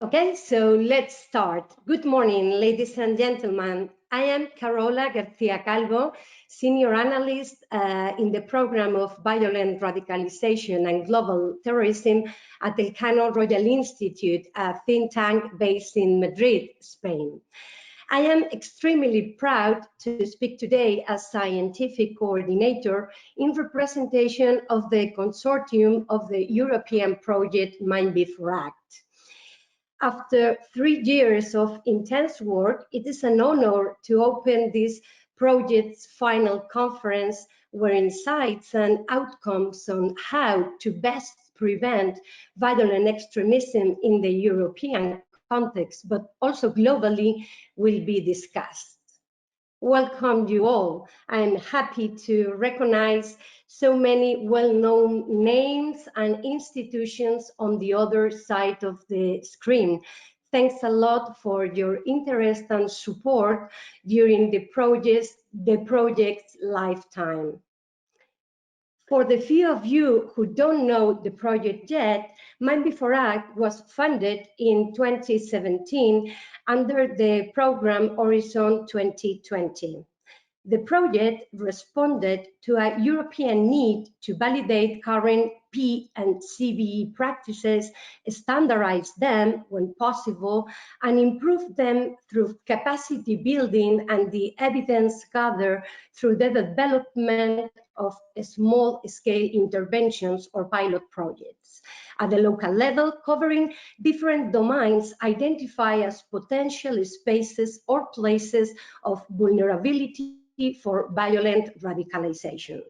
Okay, so let's start. Good morning, ladies and gentlemen. I am Carola García Calvo, Senior Analyst in the Program of Violent Radicalization and Global Terrorism at the Elcano Royal Institute, a think tank based in Madrid, Spain. I am extremely proud to speak today as scientific coordinator in representation of the consortium of the European project MINDb4ACT. After 3 years of intense work, it is an honor to open this project's final conference where insights and outcomes on how to best prevent violent extremism in the European context, but also globally, will be discussed. Welcome you all. I'm happy to recognize so many well-known names and institutions on the other side of the screen. Thanks a lot for your interest and support during the project's lifetime. For the few of you who don't know the project yet, MINDb4ACT was funded in 2017 under the program Horizon 2020. The project responded to a European need to validate current P and CVE practices, standardize them when possible, and improve them through capacity building and the evidence gathered through the development of small-scale interventions or pilot projects at the local level, covering different domains identified as potential spaces or places of vulnerability for violent radicalization.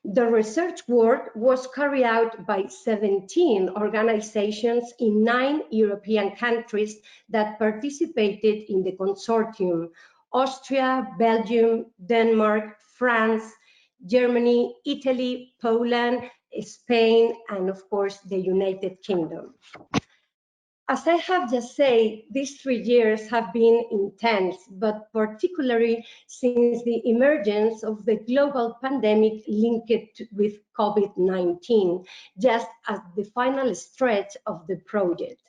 The research work was carried out by 17 organizations in 9 European countries that participated in the consortium: Austria, Belgium, Denmark, France, Germany, Italy, Poland, Spain, and of course the United Kingdom. As I have just said, these 3 years have been intense, but particularly since the emergence of the global pandemic linked with COVID-19, just at the final stretch of the project.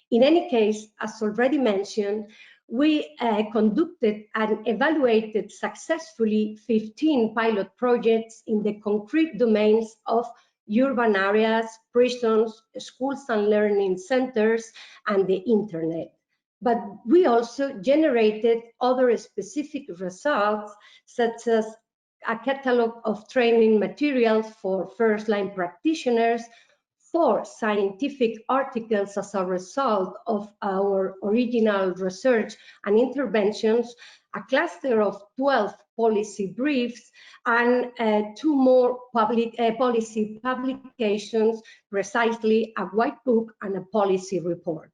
In any case, as already mentioned, we conducted and evaluated successfully 15 pilot projects in the concrete domains of urban areas, prisons, schools and learning centers, and the internet. But we also generated other specific results, such as a catalog of training materials for first-line practitioners, 4 scientific articles as a result of our original research and interventions, a cluster of 12 policy briefs, and 2 more policy publications, precisely a white book and a policy report.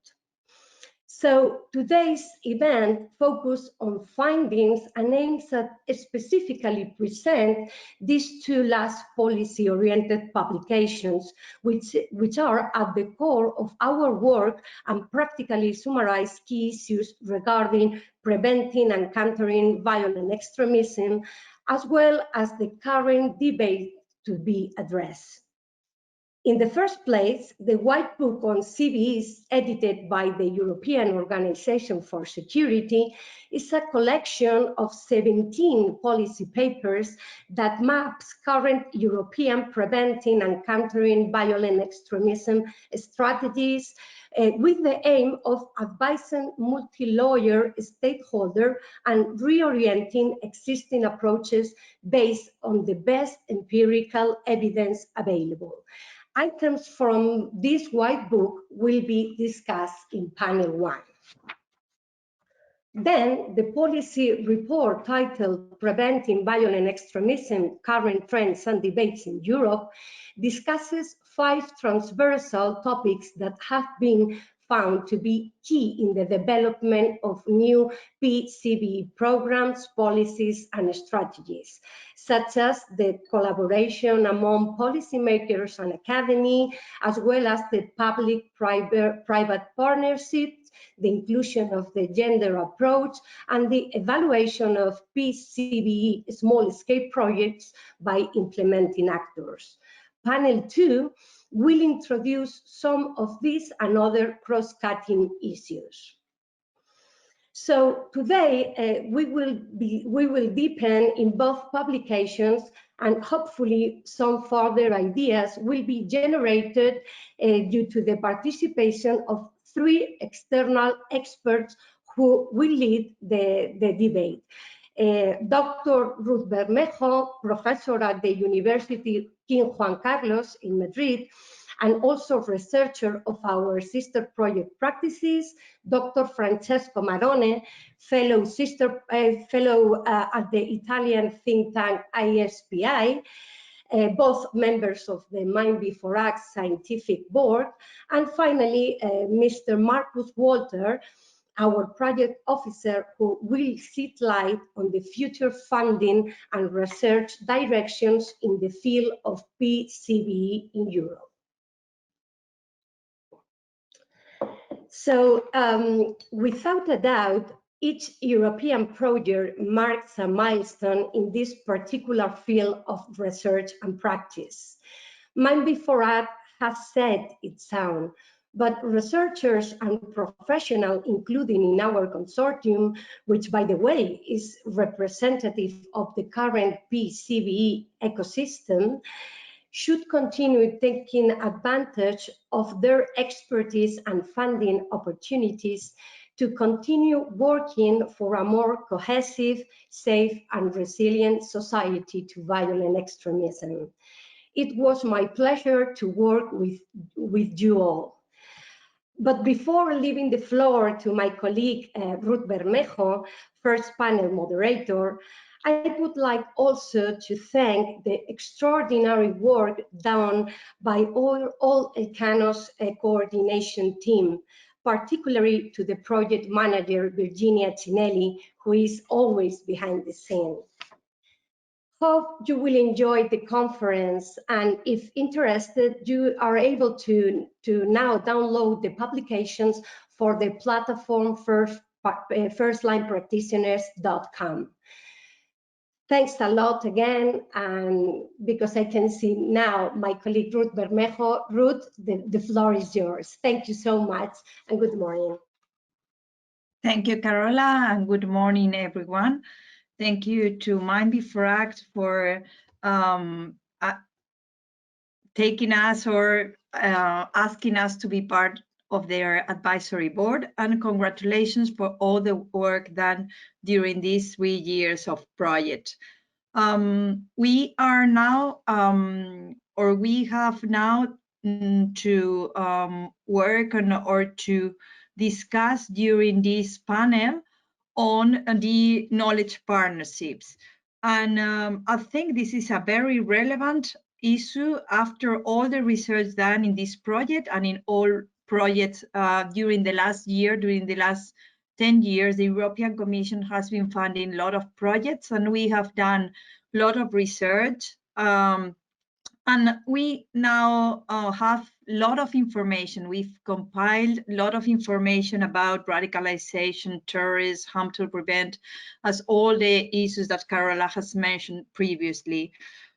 So today's event focuses on findings and aims at specifically present these 2 last policy-oriented publications, which are at the core of our work and practically summarize key issues regarding preventing and countering violent extremism, as well as the current debate to be addressed. In the first place, the White Book on CVEs, edited by the European Organization for Security, is a collection of 17 policy papers that maps current European preventing and countering violent extremism strategies with the aim of advising multi-layer stakeholders and reorienting existing approaches based on the best empirical evidence available. Items from this white book will be discussed in panel 1. Then the policy report titled Preventing Violent Extremism, Current Trends and Debates in Europe discusses 5 transversal topics that have been found to be key in the development of new PCV programs, policies, and strategies, such as the collaboration among policymakers and academy, as well as the public-private partnerships, the inclusion of the gender approach, and the evaluation of PCV small-scale projects by implementing actors. Panel 2 will introduce some of these and other cross-cutting issues. So today we will deepen in both publications, and hopefully some further ideas will be generated due to the participation of 3 external experts who will lead the debate. Dr. Ruth Bermejo, professor at the University King Juan Carlos in Madrid, and also researcher of our sister project practices, Dr. Francesco Marone, fellow at the Italian think tank ISPI, both members of the MINDb4ACT scientific board, and finally, Mr. Marcus Walter, our project officer, who will shed light on the future funding and research directions in the field of PCVE in Europe. So, without a doubt, each European project marks a milestone in this particular field of research and practice. MINDb4ACT has set its own, but researchers and professionals, including in our consortium, which by the way is representative of the current PCVE ecosystem, should continue taking advantage of their expertise and funding opportunities to continue working for a more cohesive, safe, and resilient society to violent extremism. It was my pleasure to work with you all. But before leaving the floor to my colleague, Ruth Bermejo, first panel moderator, I would like also to thank the extraordinary work done by all Elcano's coordination team, particularly to the project manager, Virginia Cinelli, who is always behind the scenes. Hope you will enjoy the conference, and if interested, you are able to now download the publications for the platform firstlinepractitioners.com. Thanks a lot again, and because I can see now my colleague Ruth Bermejo. Ruth, the floor is yours. Thank you so much, and good morning. Thank you, Carola, and good morning, everyone. Thank you to MINDb4ACT for taking us or asking us to be part of their advisory board, and congratulations for all the work done during these 3 years of project. We are now, or we have now to work on or to discuss during this panel on the knowledge partnerships. And I think this is a very relevant issue after all the research done in this project and in all projects during the last year, during the last 10 years. The European Commission has been funding a lot of projects, and we have done a lot of research. And we now have a lot of information. We've compiled a lot of information about radicalization, terrorism, how to prevent, as all the issues that Carola has mentioned previously.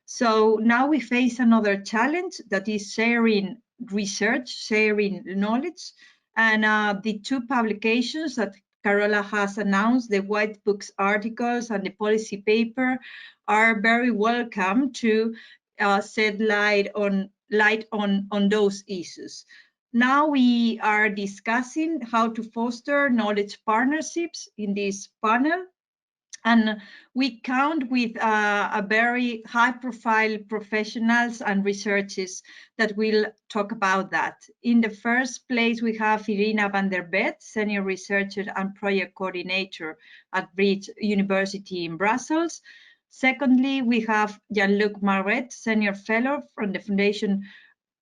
So now we face another challenge, that is sharing research, sharing knowledge. And the 2 publications that Carola has announced, the White Books articles and the policy paper, are very welcome to shed light on those issues. Now we are discussing how to foster knowledge partnerships in this panel, and we count with a very high-profile professionals and researchers that will talk about that. In the first place, we have Irina van der Vet, senior researcher and project coordinator at Bridge University in Brussels. Secondly, we have Jean-Luc Maret, Senior Fellow from the Foundation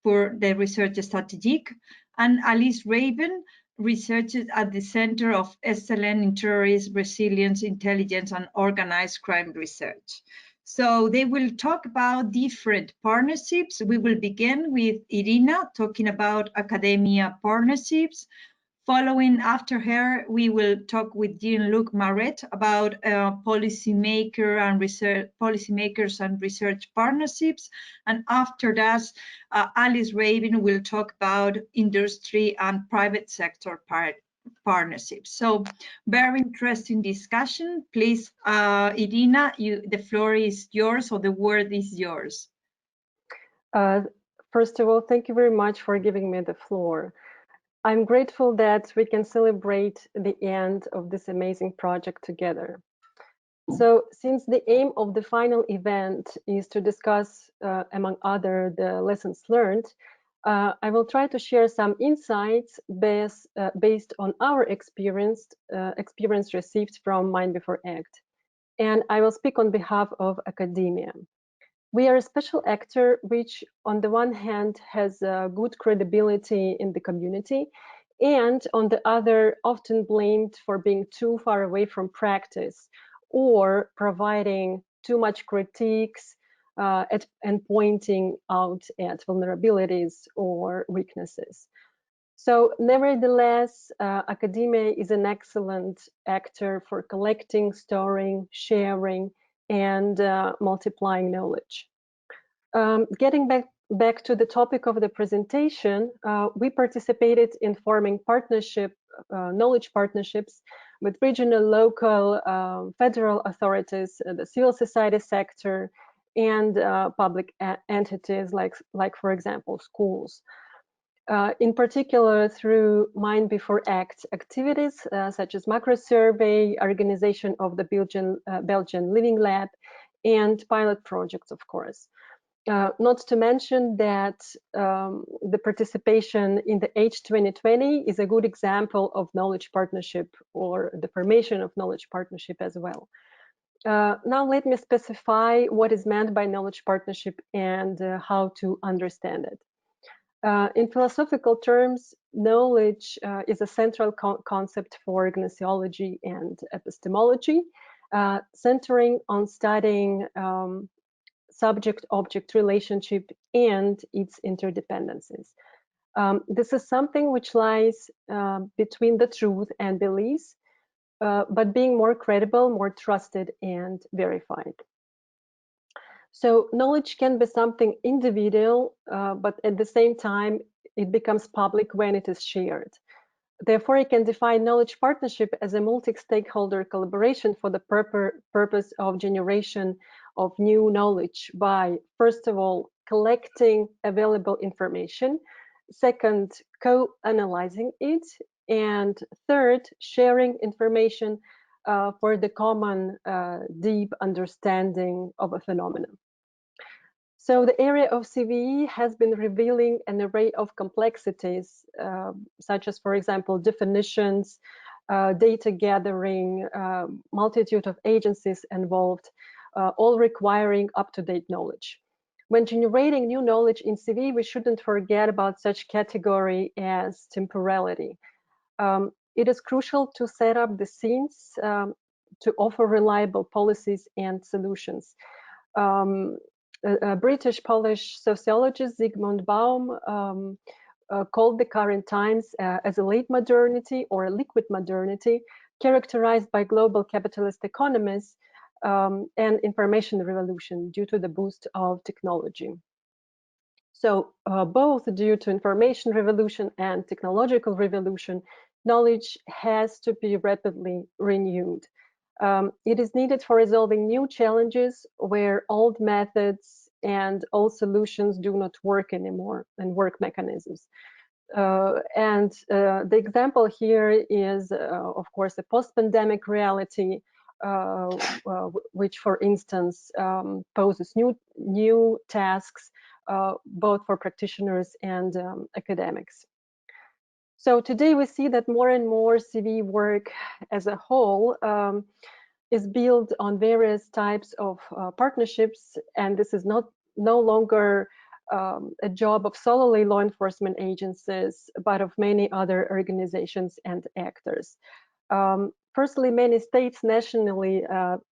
for the Research Strategique, and Alice Raven, researcher at the Center of Excellence in Terrorism, Resilience, Intelligence, and Organized Crime Research. So they will talk about different partnerships. We will begin with Irina talking about academia partnerships, Following after her, we will talk with Jean-Luc Maret about policymakers and research partnerships. And after that, Alice Raven will talk about industry and private sector partnerships. So very interesting discussion. Please, Irina, the floor is yours, or the word is yours. First of all, thank you very much for giving me the floor. I'm grateful that we can celebrate the end of this amazing project together. So since the aim of the final event is to discuss, among other, the lessons learned, I will try to share some insights based on our experience received from MINDb4ACT. And I will speak on behalf of academia. We are a special actor which, on the one hand, has good credibility in the community, and on the other, often blamed for being too far away from practice or providing too much critiques and pointing out at vulnerabilities or weaknesses. So nevertheless, academia is an excellent actor for collecting, storing, sharing, and multiplying knowledge. Getting back to the topic of the presentation, we participated in forming knowledge partnerships with regional, local, federal authorities, the civil society sector, and public entities like, for example, schools. In particular, through MINDb4ACT activities such as macro survey, organization of the Belgian Living Lab, and pilot projects, of course. Not to mention that the participation in the H2020 is a good example of knowledge partnership, or the formation of knowledge partnership as well. Now let me specify what is meant by knowledge partnership and how to understand it. In philosophical terms, knowledge is a central concept for gnosiology and epistemology, centering on studying subject-object relationship and its interdependencies. This is something which lies between the truth and beliefs, but being more credible, more trusted, and verified. So knowledge can be something individual, but at the same time, it becomes public when it is shared. Therefore, I can define knowledge partnership as a multi-stakeholder collaboration for the purpose of generation of new knowledge by, first of all, collecting available information, second, co-analyzing it, and third, sharing information for the common deep understanding of a phenomenon. So the area of CVE has been revealing an array of complexities, such as, for example, definitions, data gathering, multitude of agencies involved, all requiring up-to-date knowledge. When generating new knowledge in CVE, we shouldn't forget about such category as temporality. It is crucial to set up the scenes to offer reliable policies and solutions. A British-Polish sociologist, Zygmunt Baum, called the current times as a late modernity or a liquid modernity, characterized by global capitalist economies and information revolution due to the boost of technology. So both due to information revolution and technological revolution, knowledge has to be rapidly renewed. It is needed for resolving new challenges where old methods and old solutions do not work anymore, and work mechanisms. The example here is, of course, a post-pandemic reality, which, for instance, poses new tasks, both for practitioners and academics. So today we see that more and more CVE work as a whole is built on various types of partnerships, and this is no longer a job of solely law enforcement agencies, but of many other organizations and actors. Firstly, many states nationally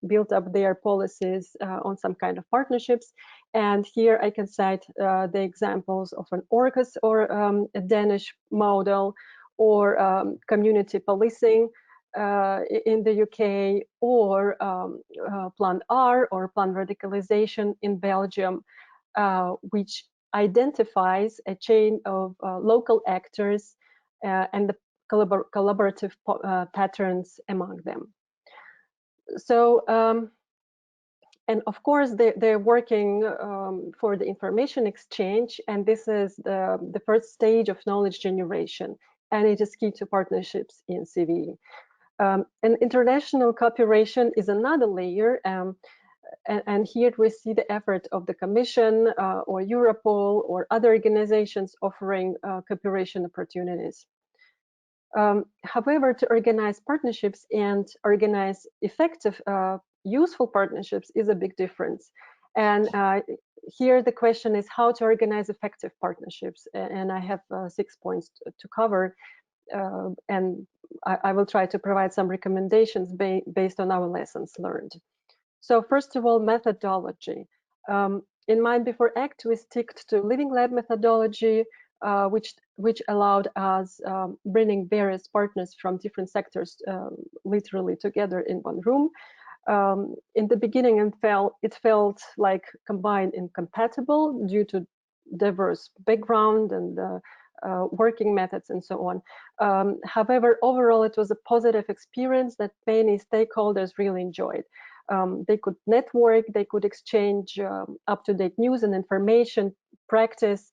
built up their policies on some kind of partnerships. And here I can cite the examples of an AUKUS or a Danish model, or community policing in the UK, or Plan R or Plan Radicalization in Belgium, which identifies a chain of local actors and the collaborative patterns among them. So, and of course, they're working for the information exchange, and this is the first stage of knowledge generation, and it is key to partnerships in CVE. And international cooperation is another layer, and here we see the effort of the Commission or Europol or other organizations offering cooperation opportunities. However, to organize partnerships and organize effective, useful partnerships is a big difference. And here the question is how to organize effective partnerships. And I have 6 points to cover. And I will try to provide some recommendations based on our lessons learned. So first of all, methodology. In MINDb4ACT, we stick to Living Lab methodology, which allowed us bringing various partners from different sectors literally together in one room. In the beginning, it felt like combined and compatible due to diverse background and working methods and so on. However, overall, it was a positive experience that many stakeholders really enjoyed. They could network, they could exchange up-to-date news and information, practice,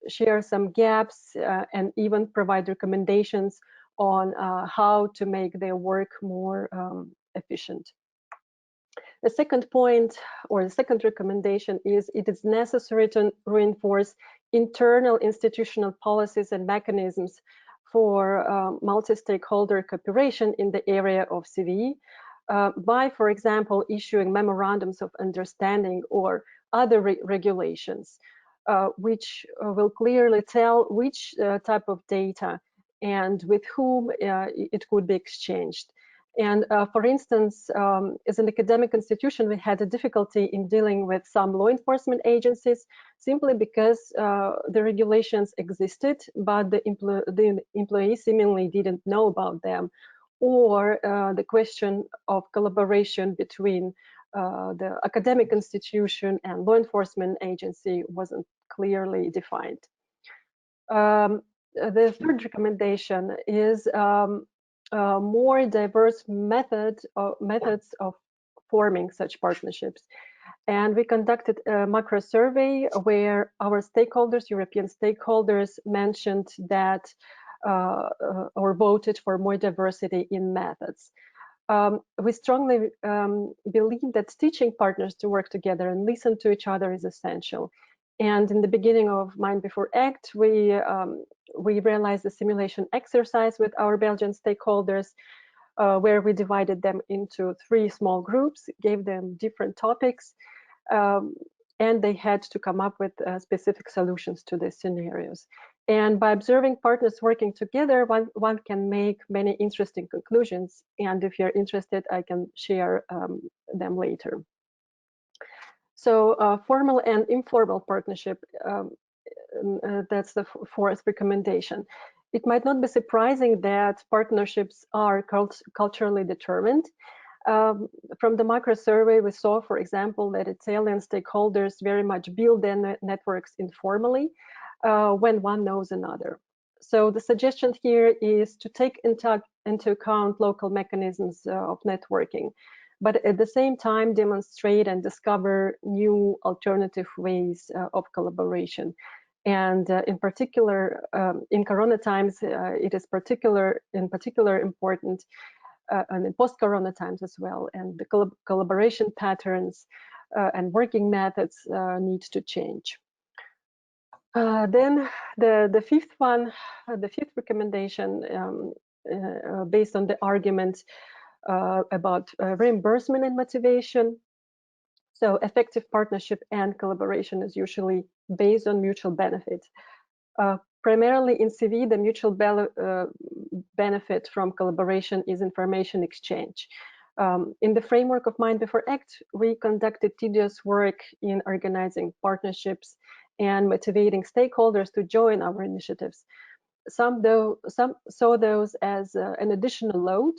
share some gaps, and even provide recommendations on how to make their work more efficient. The second point, or the second recommendation, is it is necessary to reinforce internal institutional policies and mechanisms for multi-stakeholder cooperation in the area of CVE by, for example, issuing memorandums of understanding or other regulations, which will clearly tell which type of data and with whom it could be exchanged. And for instance, as an academic institution, we had a difficulty in dealing with some law enforcement agencies simply because the regulations existed, but the employees seemingly didn't know about them, or the question of collaboration between the academic institution and law enforcement agency wasn't clearly defined. The third recommendation is more diverse methods of forming such partnerships. And we conducted a macro survey where our stakeholders, European stakeholders, mentioned that or voted for more diversity in methods. We strongly believe that teaching partners to work together and listen to each other is essential. And in the beginning of MINDb4ACT, we realized a simulation exercise with our Belgian stakeholders, where we divided them into 3 small groups, gave them different topics, and they had to come up with specific solutions to these scenarios. And by observing partners working together, one can make many interesting conclusions. And if you're interested, I can share them later. So formal and informal partnership, that's the fourth recommendation. It might not be surprising that partnerships are culturally determined. From the macro survey, we saw, for example, that Italian stakeholders very much build their networks informally when one knows another. So the suggestion here is to take into account local mechanisms of networking, but at the same time demonstrate and discover new alternative ways of collaboration. And in particular, in Corona times, it is in particular important, and in post-Corona times as well. And the collaboration patterns and working methods need to change. Then the fifth one, the fifth recommendation, based on the argument about reimbursement and motivation. So effective partnership and collaboration is usually based on mutual benefit. Primarily in CV, the mutual benefit from collaboration is information exchange. In the framework of MINDb4ACT, we conducted tedious work in organizing partnerships and motivating stakeholders to join our initiatives. some saw those as an additional load,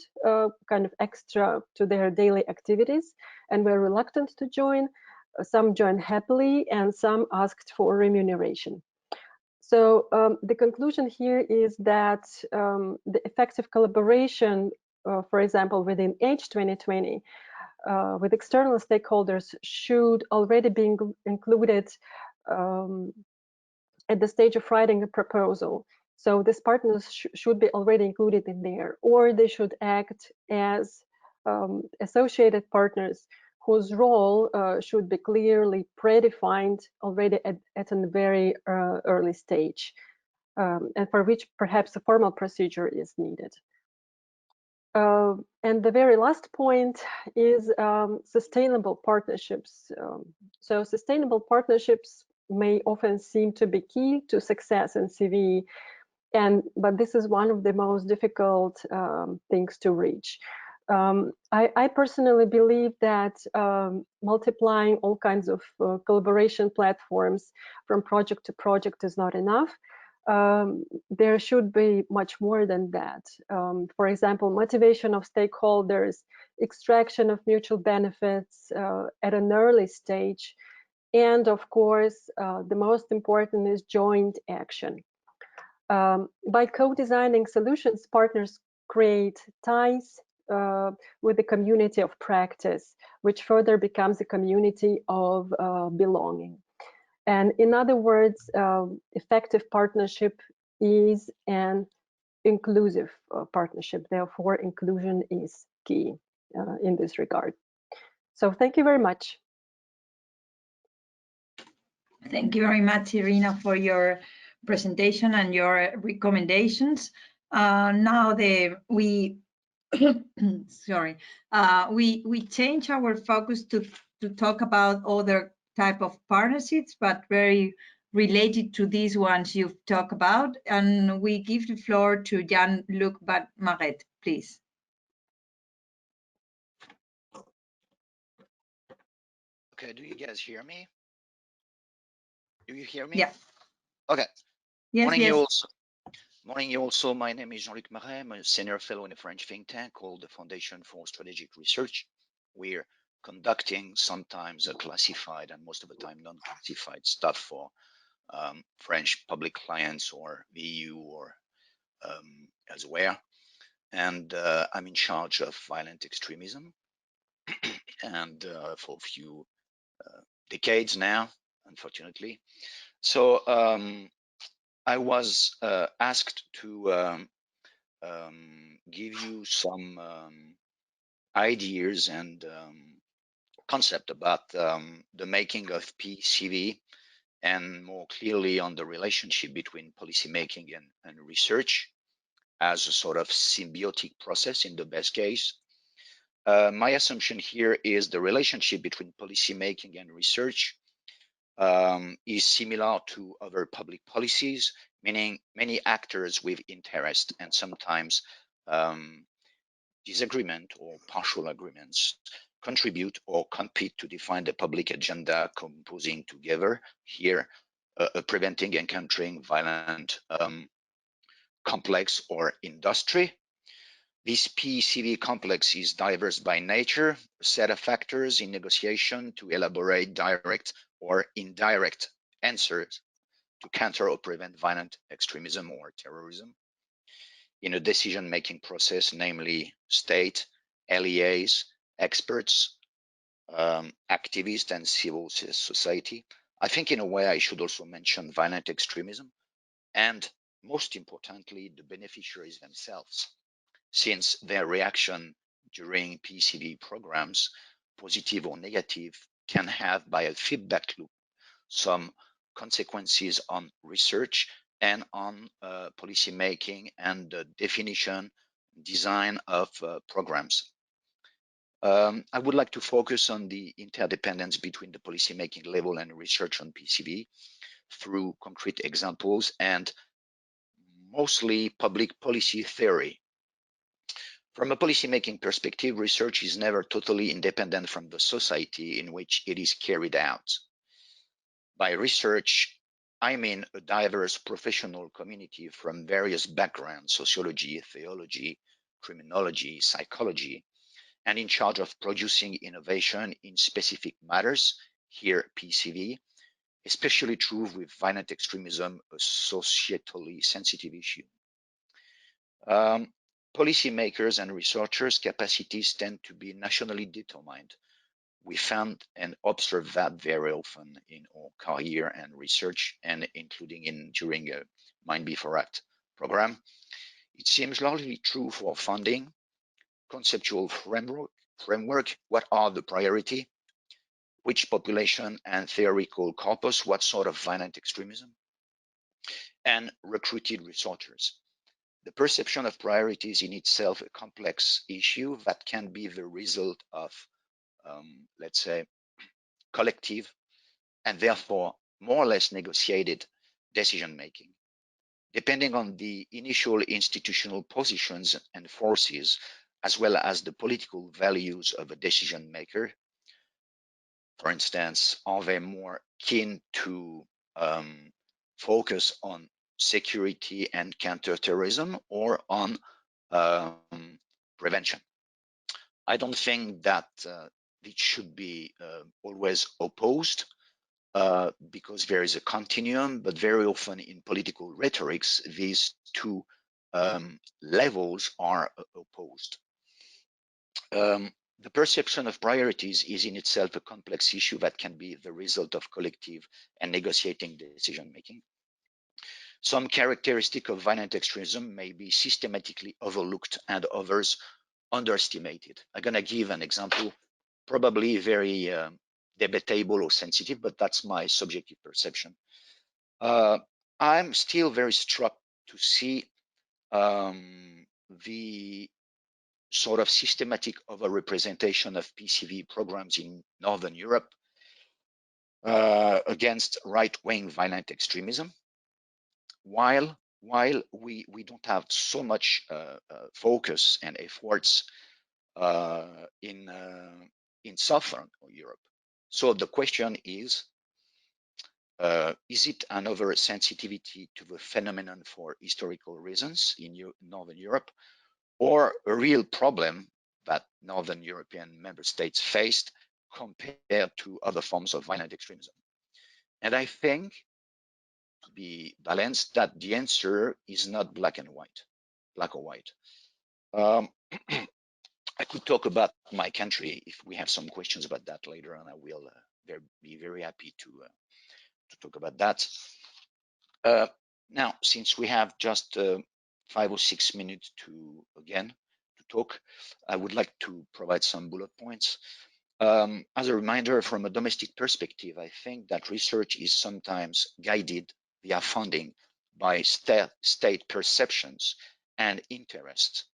kind of extra to their daily activities, and were reluctant to join. Some joined happily, and some asked for remuneration. So the conclusion here is that the effective collaboration, for example, within Age 2020, with external stakeholders should already be included at the stage of writing a proposal. So these partners should be already included in there, or they should act as associated partners whose role should be clearly predefined already at a very early stage, and for which perhaps a formal procedure is needed. And the very last point is sustainable partnerships. So sustainable partnerships may often seem to be key to success in CVE, but this is one of the most difficult things to reach. I personally believe that multiplying all kinds of collaboration platforms from project to project is not enough. There should be much more than that. For example, motivation of stakeholders, extraction of mutual benefits at an early stage, and of course, the most important is joint action. By co-designing solutions, partners create ties with the community of practice, which further becomes a community of belonging. And in other words, effective partnership is an inclusive partnership. Therefore, inclusion is key in this regard. So thank you very much. Thank you very much, Irina, for your presentation and your recommendations. Now we sorry, we change our focus to talk about other type of partnerships, but very related to these ones you've talked about. And we give the floor to Jean-Luc Maret, please. Okay, do you guys hear me? Do you hear me? Yeah. Okay. Yes, Morning, yes. you also. Morning, you also. My name is Jean-Luc Maret. I'm a senior fellow in a French think tank called the Foundation for Strategic Research. We're conducting sometimes a classified and most of the time non-classified stuff for French public clients or the EU or elsewhere. And I'm in charge of violent extremism. And for a few decades now, unfortunately. So I was asked to give you some ideas and concept about the making of PCV, and more clearly on the relationship between policymaking and research as a sort of symbiotic process in the best case. My assumption here is the relationship between policymaking and research is similar to other public policies, meaning many actors with interest and sometimes disagreement or partial agreements contribute or compete to define the public agenda, composing together here preventing and countering violent complex or industry. This PCV complex is diverse by nature, a set of factors in negotiation to elaborate direct or indirect answers to counter or prevent violent extremism or terrorism. In a decision-making process, namely state, LEAs, experts, activists, and civil society. I think in a way I should also mention violent extremism and most importantly, the beneficiaries themselves, since their reaction during PCV programs, positive or negative, can have by a feedback loop some consequences on research and on policy making and the definition, design of programs. I would like to focus on the interdependence between the policymaking level and research on PCV through concrete examples and mostly public policy theory. From a policymaking perspective, research is never totally independent from the society in which it is carried out. By research, I mean a diverse professional community from various backgrounds, sociology, theology, criminology, psychology, and in charge of producing innovation in specific matters, here PCV, especially true with violent extremism, a societally sensitive issue. Policymakers and researchers' capacities tend to be nationally determined. We found and observed that very often in our career and research, and including during a MINDb4ACT program. It seems largely true for funding, conceptual framework, what are the priority, which population and theoretical corpus, what sort of violent extremism, and recruited researchers. The perception of priorities in itself a complex issue that can be the result of, let's say, collective and therefore more or less negotiated decision-making. Depending on the initial institutional positions and forces, as well as the political values of a decision maker. For instance, are they more keen to focus on security and counterterrorism or on prevention? I don't think that it should be always opposed because there is a continuum, but very often in political rhetorics, these two levels are opposed. The perception of priorities is in itself a complex issue that can be the result of collective and negotiating decision-making. Some characteristic of violent extremism may be systematically overlooked and others underestimated. I'm going to give an example, probably very debatable or sensitive, but that's my subjective perception. I'm still very struck to see the sort of systematic overrepresentation of PCV programs in Northern Europe against right-wing violent extremism, while we don't have so much focus and efforts in Southern Europe. So the question is it an oversensitivity to the phenomenon for historical reasons in Northern Europe, or a real problem that Northern European member states faced compared to other forms of violent extremism? And I think, to be balanced, that the answer is not black or white. I could talk about my country if we have some questions about that later, and I will be very happy to talk about that. Now, since we have just 5 or 6 minutes to talk, I would like to provide some bullet points. As a reminder, from a domestic perspective, I think that research is sometimes guided via funding by state perceptions and interests.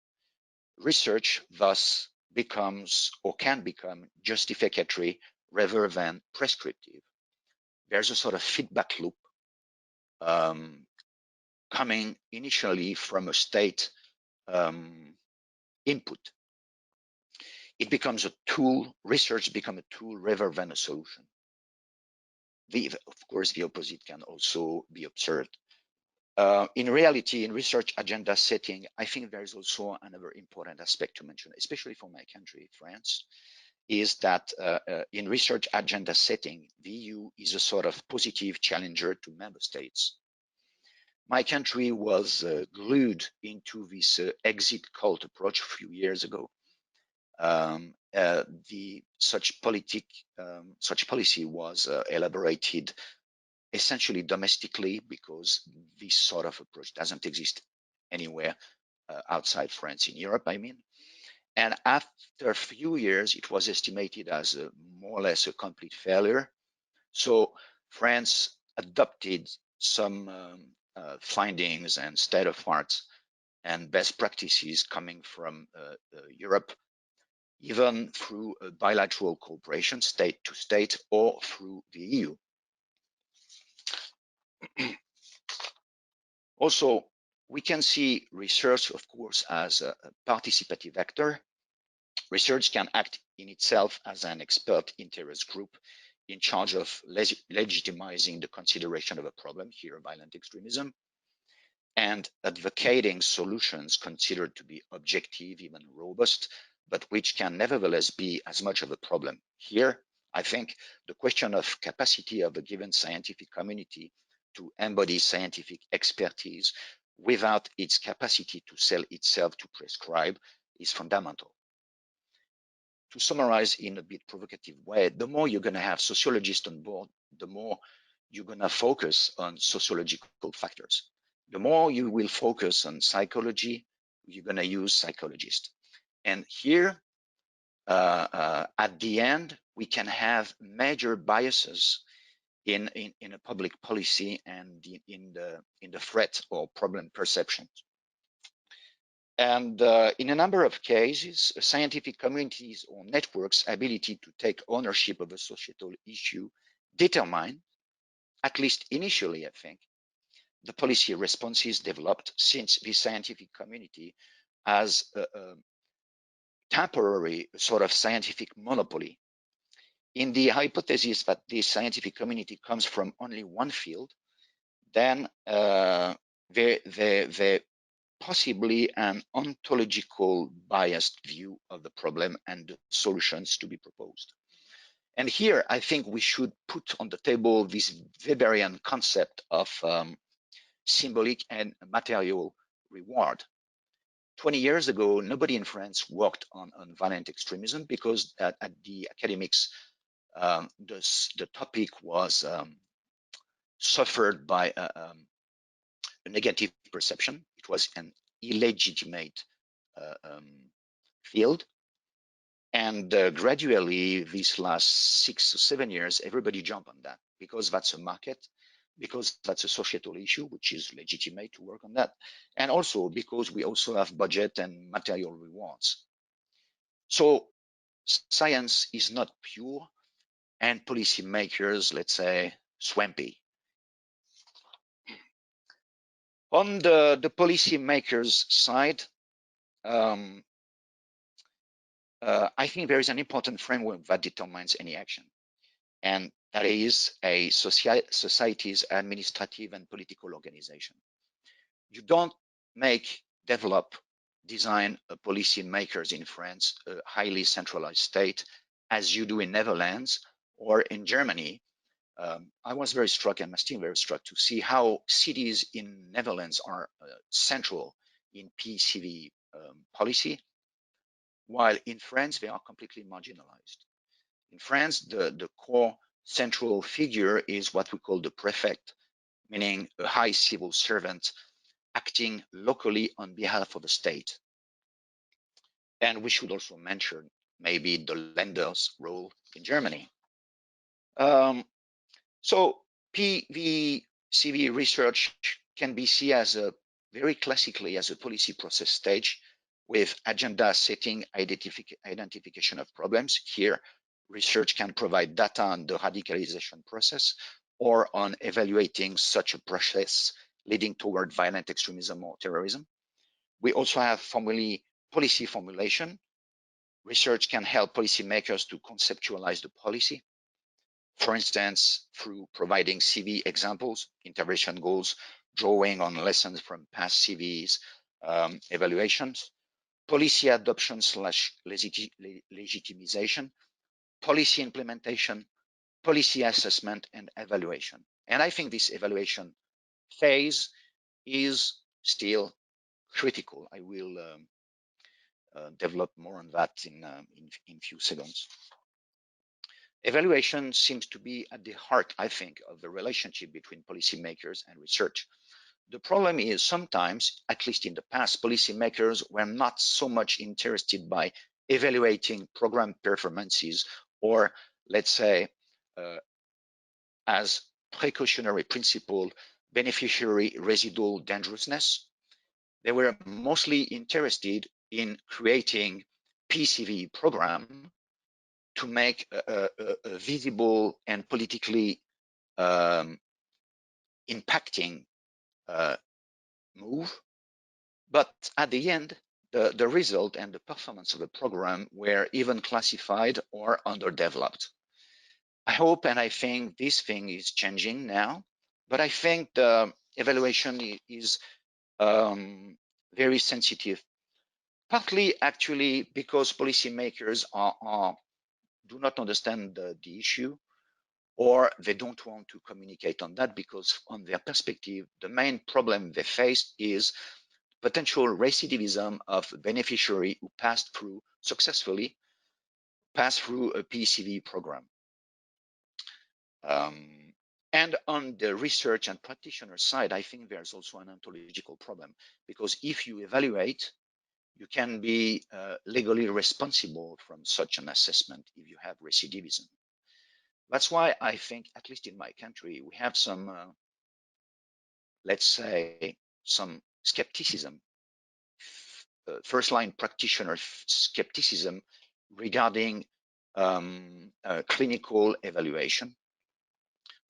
Research thus becomes or can become justificatory rather than prescriptive. There's a sort of feedback loop coming initially from a state input. It becomes a tool, research becomes a tool rather than a solution. Of course, the opposite can also be observed. In reality, in research agenda setting, I think there is also another important aspect to mention, especially for my country, France, is that in research agenda setting, the EU is a sort of positive challenger to member states. My country was glued into this exit cult approach a few years ago. Such policy was elaborated essentially domestically because this sort of approach doesn't exist anywhere outside France, in Europe, I mean. And after a few years, it was estimated as more or less a complete failure. So France adopted some findings and state of arts and best practices coming from Europe, even through bilateral cooperation, state to state, or through the EU. Also, we can see research, of course, as a participative actor. Research can act in itself as an expert interest group in charge of legitimizing the consideration of a problem, here violent extremism, and advocating solutions considered to be objective, even robust, but which can nevertheless be as much of a problem. Here, I think the question of capacity of a given scientific community to embody scientific expertise without its capacity to sell itself to prescribe is fundamental. To summarize in a bit provocative way, the more you're going to have sociologists on board, the more you're going to focus on sociological factors. The more you will focus on psychology, you're going to use psychologists. And here, at the end, we can have major biases in a public policy and in the threat or problem perception. And in a number of cases, scientific communities or networks' ability to take ownership of a societal issue determine, at least initially, I think, the policy responses developed, since the scientific community has a temporary sort of scientific monopoly. In the hypothesis that this scientific community comes from only one field, then they possibly an ontological biased view of the problem and the solutions to be proposed. And here, I think we should put on the table this Weberian concept of symbolic and material reward. 20 years ago, nobody in France worked on violent extremism because at the academics, the topic was suffered by a negative perception. It was an illegitimate field. And gradually, these last 6 to 7 years, everybody jumped on that because that's a market, because that's a societal issue, which is legitimate to work on that. And also because we also have budget and material rewards. So science is not pure and policymakers, let's say, swampy. On the policymakers side, I think there is an important framework that determines any action, and that is a society's administrative and political organization. You don't develop, design a policymakers in France, a highly centralized state, as you do in Netherlands or in Germany. I was very struck, and I'm still very struck, to see how cities in Netherlands are central in PCV policy, while in France they are completely marginalized. In France, the core central figure is what we call the prefect, meaning a high civil servant acting locally on behalf of the state. And we should also mention maybe the Länder's role in Germany. So PVCV research can be seen as very classically as a policy process stage with agenda setting, identification of problems. Here, research can provide data on the radicalization process or on evaluating such a process leading toward violent extremism or terrorism. We also have policy formulation. Research can help policymakers to conceptualize the policy. For instance, through providing CV examples, intervention goals, drawing on lessons from past CVEs, evaluations, policy adoption / legitimization, policy implementation, policy assessment, and evaluation. And I think this evaluation phase is still critical. I will develop more on that in few seconds. Evaluation seems to be at the heart, I think, of the relationship between policymakers and research. The problem is sometimes, at least in the past, policymakers were not so much interested by evaluating program performances or, let's say, as precautionary principle, beneficiary residual dangerousness. They were mostly interested in creating PCV program to make a visible and politically impacting move. But at the end, the result and the performance of the program were even classified or underdeveloped. I hope and I think this thing is changing now, but I think the evaluation is very sensitive, partly actually because policymakers do not understand the issue, or they don't want to communicate on that because on their perspective, the main problem they face is potential recidivism of beneficiary who successfully passed through a PCV program. And on the research and practitioner side, I think there's also an ontological problem, because if you evaluate, you can be legally responsible from such an assessment if you have recidivism. That's why I think, at least in my country, we have some, let's say, some skepticism, first-line practitioner skepticism regarding clinical evaluation,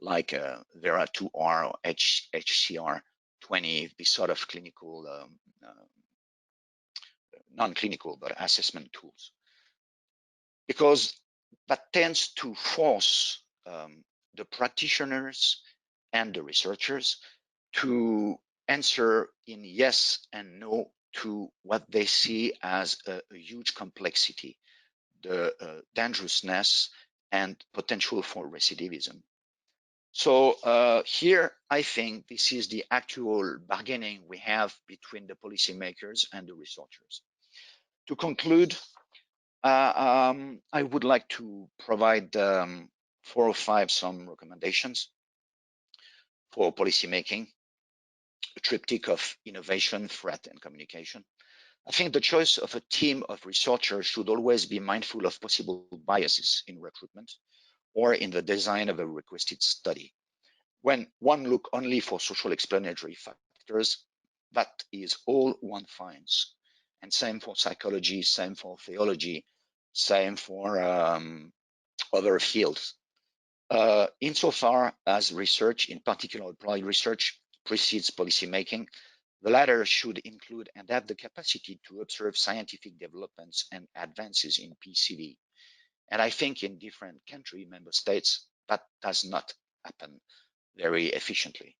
like VERA2R or HCR20, this sort of clinical, non-clinical, but assessment tools. Because that tends to force the practitioners and the researchers to answer in yes and no to what they see as a huge complexity, the dangerousness and potential for recidivism. So here, I think this is the actual bargaining we have between the policymakers and the researchers. To conclude, I would like to provide 4 or 5 some recommendations for policymaking, a triptych of innovation, threat, and communication. I think the choice of a team of researchers should always be mindful of possible biases in recruitment or in the design of a requested study. When one looks only for social explanatory factors, that is all one finds. And same for psychology, same for theology, same for other fields. Insofar as research, in particular applied research, precedes policymaking, the latter should include and have the capacity to observe scientific developments and advances in PCV. And I think in different country member states, that does not happen very efficiently.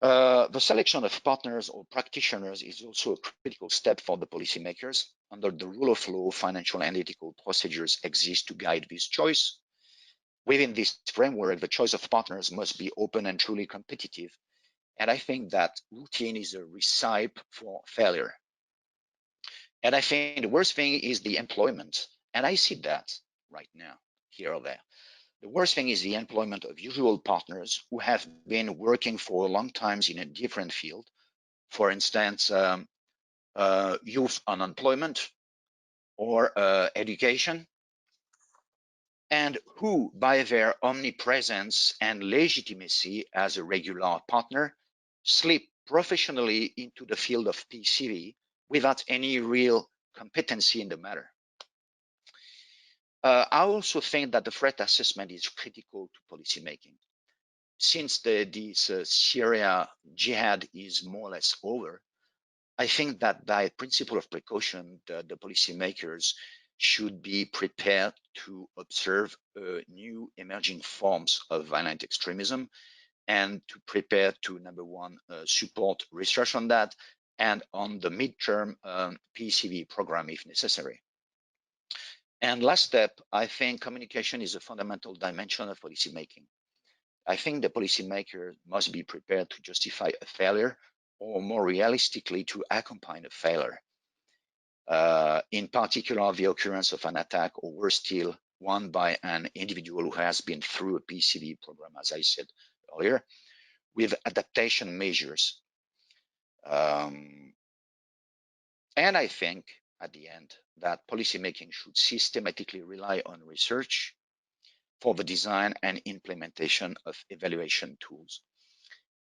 The selection of partners or practitioners is also a critical step for the policymakers. Under the rule of law, financial and ethical procedures exist to guide this choice. Within this framework, the choice of partners must be open and truly competitive. And I think that routine is a recipe for failure. And I think the worst thing is the employment. And I see that right now, here or there. The worst thing is the employment of usual partners who have been working for a long time in a different field. For instance, youth unemployment or education, and who, by their omnipresence and legitimacy as a regular partner, slip professionally into the field of PCV without any real competency in the matter. I also think that the threat assessment is critical to policymaking. Since this Syria jihad is more or less over, I think that by principle of precaution, the policymakers should be prepared to observe new emerging forms of violent extremism and to prepare to, number one, support research on that and on the midterm PCV program if necessary. And last step, I think communication is a fundamental dimension of policymaking. I think the policymaker must be prepared to justify a failure, or more realistically, to accompany a failure. In particular, the occurrence of an attack, or worse still, one by an individual who has been through a PCV program, as I said earlier, with adaptation measures. And I think, at the end, that policymaking should systematically rely on research for the design and implementation of evaluation tools.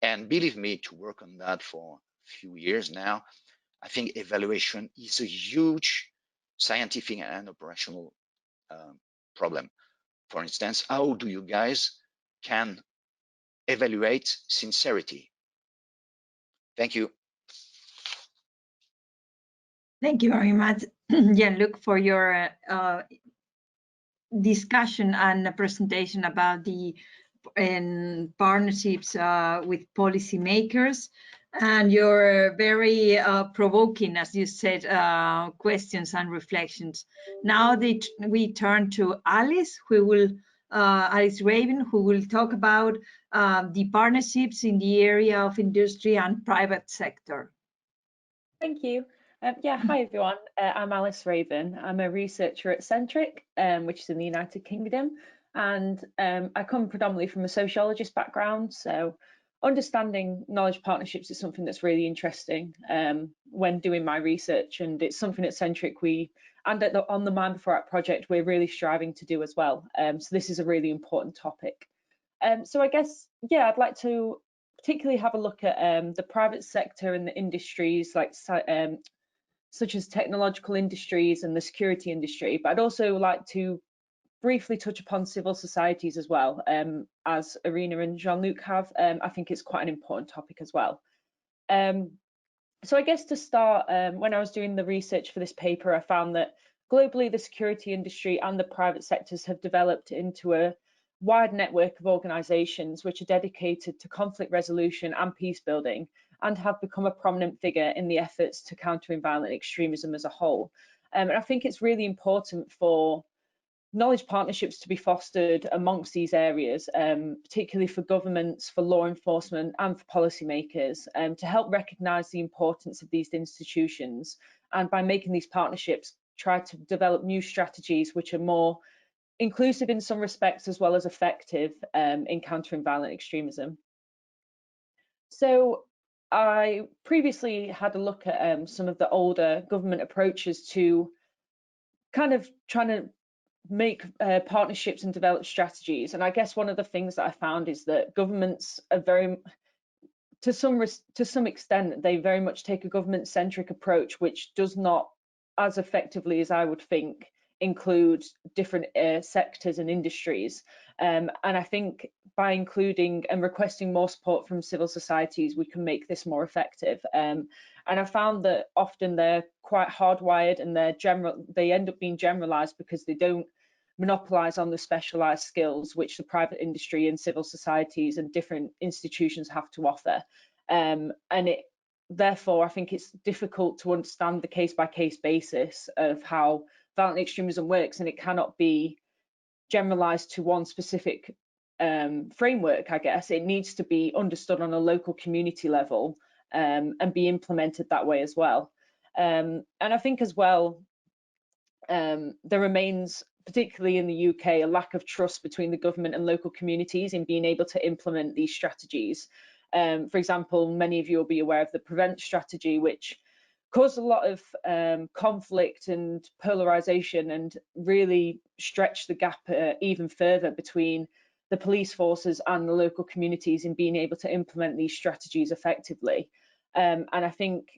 And believe me, to work on that for a few years now, I think evaluation is a huge scientific and operational problem. For instance, how do you guys can evaluate sincerity? Thank you. Thank you very much, Jean-Luc, for your discussion and a presentation about the partnerships with policymakers, and your very provoking, as you said, questions and reflections. Now we turn to Alice, who will Alice Raven, who will talk about the partnerships in the area of industry and private sector. Thank you. Yeah, hi everyone. I'm Alice Raven. I'm a researcher at Centric, which is in the United Kingdom, and I come predominantly from a sociologist background. So understanding knowledge partnerships is something that's really interesting when doing my research, and it's something at Centric on the MINDb4ACT project we're really striving to do as well. So this is a really important topic. So I guess, yeah, I'd like to particularly have a look at the private sector and the industries like such as technological industries and the security industry, but I'd also like to briefly touch upon civil societies as well, as Irina and Jean-Luc have. I think it's quite an important topic as well. So I guess to start, when I was doing the research for this paper, I found that globally the security industry and the private sectors have developed into a wide network of organisations which are dedicated to conflict resolution and peace building, and have become a prominent figure in the efforts to counter violent extremism as a whole. And I think it's really important for knowledge partnerships to be fostered amongst these areas, particularly for governments, for law enforcement and for policymakers, to help recognise the importance of these institutions, and by making these partnerships try to develop new strategies which are more inclusive in some respects as well as effective in countering violent extremism. So I previously had a look at some of the older government approaches to kind of trying to make partnerships and develop strategies. And I guess one of the things that I found is that governments are to some extent, they very much take a government-centric approach, which does not, as effectively as I would think, include different sectors and industries. And I think by including and requesting more support from civil societies, we can make this more effective. And I found that often they're quite hardwired, and they end up being generalized because they don't monopolize on the specialized skills which the private industry and civil societies and different institutions have to offer. Therefore, I think it's difficult to understand the case-by-case basis of how violent extremism works, and it cannot be generalized to one specific framework, I guess. It needs to be understood on a local community level and be implemented that way as well. And I think as well, there remains, particularly in the UK, a lack of trust between the government and local communities in being able to implement these strategies. For example, many of you will be aware of the PREVENT strategy, which caused a lot of conflict and polarization, and really stretched the gap even further between the police forces and the local communities in being able to implement these strategies effectively. And I think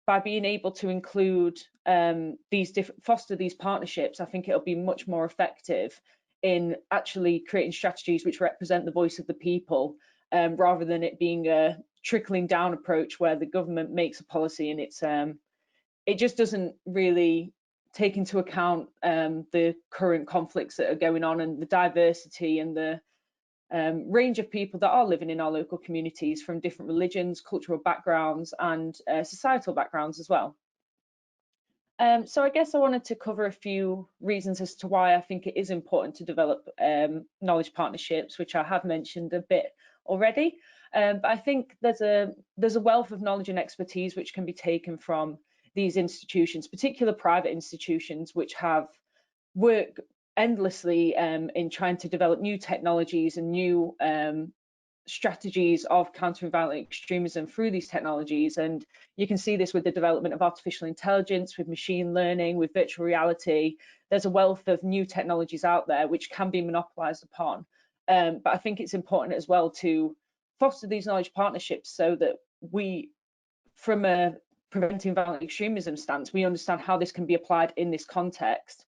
by being able to include foster these partnerships, I think it'll be much more effective in actually creating strategies which represent the voice of the people, rather than it being a trickling down approach where the government makes a policy and it just doesn't really take into account the current conflicts that are going on and the diversity and the range of people that are living in our local communities from different religions, cultural backgrounds and societal backgrounds as well. So I guess I wanted to cover a few reasons as to why I think it is important to develop knowledge partnerships, which I have mentioned a bit already. But I think there's a wealth of knowledge and expertise which can be taken from these institutions, particular private institutions, which have worked endlessly in trying to develop new technologies and new strategies of countering violent extremism through these technologies. And you can see this with the development of artificial intelligence, with machine learning, with virtual reality. There's a wealth of new technologies out there which can be monopolized upon. But I think it's important as well to foster these knowledge partnerships so that we, from a preventing violent extremism stance, we understand how this can be applied in this context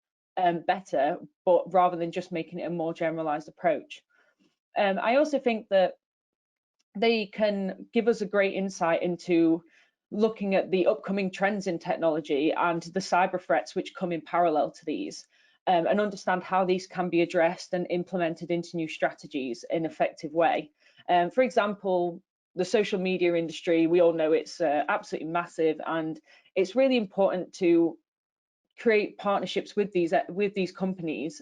better, but rather than just making it a more generalized approach. I also think that they can give us a great insight into looking at the upcoming trends in technology and the cyber threats which come in parallel to these. and understand how these can be addressed and implemented into new strategies in an effective way. For example, the social media industry, we all know it's absolutely massive, and it's really important to create partnerships with these companies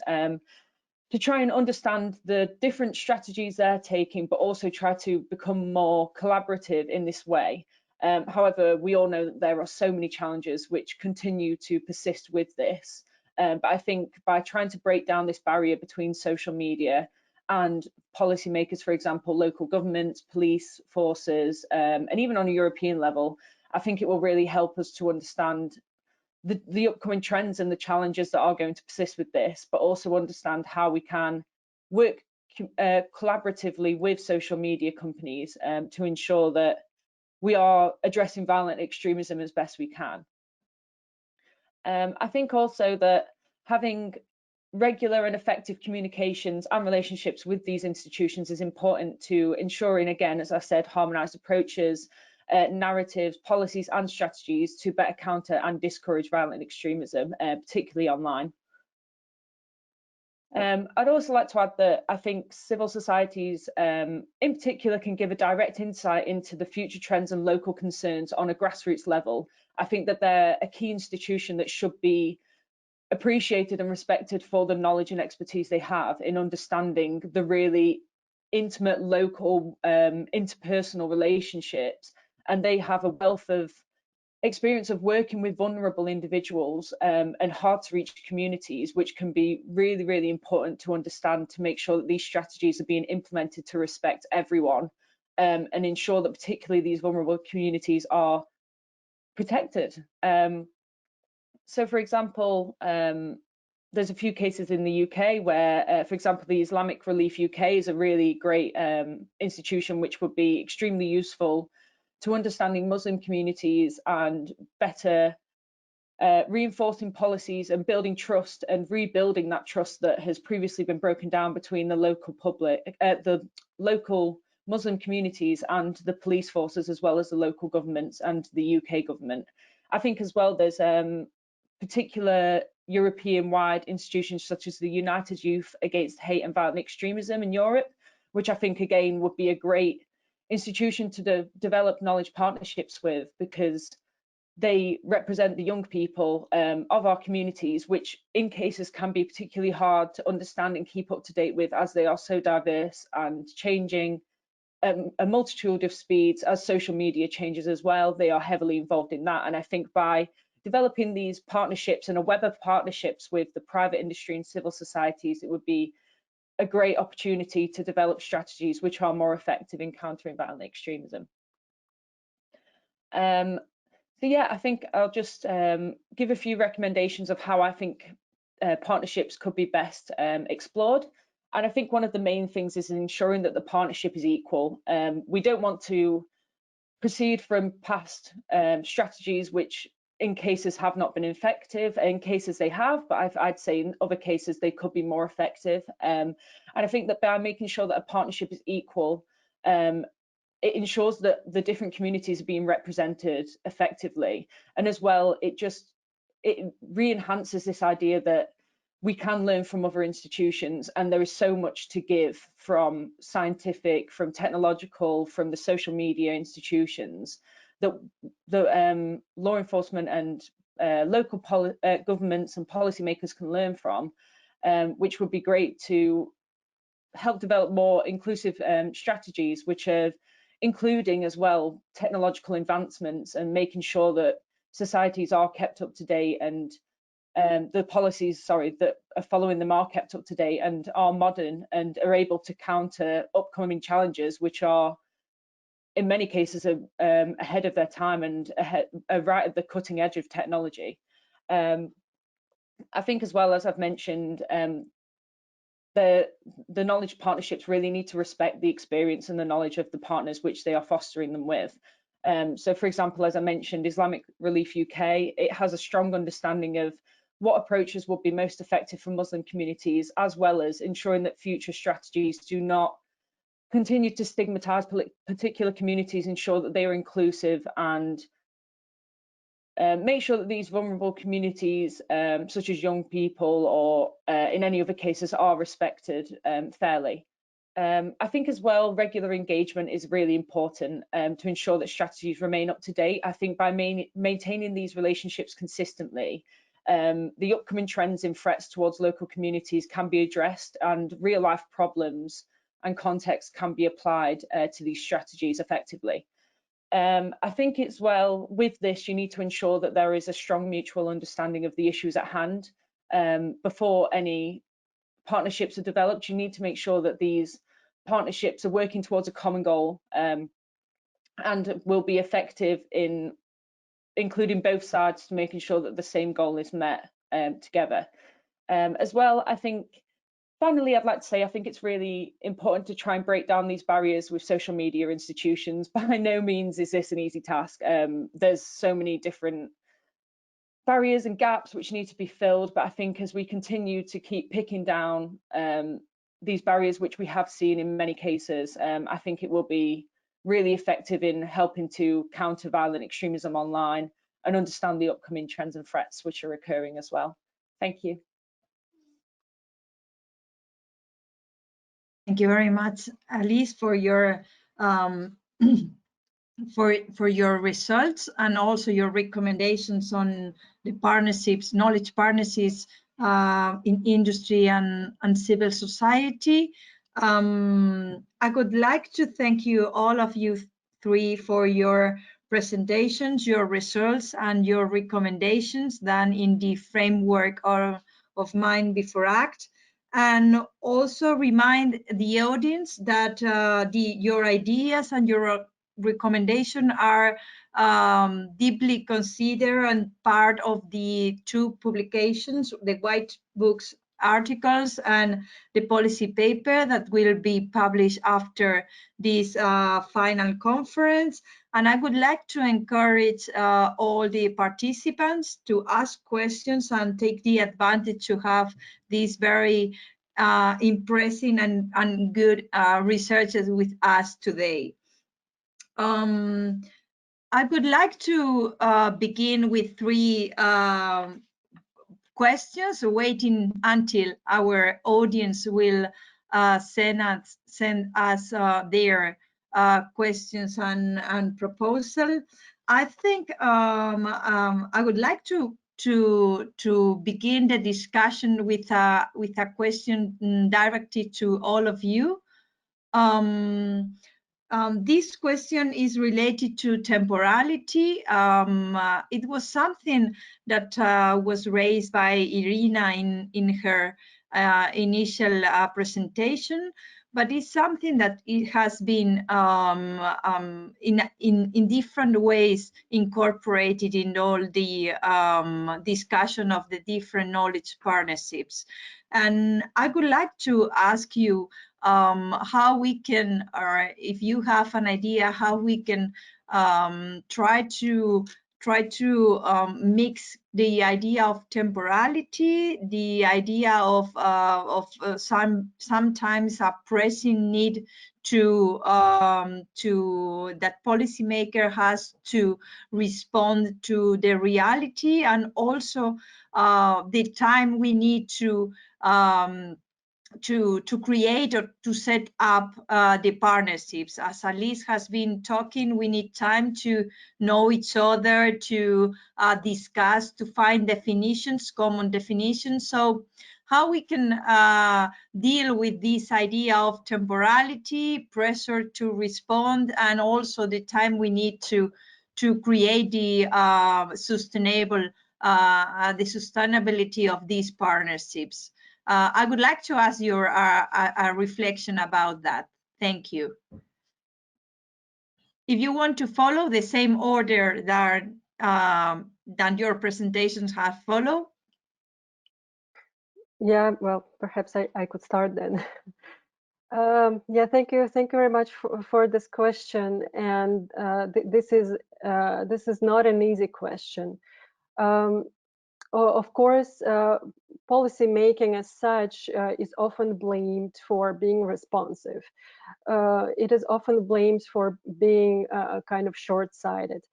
to try and understand the different strategies they're taking, but also try to become more collaborative in this way. However, we all know that there are so many challenges which continue to persist with this. But I think by trying to break down this barrier between social media and policymakers, for example, local governments, police forces, and even on a European level, I think it will really help us to understand the upcoming trends and the challenges that are going to persist with this, but also understand how we can work collaboratively with social media companies to ensure that we are addressing violent extremism as best we can. I think also that having regular and effective communications and relationships with these institutions is important to ensuring, again, as I said, harmonised approaches, narratives, policies and strategies to better counter and discourage violent extremism, particularly online. I'd also like to add that I think civil societies in particular can give a direct insight into the future trends and local concerns on a grassroots level. I think that they're a key institution that should be appreciated and respected for the knowledge and expertise they have in understanding the really intimate local interpersonal relationships, and they have a wealth of experience of working with vulnerable individuals and hard to reach communities, which can be really, really important to understand to make sure that these strategies are being implemented to respect everyone and ensure that particularly these vulnerable communities are protected. So for example, there's a few cases in the UK where, for example, the Islamic Relief UK is a really great institution which would be extremely useful to understanding Muslim communities and better reinforcing policies and building trust and rebuilding that trust that has previously been broken down between the local public, the local Muslim communities and the police forces, as well as the local governments and the UK government. I think as well there's particular European-wide institutions such as the United Youth Against Hate and Violent Extremism in Europe, which I think again would be a great institution to develop knowledge partnerships with, because they represent the young people of our communities, which in cases can be particularly hard to understand and keep up to date with, as they are so diverse and changing a multitude of speeds as social media changes as well. They are heavily involved in that, and I think by developing these partnerships and a web of partnerships with the private industry and civil societies, it would be a great opportunity to develop strategies which are more effective in countering violent extremism. So yeah, I think I'll just give a few recommendations of how I think partnerships could be best explored. And I think one of the main things is ensuring that the partnership is equal. We don't want to proceed from past strategies which in cases have not been effective. In cases they have, but I'd say in other cases they could be more effective. And I think that by making sure that a partnership is equal, it ensures that the different communities are being represented effectively. And as well, it re-enhances this idea that we can learn from other institutions, and there is so much to give from scientific, from technological, from the social media institutions that the law enforcement and local governments and policymakers can learn from, which would be great to help develop more inclusive strategies, which are including as well technological advancements and making sure that societies are kept up to date and the policies, that are following them are kept up to date and are modern and are able to counter upcoming challenges, which are in many cases ahead of their time and right at the cutting edge of technology. I think as well, as I've mentioned, the knowledge partnerships really need to respect the experience and the knowledge of the partners which they are fostering them with. So for example, as I mentioned, Islamic Relief UK, it has a strong understanding of what approaches would be most effective for Muslim communities, as well as ensuring that future strategies do not continue to stigmatise particular communities, ensure that they are inclusive and make sure that these vulnerable communities, such as young people or in any other cases, are respected fairly. I think as well, regular engagement is really important to ensure that strategies remain up to date. I think by maintaining these relationships consistently, the upcoming trends in threats towards local communities can be addressed, and real life problems and context can be applied to these strategies effectively. I think it's well, with this, you need to ensure that there is a strong mutual understanding of the issues at hand. Before any partnerships are developed, you need to make sure that these partnerships are working towards a common goal and will be effective in including both sides to making sure that the same goal is met together. As well, I think, finally, I'd like to say I think it's really important to try and break down these barriers with social media institutions. By no means is this an easy task. There's so many different barriers and gaps which need to be filled, but I think as we continue to keep picking down these barriers, which we have seen in many cases, I think it will be really effective in helping to counter violent extremism online and understand the upcoming trends and threats which are occurring as well. Thank you. Thank you very much, Alice, for your for your results and also your recommendations on the partnerships, knowledge partnerships in industry and civil society. I would like to thank you, all of you three, for your presentations, your results, and your recommendations done in the framework of MINDb4ACT. And also remind the audience that your ideas and your recommendation are deeply considered and part of the two publications, the White Books articles and the policy paper that will be published after this final conference. And I would like to encourage all the participants to ask questions and take the advantage to have these very impressive and good researchers with us today. I would like to begin with three questions, waiting until our audience will send us their questions and proposal. I think I would like to begin the discussion with a question directed to all of you. This question is related to temporality. It was something that was raised by Irina in her initial presentation, but it's something that it has been in different ways incorporated in all the discussion of the different knowledge partnerships. And I would like to ask you how we can, or if you have an idea, how we can try to mix the idea of temporality, the idea of sometimes a pressing need to that policymaker has to respond to the reality, and also the time we need to create or to set up the partnerships. As Alice has been talking, we need time to know each other, to discuss, to find definitions, common definitions. So how we can deal with this idea of temporality, pressure to respond, and also the time we need to create the sustainability of these partnerships. I would like to ask your a reflection about that. Thank you. If you want to follow the same order that your presentations have followed. Yeah, well, perhaps I could start then. Yeah, thank you very much for this question. And this is not an easy question. Of course, policy making as such is often blamed for being responsive. It is often blamed for being kind of short-sighted.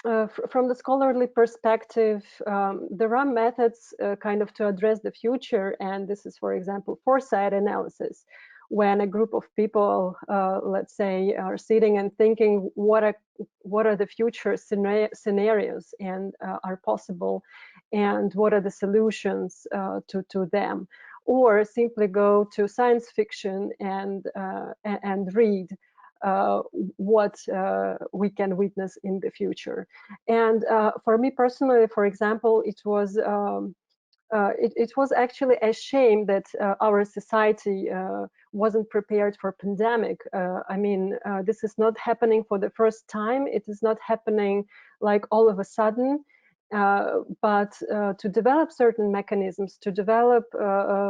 from the scholarly perspective, there are methods kind of to address the future, and this is, for example, foresight analysis, when a group of people, let's say, are sitting and thinking what are the future scenarios and are possible, and what are the solutions to them, or simply go to science fiction and read what we can witness in the future. And for me personally, for example, it was actually a shame that our society wasn't prepared for pandemic. I mean, this is not happening for the first time. It is not happening like all of a sudden. But to develop certain mechanisms, to develop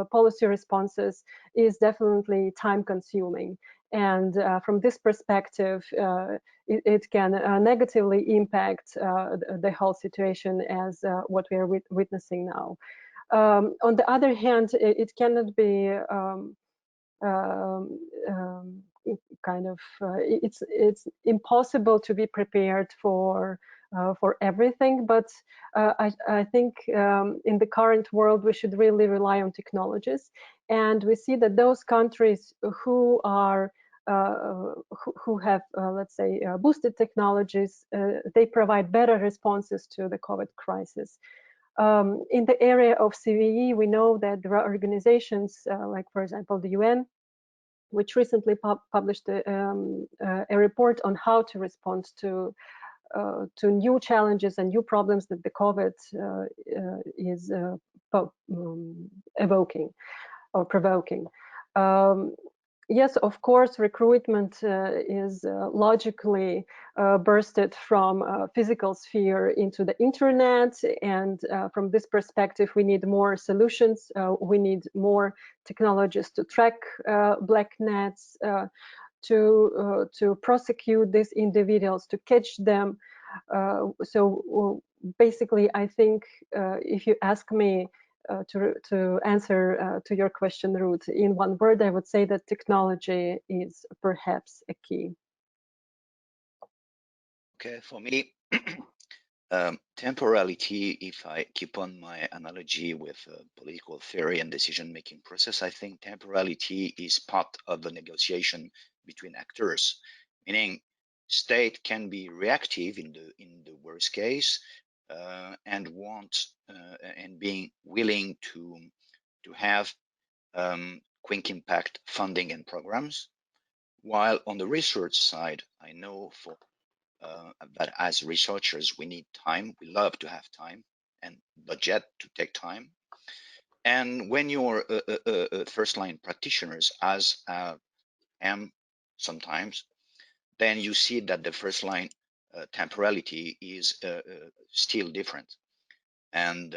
policy responses is definitely time consuming. And from this perspective, it can negatively impact the whole situation as what we are witnessing now. On the other hand, it cannot be kind of it's impossible to be prepared for everything, but I think in the current world we should really rely on technologies, and we see that those countries who are who have let's say boosted technologies, they provide better responses to the COVID crisis. In the area of CVE, we know that there are organizations like, for example, the UN, which recently published a report on how to respond to new challenges and new problems that the COVID is evoking or provoking. Yes, of course, recruitment is logically bursted from physical sphere into the internet, and from this perspective, we need more solutions. We need more technologies to track black nets, to prosecute these individuals, to catch them. So basically, I think if you ask me to answer to your question, Ruth, in one word, I would say that technology is perhaps a key. Okay, for me, temporality, if I keep on my analogy with political theory and decision-making process, I think temporality is part of the negotiation between actors, meaning state can be reactive in the worst case, and and being willing to have quick impact funding and programs, while on the research side, I know for that as researchers we need time. We love to have time and budget to take time. And when you're first line practitioners, as I am sometimes, then you see that the first line temporality is still different, and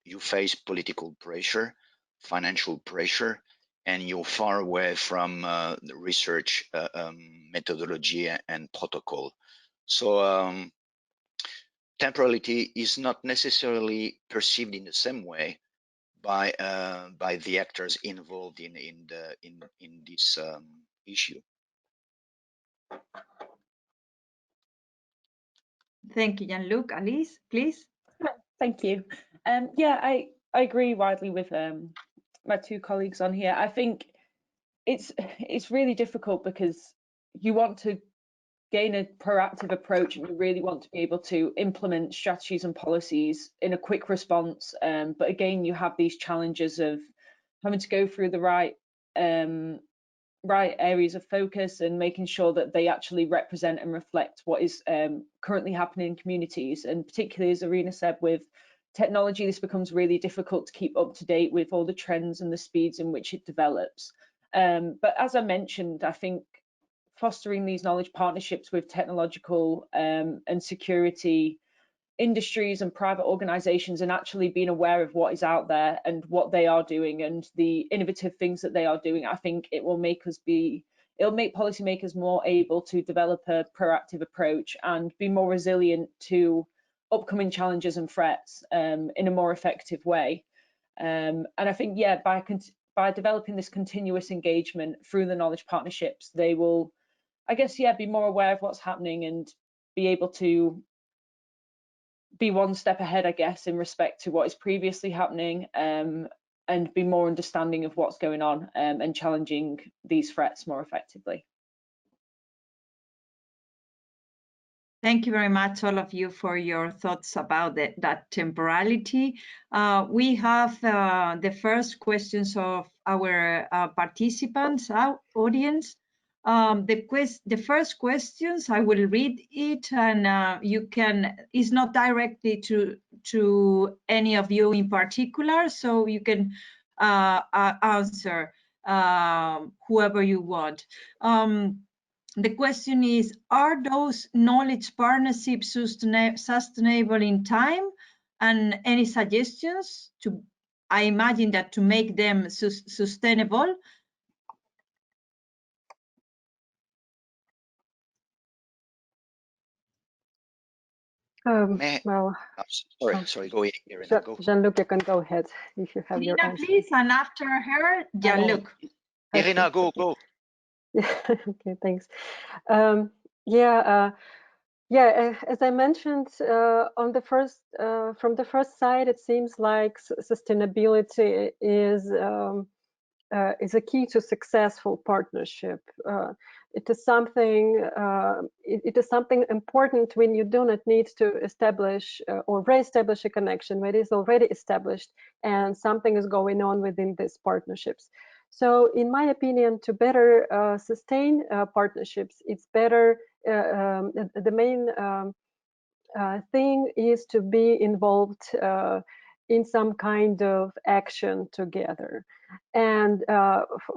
you face political pressure, financial pressure, and you're far away from the research methodology and protocol. So temporality is not necessarily perceived in the same way by the actors involved in this issue. Thank you, Jean-Luc. Alice, please. Thank you. Yeah, I agree widely with my two colleagues on here. I think it's really difficult because you want to gain a proactive approach and you really want to be able to implement strategies and policies in a quick response. But again, you have these challenges of having to go through the right areas of focus and making sure that they actually represent and reflect what is currently happening in communities. And particularly, as Irina said, with technology, this becomes really difficult to keep up to date with all the trends and the speeds in which it develops. But as I mentioned, I think fostering these knowledge partnerships with technological and security industries and private organizations, and actually being aware of what is out there and what they are doing and the innovative things that they are doing, I think it will make policymakers more able to develop a proactive approach and be more resilient to upcoming challenges and threats in a more effective way. And I think, yeah, by developing this continuous engagement through the knowledge partnerships, they will, I guess, yeah, be more aware of what's happening and be able to be one step ahead, I guess, in respect to what is previously happening, and be more understanding of what's going on, and challenging these threats more effectively. Thank you very much, all of you, for your thoughts about that temporality. We have the first questions of our participants, our audience. The first questions, I will read it, and you can, it's not directly to any of you in particular, so you can answer whoever you want. The question is, are those knowledge partnerships sustainable in time? And any suggestions to, I imagine that to make them sustainable? Well, sorry, go ahead, Irina, go. Jean-Luc, you can go ahead if you have your Irina, answer. please, and after her, Jean-Luc. Irina, go. Yeah, okay, thanks. As I mentioned, on the first, from the first side, it seems like sustainability is a key to successful partnership. It is something important when you do not need to establish or re-establish a connection, when it is already established and something is going on within these partnerships. So in my opinion, to better sustain partnerships, it's better, the main thing is to be involved in some kind of action together. And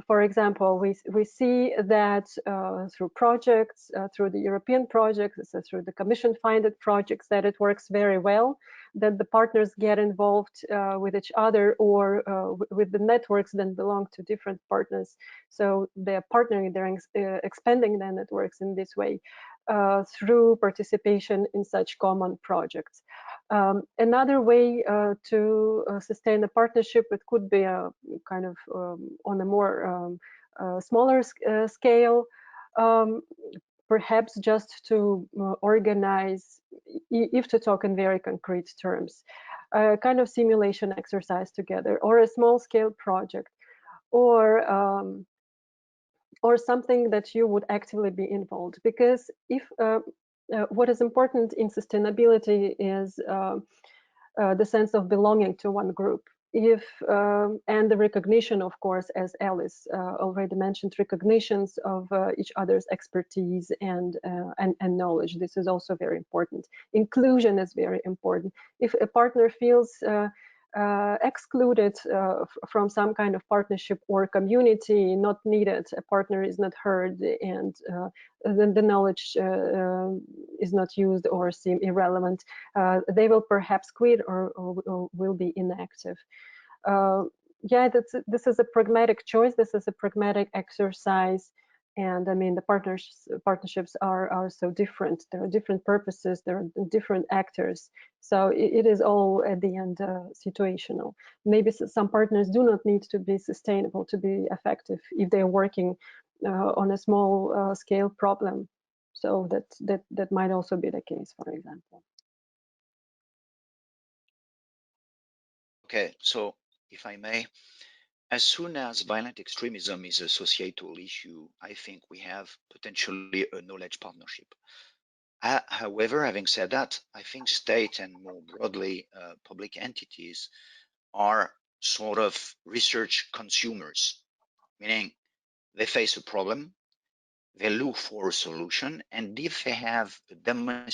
for example, we see that through projects, through the European projects, so through the Commission-funded projects, that it works very well, that the partners get involved with each other or with the networks that belong to different partners. So they're partnering, they're expanding their networks in this way through participation in such common projects. Another way to sustain a partnership, it could be a kind of on a more smaller scale, perhaps just to organize, if to talk in very concrete terms, a kind of simulation exercise together, or a small scale project, or something that you would actively be involved. Because if what is important in sustainability is the sense of belonging to one group. And the recognition, of course, as Alice already mentioned, recognitions of each other's expertise and knowledge. This is also very important. Inclusion is very important. If a partner feels excluded from some kind of partnership or community, not needed, a partner is not heard, and then the knowledge is not used or seem irrelevant, they will perhaps quit or will be inactive. This is a pragmatic choice. This is a pragmatic exercise. And I mean, the partnerships are so different. There are different purposes. There are different actors. So it is all at the end situational. Maybe some partners do not need to be sustainable to be effective if they're working on a small scale problem. So that might also be the case, for example. Okay, so if I may, as soon as violent extremism is a societal issue, I think we have potentially a knowledge partnership. However, having said that, I think state and more broadly public entities are sort of research consumers, meaning they face a problem, they look for a solution, and if they have a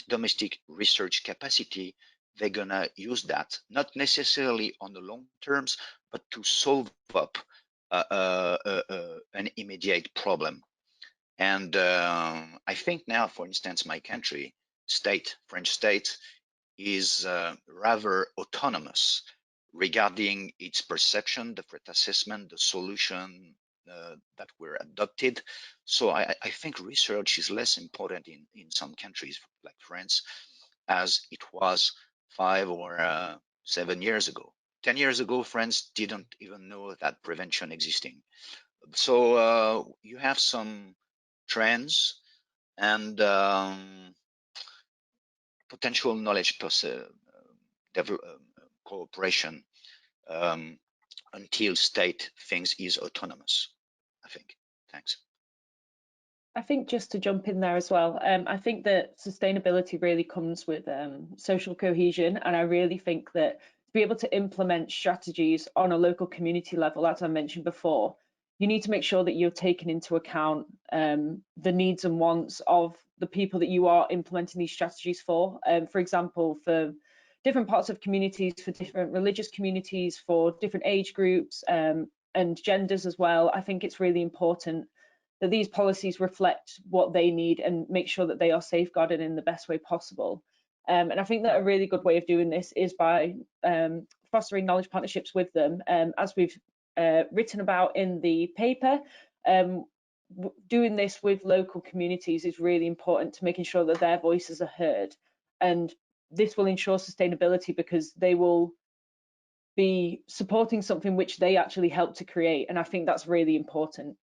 domestic research capacity, they're gonna use that, not necessarily on the long terms, but to solve up an immediate problem. And I think now, for instance, my country, French state, is rather autonomous regarding its perception, the threat assessment, the solution that were adopted. So I think research is less important in some countries like France as it was 5 or 7 years ago. 10 years ago, France didn't even know that prevention existing. So you have some trends, and potential knowledge cooperation until state thinks is autonomous, I think. Thanks. I think just to jump in there as well, I think that sustainability really comes with social cohesion, and I really think that to be able to implement strategies on a local community level, as I mentioned before, you need to make sure that you're taking into account the needs and wants of the people that you are implementing these strategies for. For example, for different parts of communities, for different religious communities, for different age groups and genders as well, I think it's really important that these policies reflect what they need and make sure that they are safeguarded in the best way possible. And I think that a really good way of doing this is by fostering knowledge partnerships with them. As we've written about in the paper, doing this with local communities is really important to making sure that their voices are heard. And this will ensure sustainability because they will be supporting something which they actually helped to create. And I think that's really important.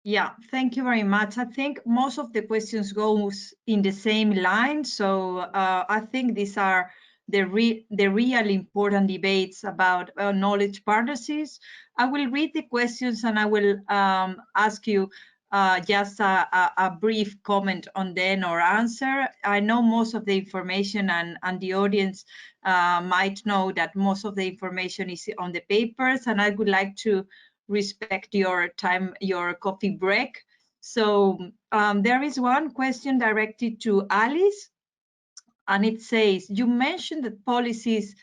Yeah, thank you very much. I think most of the questions goes in the same line. So I think these are the real important debates about knowledge partnerships. I will read the questions and I will ask you just a brief comment on them or answer. I know most of the information and the audience might know that most of the information is on the papers, and I would like to respect your time, your coffee break. So there is one question directed to Alice, and it says, you mentioned that policies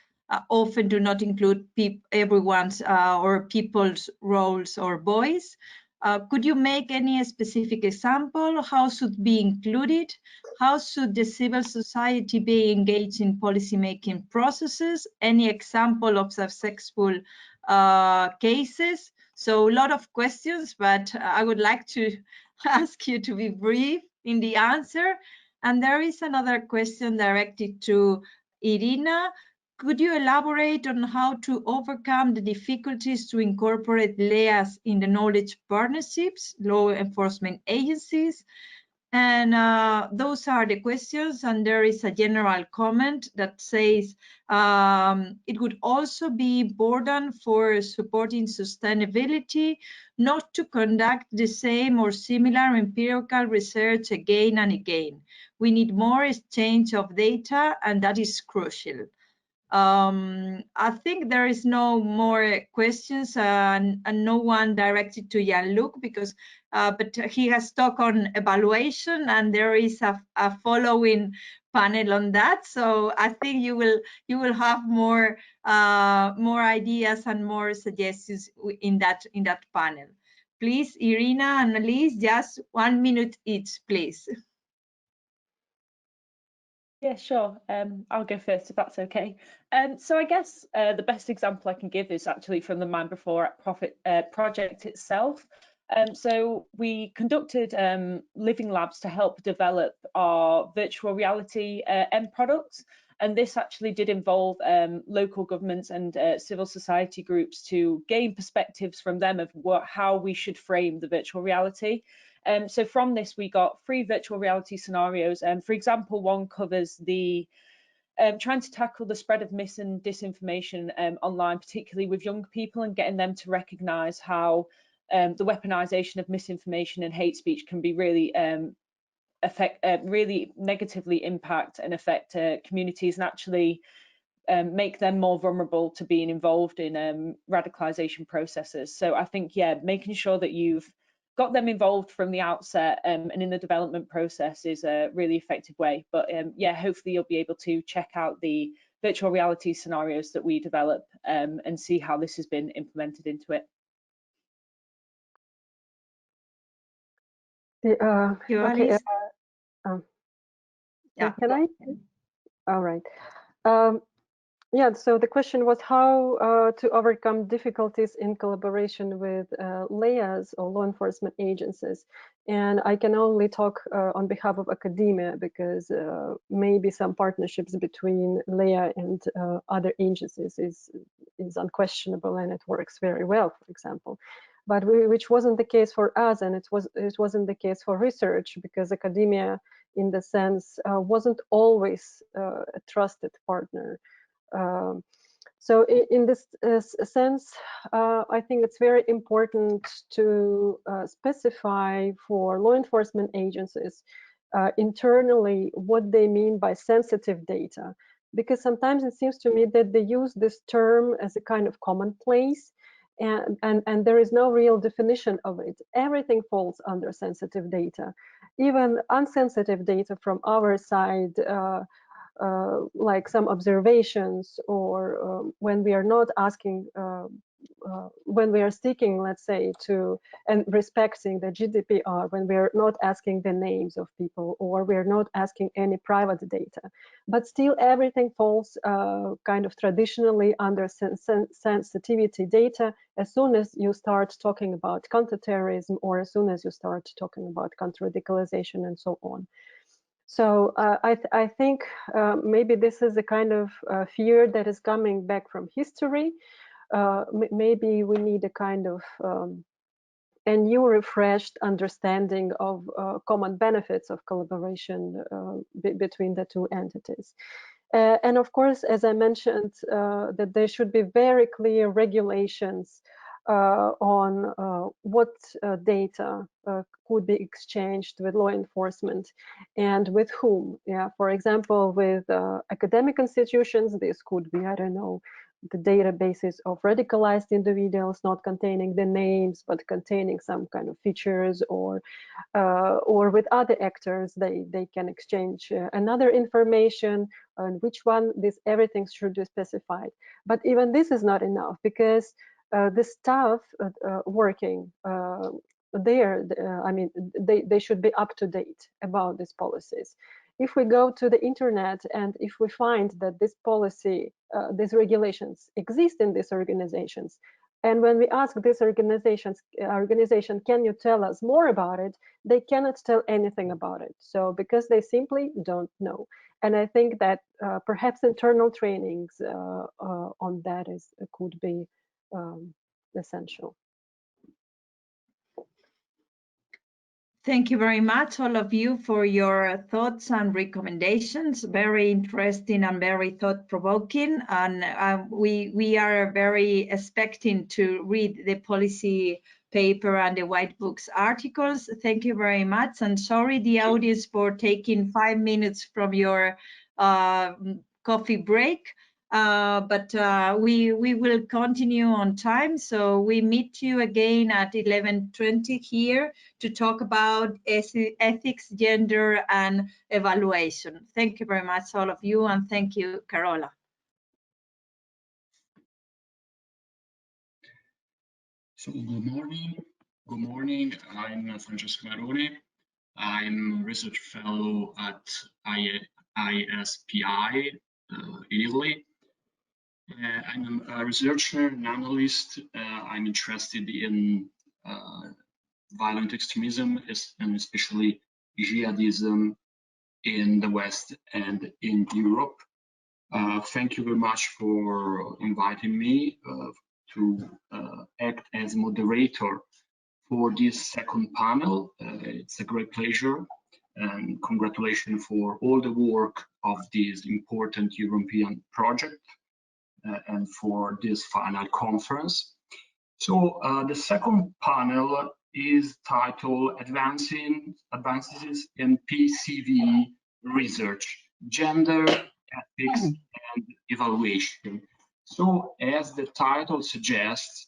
often do not include everyone's or people's roles or voice. Could you make any specific example? How should be included? How should the civil society be engaged in policymaking processes? Any example of successful cases? So a lot of questions, but I would like to ask you to be brief in the answer. And there is another question directed to Irina. Could you elaborate on how to overcome the difficulties to incorporate LEAs in the knowledge partnerships, law enforcement agencies? And those are the questions. And there is a general comment that says it would also be important for supporting sustainability not to conduct the same or similar empirical research again and again. We need more exchange of data, and that is crucial. I think there is no more questions and no one directed to Jean-Luc because but he has talked on evaluation and there is a following panel on that. So I think you will have more ideas and more suggestions in that panel. Please, Irina and Elise, just 1 minute each, please. Yeah, sure. I'll go first if that's okay. So I guess the best example I can give is actually from the MINDb4ACT project itself. So we conducted living labs to help develop our virtual reality end products. And this actually did involve local governments and civil society groups to gain perspectives from them of how we should frame the virtual reality. So from this, we got 3 virtual reality scenarios. For example, one covers the trying to tackle the spread of mis and disinformation online, particularly with young people, and getting them to recognise how the weaponization of misinformation and hate speech can be really really negatively impact and affect communities and actually make them more vulnerable to being involved in radicalization processes. So I think, yeah, making sure that you've got them involved from the outset and in the development process is a really effective way. But yeah, hopefully you'll be able to check out the virtual reality scenarios that we develop and see how this has been implemented into it. Okay. Yeah. Can I? All right. Yeah, so the question was how to overcome difficulties in collaboration with LEAs or law enforcement agencies. And I can only talk on behalf of academia because maybe some partnerships between LEA and other agencies is unquestionable and it works very well, for example. which wasn't the case for us, and it wasn't the case for research, because academia, in the sense, wasn't always a trusted partner. So in this sense, I think it's very important to specify for law enforcement agencies internally what they mean by sensitive data, because sometimes it seems to me that they use this term as a kind of commonplace, and there is no real definition of it. Everything falls under sensitive data, even unsensitive data from our side, like some observations, or when we are not asking, when we are sticking, let's say, to and respecting the GDPR, when we are not asking the names of people, or we are not asking any private data, but still everything falls kind of traditionally under sensitivity data as soon as you start talking about counterterrorism, or as soon as you start talking about counter-radicalization and so on. So I think maybe this is a kind of fear that is coming back from history. Maybe we need a kind of a new refreshed understanding of common benefits of collaboration between the two entities. And of course, as I mentioned, that there should be very clear regulations on what data could be exchanged with law enforcement and with whom. Yeah, for example, with academic institutions, this could be, I don't know, the databases of radicalized individuals, not containing the names, but containing some kind of features, or with other actors, they can exchange another information, on which one this everything should be specified. But even this is not enough, because the staff working there, I mean, they should be up to date about these policies. If we go to the internet and if we find that this policy, these regulations exist in these organizations, and when we ask this organization, can you tell us more about it? They cannot tell anything about it. So because they simply don't know. And I think that perhaps internal trainings on that could be essential. Thank you very much, all of you, for your thoughts and recommendations. Very interesting and very thought-provoking. And we are very expecting to read the policy paper and the White Book's articles. Thank you very much. And sorry, the audience, for taking 5 minutes from your coffee break. But we will continue on time. So we meet you again at 11:20 here to talk about ethics, gender, and evaluation. Thank you very much, all of you, and thank you, Carola. So good morning. Good morning. I'm Francesco Maroni. I'm a research fellow at ISPI, Italy. I'm a researcher, an analyst. I'm interested in violent extremism, and especially jihadism in the West and in Europe. Thank you very much for inviting me to act as moderator for this second panel. It's a great pleasure, and congratulations for all the work of this important European project and for this final conference. So the second panel is titled Advances in PCV Research, Gender, Ethics, and Evaluation. So as the title suggests,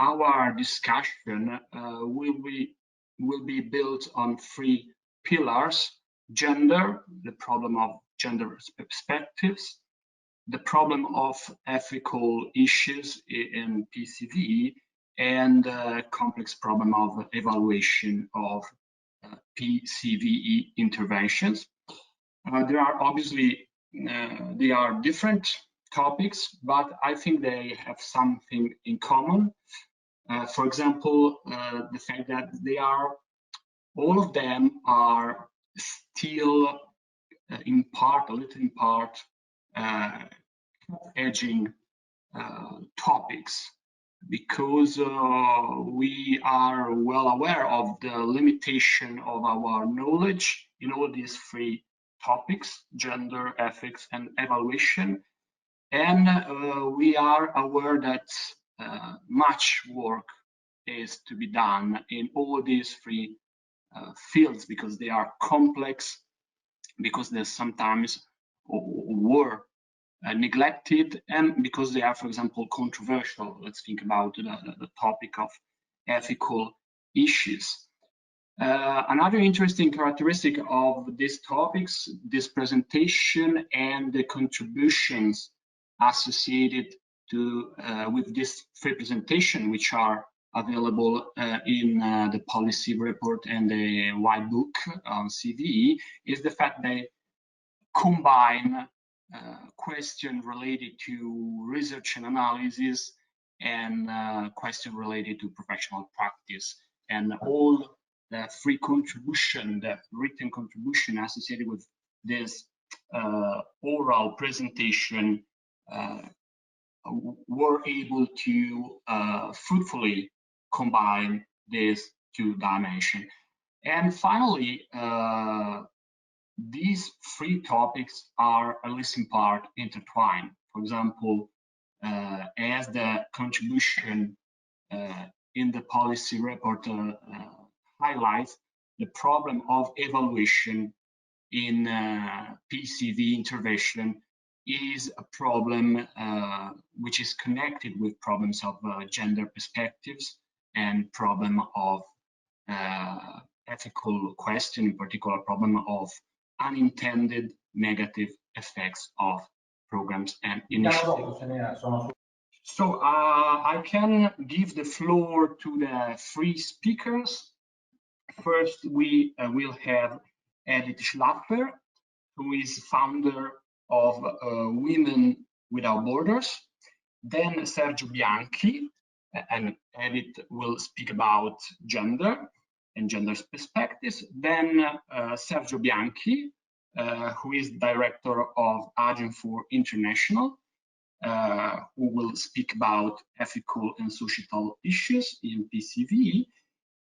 our discussion will be built on 3 pillars: gender, the problem of gender perspectives, the problem of ethical issues in PCV, and the complex problem of evaluation of PCVE interventions. There are obviously, they are different topics, but I think they have something in common. For example, the fact that all of them are still in part, a little in part, edging topics. because we are well aware of the limitation of our knowledge in all these three topics: gender, ethics, and evaluation. And we are aware that much work is to be done in all these three fields, because they are complex, because they sometimes were neglected, and because they are, for example, controversial. Let's think about the topic of ethical issues. Another interesting characteristic of these topics, this presentation, and the contributions associated to with this free presentation, which are available in the policy report and the white book on CVE, is the fact they combine questions related to research and analysis and questions related to professional practice, and all the free contribution, the written contribution associated with this oral presentation were able to fruitfully combine these two dimensions. And finally, these three topics are, at least in part, intertwined. For example, as the contribution in the policy report highlights, the problem of evaluation in PCV intervention is a problem which is connected with problems of gender perspectives and problem of ethical question, in particular problem of unintended negative effects of programs and initiatives. So I can give the floor to the three speakers. First, we will have Edith Schlapper, who is founder of Women Without Borders. Then Sergio Bianchi, and Edith will speak about gender and gender perspectives. Then Sergio Bianchi, who is director of Agent4 International, who will speak about ethical and societal issues in PCV.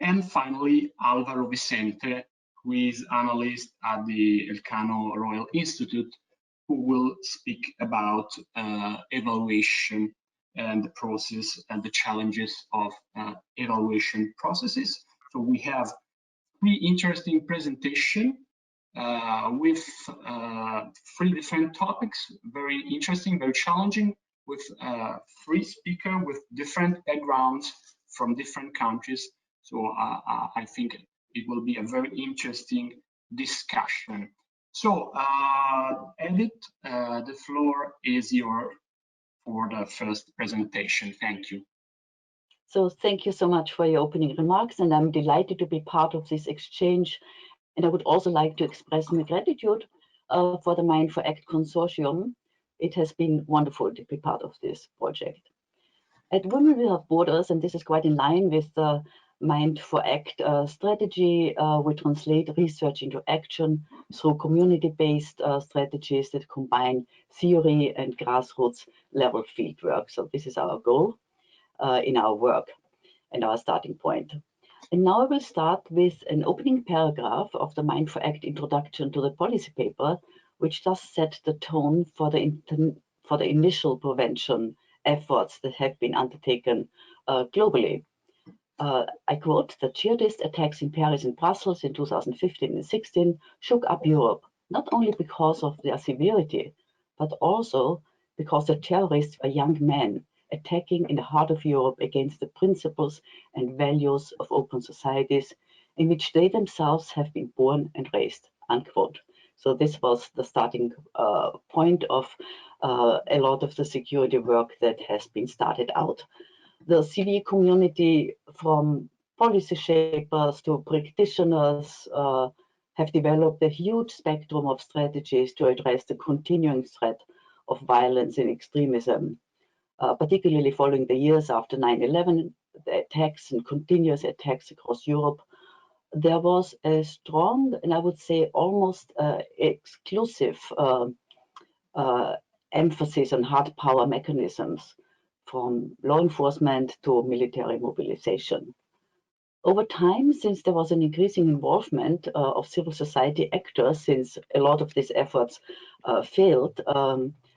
And finally, Alvaro Vicente, who is analyst at the Elcano Royal Institute, who will speak about evaluation and the process and the challenges of evaluation processes. So we have three interesting presentations with three different topics, very interesting, very challenging, with three speakers with different backgrounds from different countries. So I think it will be a very interesting discussion. So Edith, the floor is yours for the first presentation. Thank you. So thank you so much for your opening remarks, and I'm delighted to be part of this exchange. And I would also like to express my gratitude for the MINDb4ACT consortium. It has been wonderful to be part of this project. At Women Without Borders, and this is quite in line with the MINDb4ACT strategy, we translate research into action through community-based strategies that combine theory and grassroots level fieldwork. So this is our goal in our work and our starting point. And now I will start with an opening paragraph of the MINDb4ACT introduction to the policy paper, which does set the tone for the initial prevention efforts that have been undertaken globally. I quote, "The jihadist attacks in Paris and Brussels in 2015 and 16 shook up Europe, not only because of their severity, but also because the terrorists were young men attacking in the heart of Europe against the principles and values of open societies in which they themselves have been born and raised," unquote. So this was the starting point of a lot of the security work that has been started out. The CVE community, from policy shapers to practitioners, have developed a huge spectrum of strategies to address the continuing threat of violence and extremism, particularly following the years after 9/11, the attacks and continuous attacks across Europe. There was a strong, and I would say almost exclusive emphasis on hard power mechanisms, from law enforcement to military mobilization. Over time, since there was an increasing involvement of civil society actors, since a lot of these efforts failed,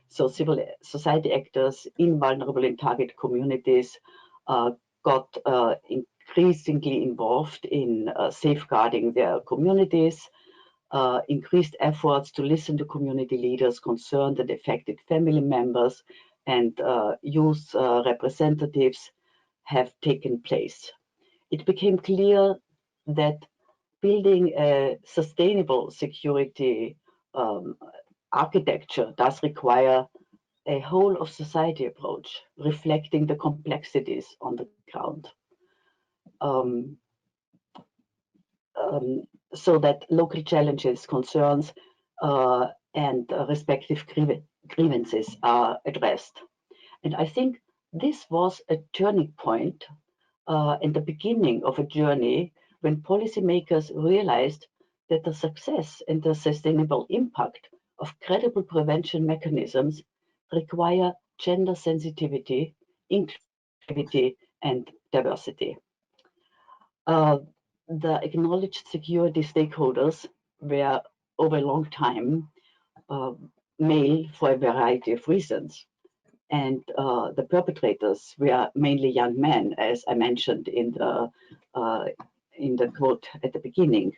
so civil society actors in vulnerable and target communities got increasingly involved in safeguarding their communities, increased efforts to listen to community leaders, concerned and affected family members, and youth representatives have taken place. It became clear that building a sustainable security architecture does require a whole of society approach, reflecting the complexities on the ground. So that local challenges, concerns, and respective grievances are addressed. And I think this was a turning point in the beginning of a journey when policymakers realized that the success and the sustainable impact of credible prevention mechanisms require gender sensitivity, inclusivity, and diversity. The acknowledged security stakeholders were over a long time male for a variety of reasons. And the perpetrators were mainly young men, as I mentioned in the quote at the beginning.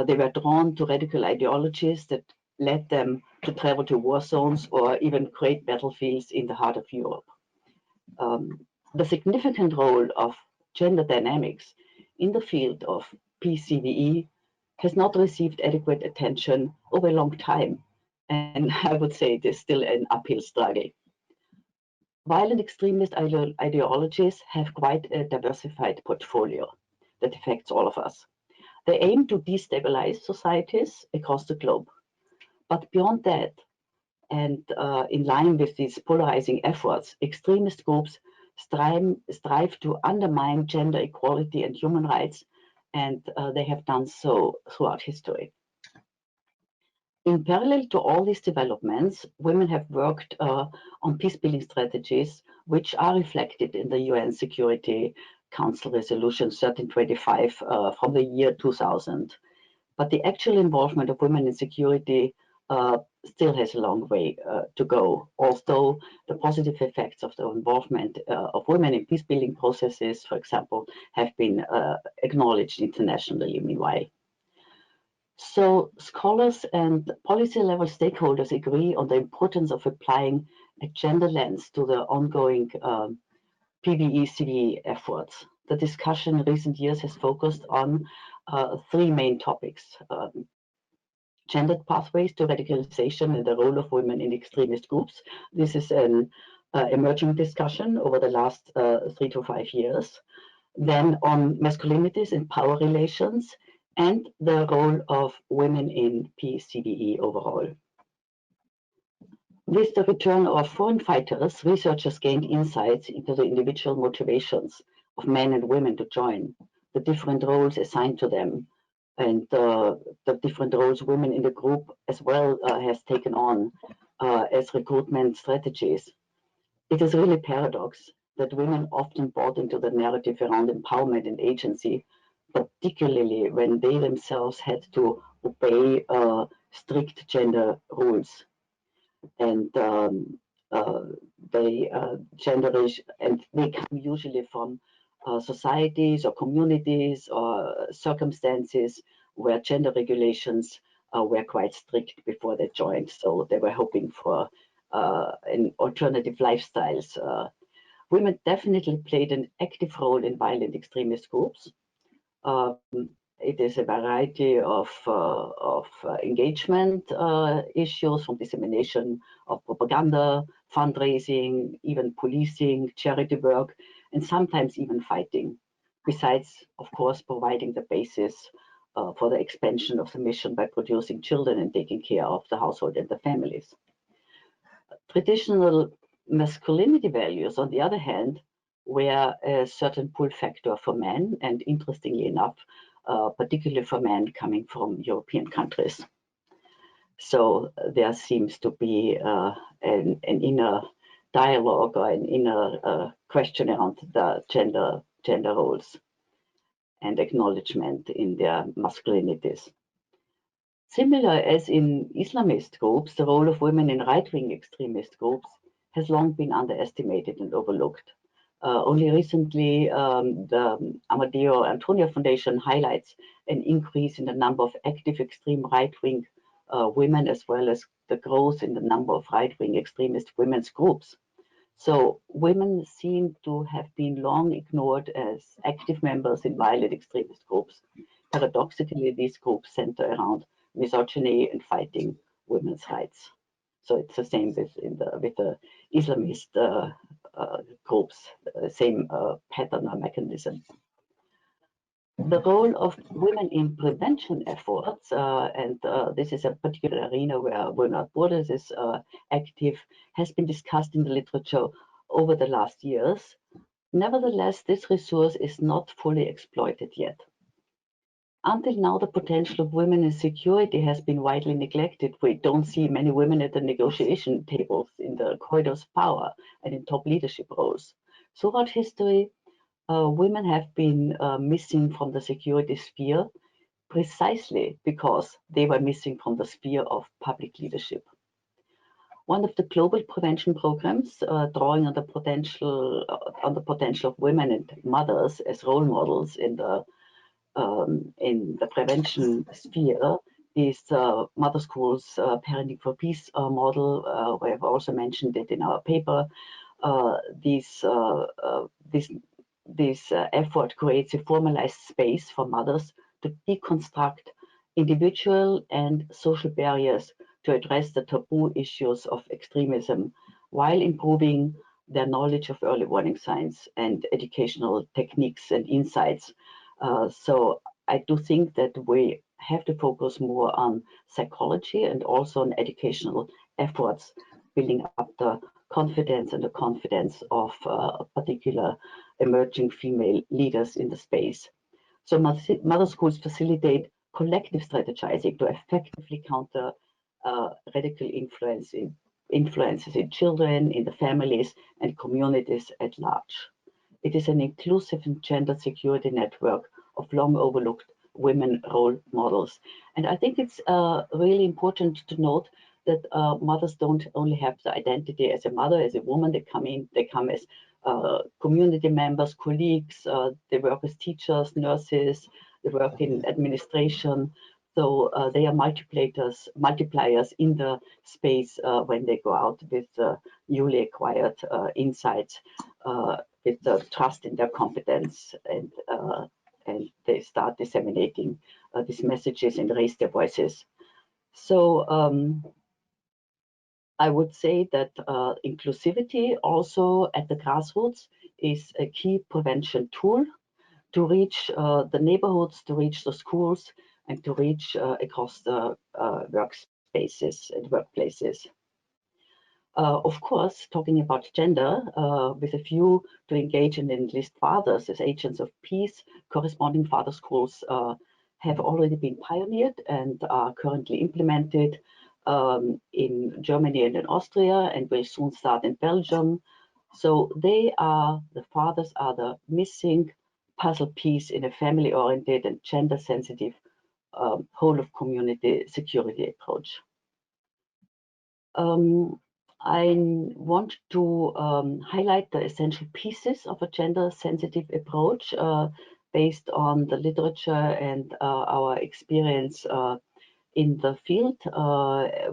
They were drawn to radical ideologies that led them to travel to war zones or even create battlefields in the heart of Europe. The significant role of gender dynamics in the field of PCVE has not received adequate attention over a long time, and I would say it is still an uphill struggle. Violent extremist ideologies have quite a diversified portfolio that affects all of us. They aim to destabilize societies across the globe. But beyond that, and in line with these polarizing efforts, extremist groups strive to undermine gender equality and human rights, and they have done so throughout history. In parallel to all these developments, women have worked on peace-building strategies, which are reflected in the UN Security Council Resolution 1325 from the year 2000. But the actual involvement of women in security still has a long way to go, although the positive effects of the involvement of women in peace-building processes, for example, have been acknowledged internationally meanwhile. So scholars and policy-level stakeholders agree on the importance of applying a gender lens to the ongoing PVE-CVE efforts. The discussion in recent years has focused on three main topics: gendered pathways to radicalization and the role of women in extremist groups. This is an emerging discussion over the last 3 to 5 years. Then on masculinities and power relations, and the role of women in PCVE overall. With the return of foreign fighters, researchers gained insights into the individual motivations of men and women to join, the different roles assigned to them, and the different roles women in the group as well has taken on as recruitment strategies. It is really a paradox that women often bought into the narrative around empowerment and agency, particularly when they themselves had to obey strict gender rules. And they come usually from societies or communities or circumstances where gender regulations were quite strict before they joined. So they were hoping for an alternative lifestyles. Women definitely played an active role in violent extremist groups. It is a variety of engagement issues, from dissemination of propaganda, fundraising, even policing, charity work, and sometimes even fighting, besides, of course, providing the basis for the expansion of the mission by producing children and taking care of the household and the families. Traditional masculinity values, on the other hand, were a certain pull factor for men, and interestingly enough, particularly for men coming from European countries. So there seems to be an inner dialogue or an inner question around the gender roles and acknowledgement in their masculinities. Similar as in Islamist groups, the role of women in right-wing extremist groups has long been underestimated and overlooked. Only recently, the Amadeo Antonio Foundation highlights an increase in the number of active extreme right-wing women, as well as the growth in the number of right-wing extremist women's groups. So women seem to have been long ignored as active members in violent extremist groups. Paradoxically, these groups center around misogyny and fighting women's rights. So it's the same with the Islamist groups, same pattern or mechanism. The role of women in prevention efforts, and this is a particular arena where Without Borders is active, has been discussed in the literature over the last years. Nevertheless, this resource is not fully exploited yet. Until now, the potential of women in security has been widely neglected. We don't see many women at the negotiation tables, in the corridors of power, and in top leadership roles. Throughout history, women have been missing from the security sphere precisely because they were missing from the sphere of public leadership. One of the global prevention programs, drawing on the potential of women and mothers as role models in the prevention sphere, is Mother School's Parenting for Peace model. We have also mentioned it in our paper. This effort creates a formalized space for mothers to deconstruct individual and social barriers to address the taboo issues of extremism while improving their knowledge of early warning signs and educational techniques and insights. So I do think that we have to focus more on psychology and also on educational efforts, building up the confidence of particular emerging female leaders in the space. So mother schools facilitate collective strategizing to effectively counter radical influences in children, in the families, and communities at large. It is an inclusive and gender security network of long overlooked women role models. And I think it's really important to note that mothers don't only have the identity as a mother, as a woman. They come as community members, colleagues, they work as teachers, nurses, they work in administration. So they are multipliers in the space when they go out with newly acquired insights, with the trust in their competence, and they start disseminating these messages and raise their voices. So I would say that inclusivity also at the grassroots is a key prevention tool to reach the neighborhoods, to reach the schools, and to reach across the workspaces and workplaces. Of course, talking about gender, with a view to engage and enlist fathers as agents of peace, corresponding father schools have already been pioneered and are currently implemented in Germany and in Austria, and will soon start in Belgium. So the fathers are the missing puzzle piece in a family-oriented and gender-sensitive whole of community security approach. I want to highlight the essential pieces of a gender-sensitive approach based on the literature and our experience in the field,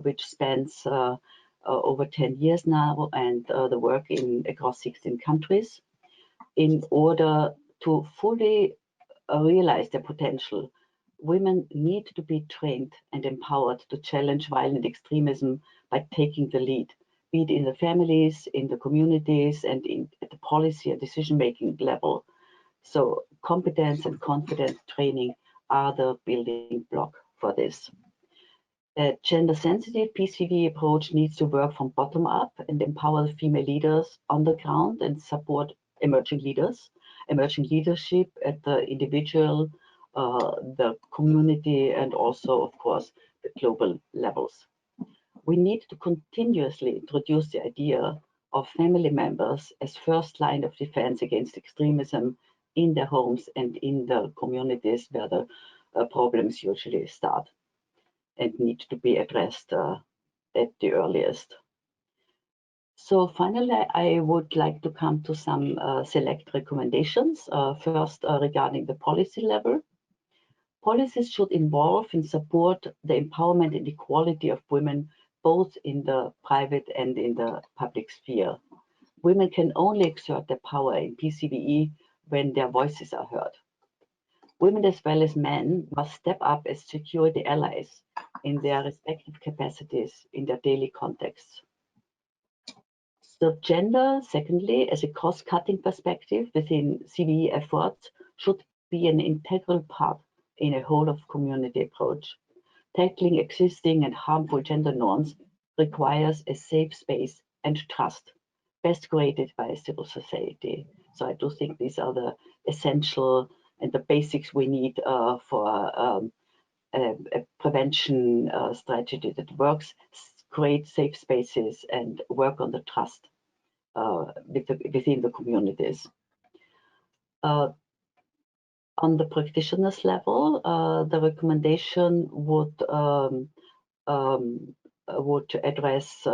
which spans over 10 years now, and the work across 16 countries. In order to fully realize their potential, women need to be trained and empowered to challenge violent extremism by taking the lead, be it in the families, in the communities, and at the policy and decision-making level. So competence and confidence training are the building block for this. A gender-sensitive PCV approach needs to work from bottom up and empower the female leaders on the ground and support emerging leadership at the individual, the community, and also, of course, the global levels. We need to continuously introduce the idea of family members as first line of defense against extremism in their homes and in the communities where the problems usually start and need to be addressed at the earliest. So finally, I would like to come to some select recommendations. First, regarding the policy level. Policies should involve and support the empowerment and equality of women, both in the private and in the public sphere. Women can only exert their power in PCVE when their voices are heard. Women as well as men must step up as security allies in their respective capacities in their daily contexts. So gender, secondly, as a cost-cutting perspective within CVE efforts, should be an integral part in a whole-of-community approach. Tackling existing and harmful gender norms requires a safe space and trust, best created by civil society. So I do think these are the essential and the basics we need for a prevention strategy that works, create safe spaces and work on the trust within the communities. On the practitioners level, the recommendation would address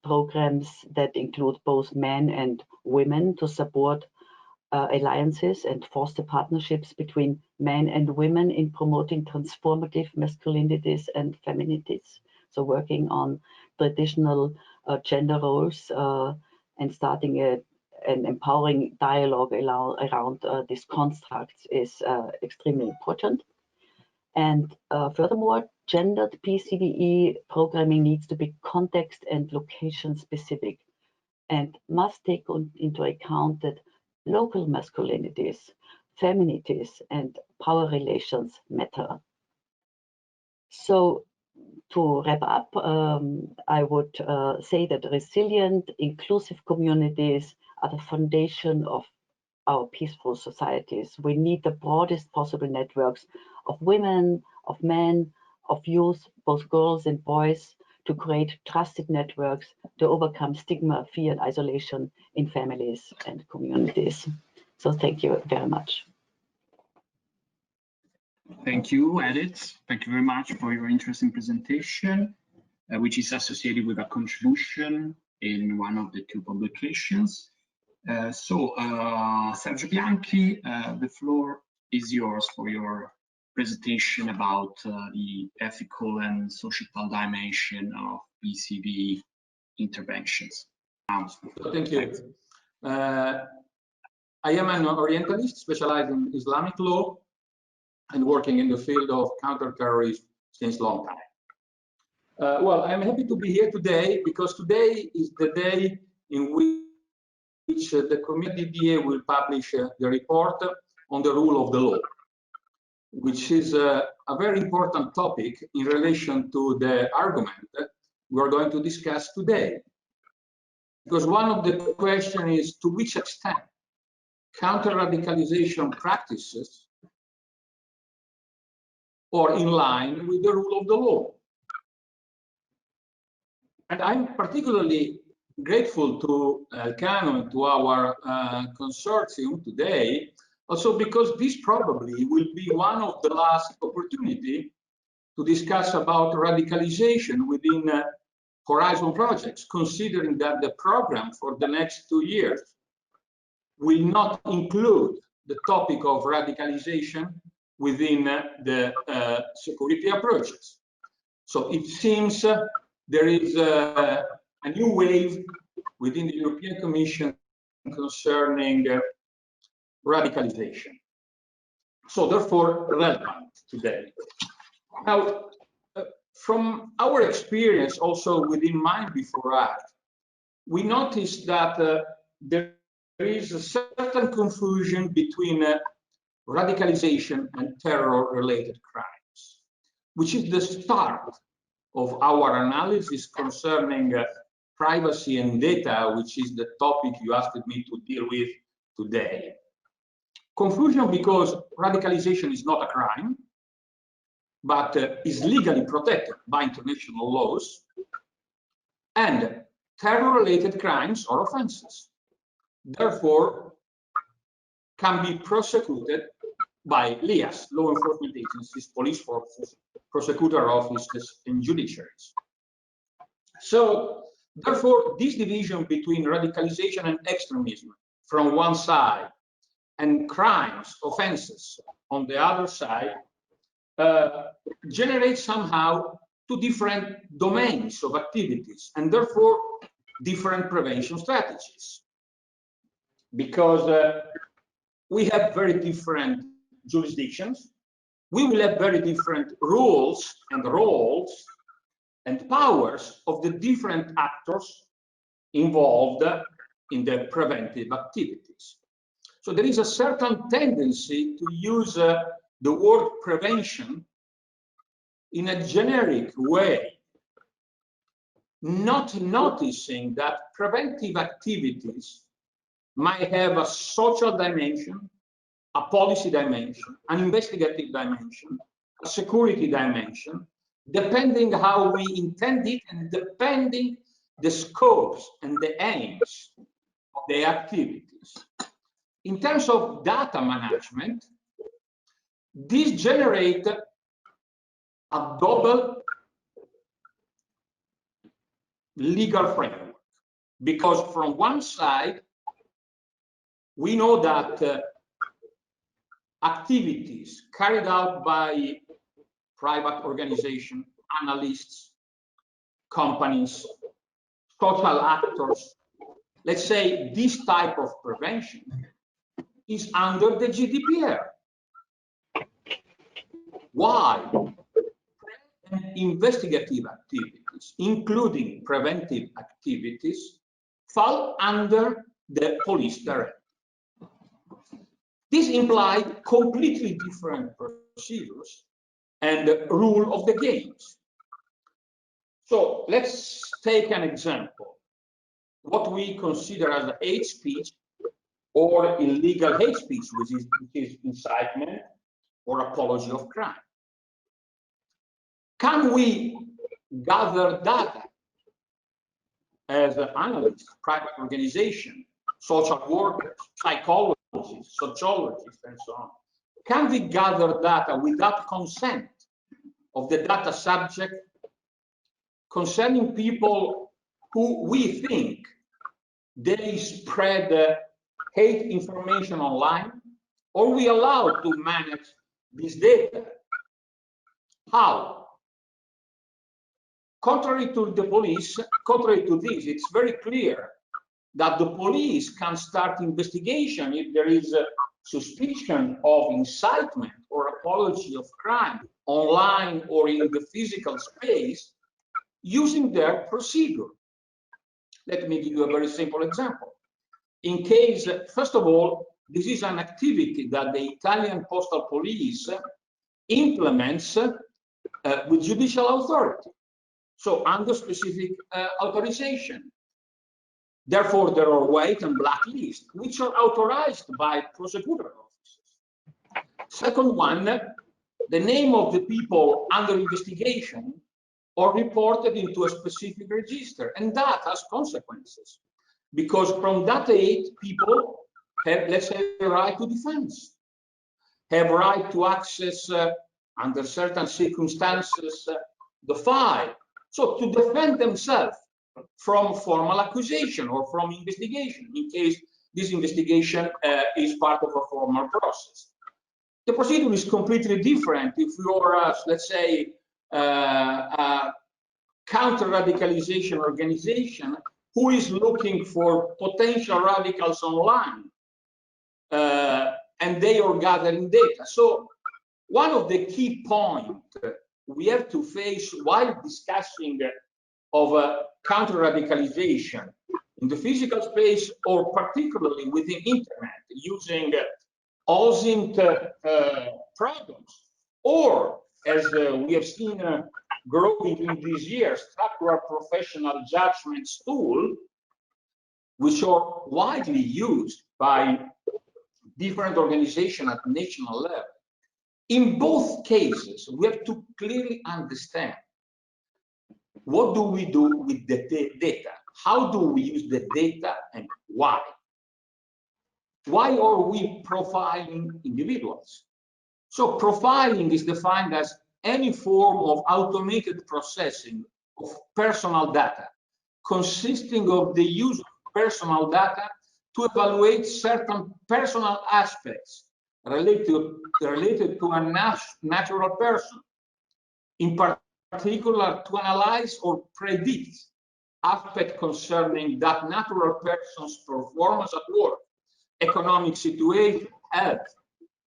programs that include both men and women to support alliances and foster partnerships between men and women in promoting transformative masculinities and feminities. So working on traditional gender roles and starting an empowering dialogue around these constructs is extremely important. And furthermore, gendered PCVE programming needs to be context and location specific and must take into account that local masculinities, feminities, and power relations matter. So to wrap up, I would say that resilient, inclusive communities are the foundation of our peaceful societies. We need the broadest possible networks of women, of men, of youth, both girls and boys, to create trusted networks to overcome stigma, fear, and isolation in families and communities. So thank you very much. Thank you, Edith. Thank you very much for your interesting presentation, which is associated with a contribution in one of the two publications. Sergio Bianchi, the floor is yours for your presentation about the ethical and societal dimension of PCV interventions. Thank you. I am an Orientalist specialized in Islamic law and working in the field of counterterrorism since a long time. Well, I'm happy to be here today because today is the day in which the committee will publish the report on the rule of the law, which is a very important topic in relation to the argument that we're going to discuss today. Because one of the questions is to which extent counter-radicalization practices are in line with the rule of the law. And I'm particularly grateful to Elcano and to our consortium today, also because this probably will be one of the last opportunity to discuss about radicalization within Horizon projects, considering that the program for the next 2 years will not include the topic of radicalization within the security approaches. So it seems there is a new wave within the European Commission concerning radicalization. So therefore, relevant today. Now, from our experience also within MINDb4ACT, we noticed that there is a certain confusion between radicalization and terror-related crimes, which is the start of our analysis concerning privacy and data, which is the topic you asked me to deal with today. Confusion because radicalization is not a crime, but is legally protected by international laws. And terror-related crimes or offenses. Therefore, can be prosecuted by LIAs, law enforcement agencies, police forces, prosecutor offices, and judiciaries. So, therefore, this division between radicalization and extremism from one side and crimes, offenses on the other side generates somehow two different domains of activities and therefore different prevention strategies. Because we have very different jurisdictions, we will have very different rules and roles and powers of the different actors involved in the preventive activities. So there is a certain tendency to use the word prevention in a generic way, not noticing that preventive activities might have a social dimension, a policy dimension, an investigative dimension, a security dimension, depending how we intend it and depending the scopes and the aims of the activities. In terms of data management, this generates a double legal framework, because from one side, we know that activities carried out by private organizations, analysts, companies, social actors, let's say this type of prevention is under the GDPR. Why? Investigative activities, including preventive activities, fall under the police directive. This implied completely different procedures and rule of the games. So let's take an example. What we consider as hate speech or illegal hate speech, which is incitement or apology of crime. Can we gather data as analysts, private organization, social workers, psychologists, sociologists, and so on? Can we gather data without consent of the data subject concerning people who we think they spread hate information online? Or are we allowed to manage this data? How? Contrary to the police, contrary to this, it's very clear that the police can start investigation if there is a suspicion of incitement or apology of crime online or in the physical space using their procedure. Let me give you a very simple example. In case, first of all, this is an activity that the Italian postal police implements with judicial authority. So under specific authorization. Therefore, there are white and black lists, which are authorized by prosecutor offices. Second one, the name of the people under investigation are reported into a specific register, and that has consequences. Because from that date, people have, let's say, the right to defense, have right to access, under certain circumstances, the file. So to defend themselves from formal accusation or from investigation, in case this investigation is part of a formal process. The procedure is completely different if you are, let's say, a counter-radicalization organization who is looking for potential radicals online, and they are gathering data. So one of the key points we have to face while discussing of counter-radicalization in the physical space, or particularly within internet, using OSINT programs, or as we have seen growing in these years, structural professional judgments tool, which are widely used by different organizations at national level. In both cases, we have to clearly understand what do we do with the data. how do we use the data and why? Why are we profiling individuals? So profiling is defined as any form of automated processing of personal data, consisting of the use of personal data to evaluate certain personal aspects related to a natural person, in particular to analyze or predict aspects concerning that natural person's performance at work, economic situation, health,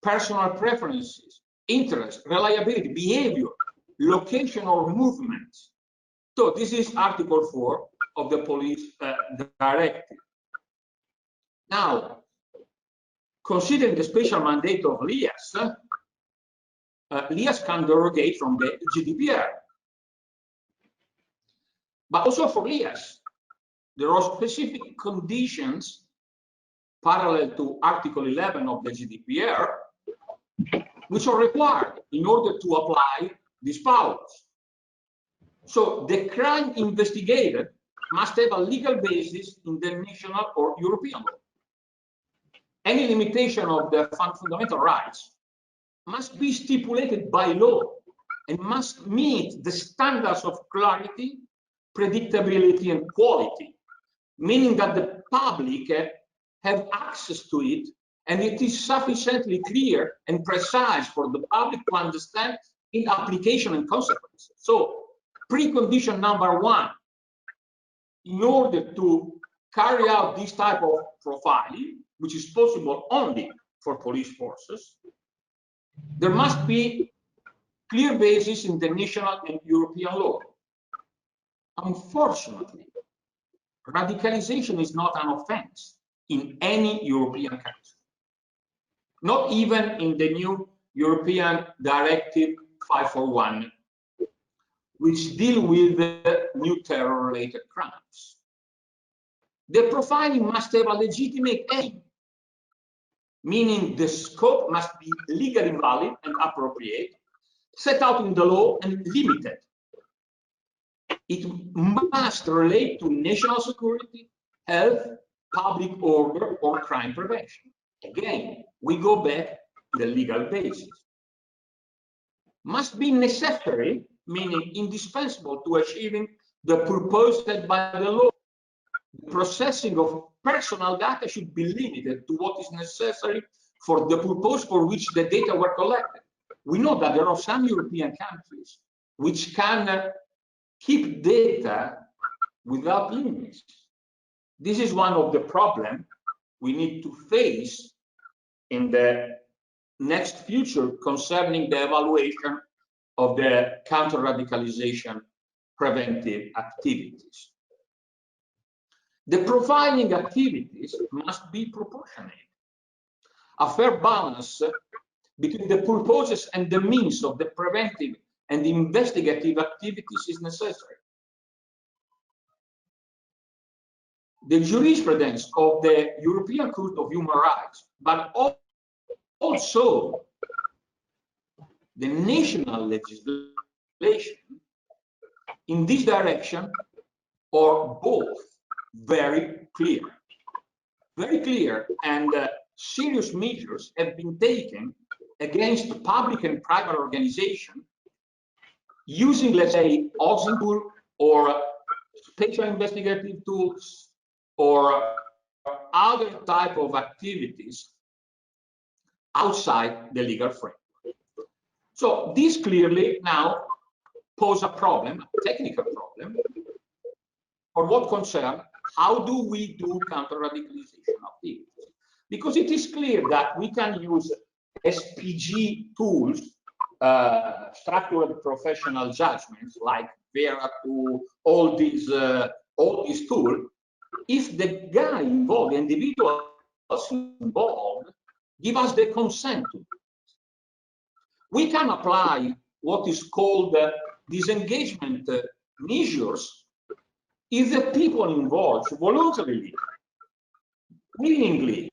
personal preferences, interest, reliability, behavior, location or movement. So this is Article 4 of the police directive. Now, considering the special mandate of LIAS, LIAS can derogate from the GDPR. But also for LIAS, there are specific conditions parallel to Article 11 of the GDPR, which are required in order to apply these powers. So the crime investigated must have a legal basis in the national or European law. Any limitation of the fundamental rights must be stipulated by law and must meet the standards of clarity, predictability, and quality, meaning that the public have access to it and it is sufficiently clear and precise for the public to understand in application and consequences. So precondition number one, in order to carry out this type of profiling, which is possible only for police forces, there must be clear basis in the national and European law. Unfortunately, radicalization is not an offense in any European country, not even in the new European Directive 541, which deal with new terror-related crimes. The profiling must have a legitimate aim, meaning the scope must be legally valid and appropriate, set out in the law and limited. It must relate to national security, health, public order, or crime prevention. Again, we go back to the legal basis. Must be necessary, meaning indispensable to achieving the purpose set by the law. The processing of personal data should be limited to what is necessary for the purpose for which the data were collected. We know that there are some European countries which can keep data without limits. This is one of the problems we need to face in the next future concerning the evaluation of the counter-radicalization preventive activities. The profiling activities must be proportionate. A fair balance between the purposes and the means of the preventive and investigative activities is necessary. The jurisprudence of the European Court of Human Rights, but also the national legislation in this direction are both very clear, and serious measures have been taken against public and private organizations using, let's say, housing tool or special investigative tools or other type of activities outside the legal framework. So this clearly now pose a problem, a technical problem, for what concern how do we do counter-radicalization activities? Because it is clear that we can use SPG tools, structured professional judgments like Vera to all these tools, if the guy involved, the individuals involved, give us the consent to it. We can apply what is called disengagement measures if the people involved voluntarily, willingly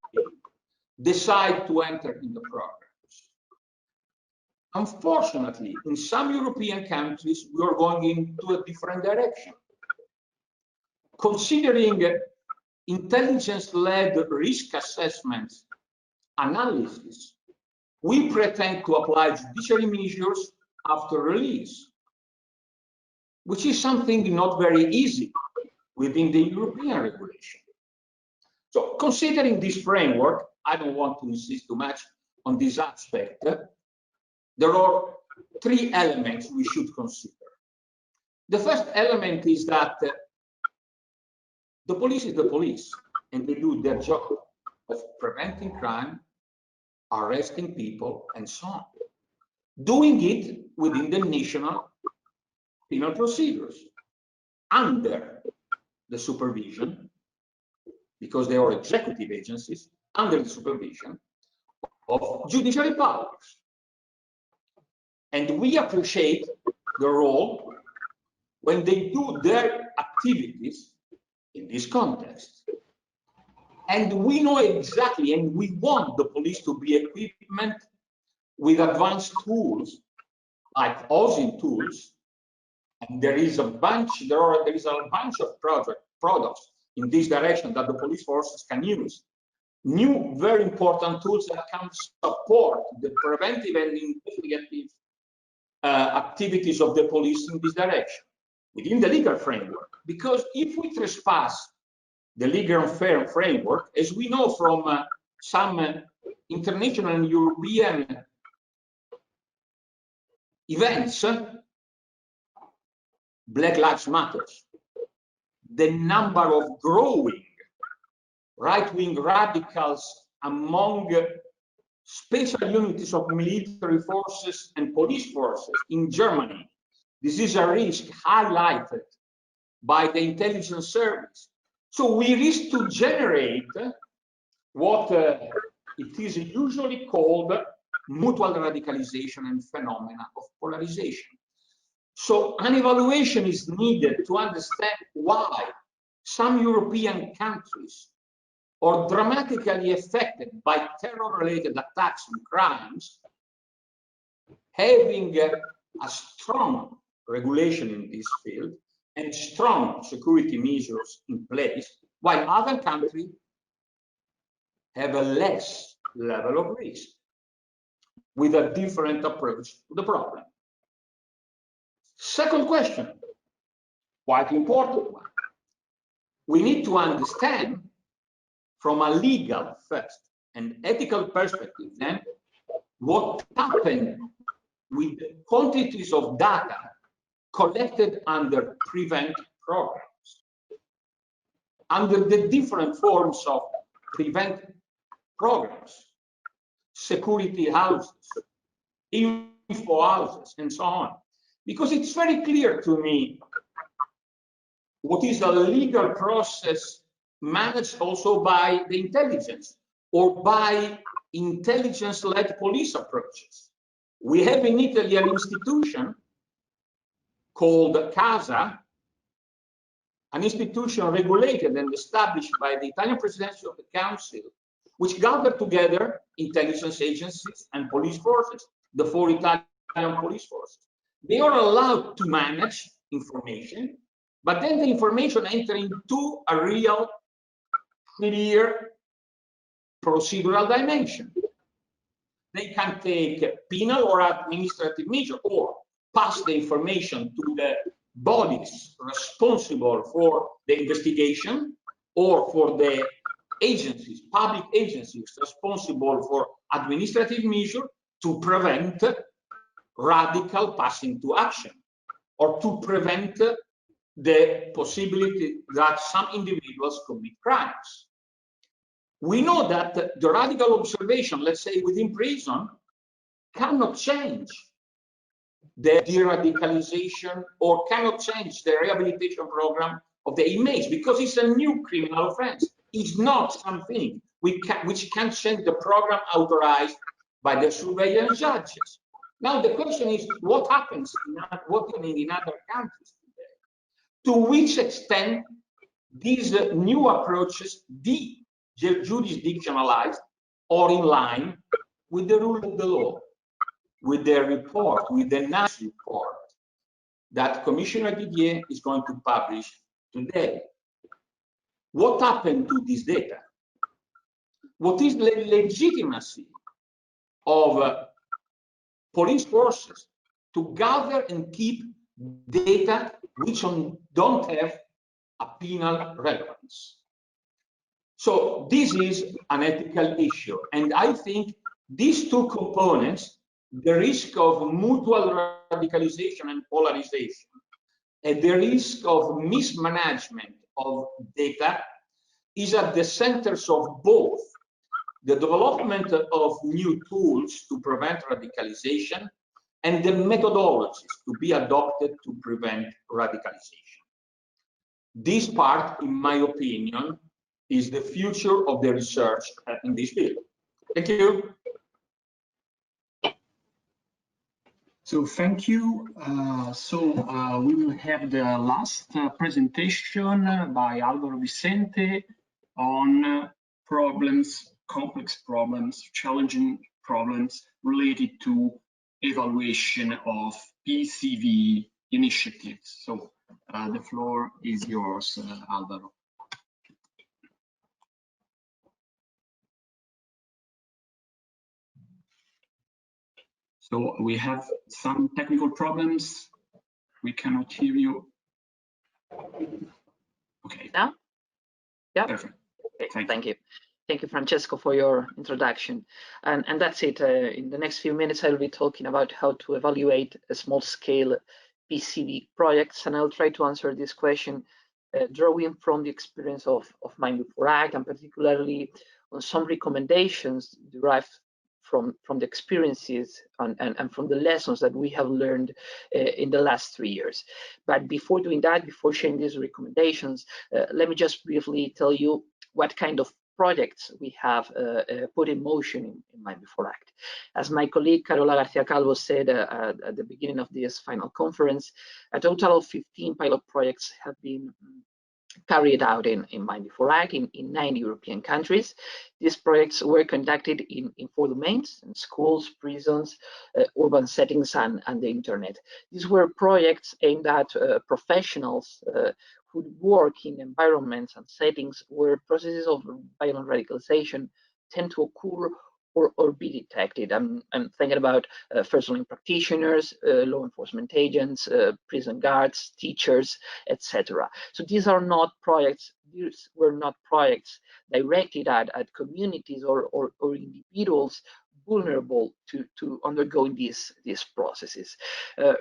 decide to enter in the programs. Unfortunately, in some European countries, we are going into a different direction. considering intelligence-led risk assessments analysis, we pretend to apply judiciary measures after release, which is something not very easy within the European regulation. So considering this framework, I don't want to insist too much on this aspect. There are three elements we should consider. The first element is that the police is the police, and they do their job of preventing crime, arresting people, and so on. Doing it within the national penal procedures, under the supervision, because they are executive agencies, under the supervision of judiciary powers. And we appreciate the role when they do their activities in this context. And we know exactly, and we want the police to be equipped with advanced tools, like OSINT tools. And there is a bunch of products in this direction that the police forces can use. New, very important tools that can support the preventive and investigative activities of the police in this direction, within the legal framework. Because if we trespass the legal and fair framework, as we know from some international and European events, Black Lives Matter, the number of growing right-wing radicals among special units of military forces and police forces in Germany. This is a risk highlighted by the intelligence service. So we risk to generate what it is usually called mutual radicalization and phenomena of polarization. So an evaluation is needed to understand why some European countries are dramatically affected by terror-related attacks and crimes, having a strong regulation in this field and strong security measures in place, while other countries have a less level of risk with a different approach to the problem. Second question, quite important one. We need to understand from a legal first and ethical perspective then what happened with the quantities of data collected under prevent programs, under the different forms of prevent programs, security houses, info houses, and so on. Because it's very clear to me what is a legal process managed also by the intelligence or by intelligence-led police approaches. We have in Italy an institution called CASA, an institution regulated and established by the Italian Presidency of the Council, which gathered together intelligence agencies and police forces, the 4 Italian police forces. They are allowed to manage information, but then the information enters into a real, clear procedural dimension. They can take penal or administrative measure or pass the information to the bodies responsible for the investigation or for the agencies, public agencies responsible for administrative measure to prevent radical passing to action or to prevent the possibility that some individuals commit crimes. We know that the radical observation, let's say within prison, cannot change the de-radicalization or cannot change the rehabilitation program of the inmates because it's a new criminal offense. It's not something which can change the program authorized by the surveillance judges. Now the question is, what happens in other countries today? To which extent these new approaches de-jurisdictionalized or in line with the rule of the law, with the report, with the NAS report that Commissioner Didier is going to publish today. what happened to this data? What is the legitimacy of police forces to gather and keep data which don't have a penal relevance? So this is an ethical issue, and I think these two components, the risk of mutual radicalization and polarization, and the risk of mismanagement of data, is at the centers of both the development of new tools to prevent radicalization and the methodologies to be adopted to prevent radicalization. This part, in my opinion, is the future of the research in this field. Thank you. So thank you. We will have the last presentation by Alvaro Vicente on problems, complex problems, challenging problems related to evaluation of PCV initiatives. So the floor is yours, Alvaro. So we have some technical problems. We cannot hear you. Okay. Now? Yeah. Perfect. Okay. Thank you. Thank you, Francesco, for your introduction. And that's it. In the next few minutes, I'll be talking about how to evaluate a small-scale PCV projects, and I'll try to answer this question drawing from the experience of MINDb4ACT, and particularly on some recommendations derived from the experiences and from the lessons that we have learned in the last 3 years. But before doing that, before sharing these recommendations, let me just briefly tell you what kind of projects we have put in motion in MINDb4ACT. As my colleague Carola Garcia Calvo said at the beginning of this final conference, a total of 15 pilot projects have been carried out in MINDb4ACT in 9 European countries. These projects were conducted in 4 domains: in schools, prisons, urban settings, and the internet. These were projects aimed at professionals who work in environments and settings where processes of violent radicalization tend to occur or be detected. I'm thinking about first-line practitioners, law enforcement agents, prison guards, teachers, etc. So these are not projects. These were not projects directed at communities or individuals vulnerable to undergoing these processes.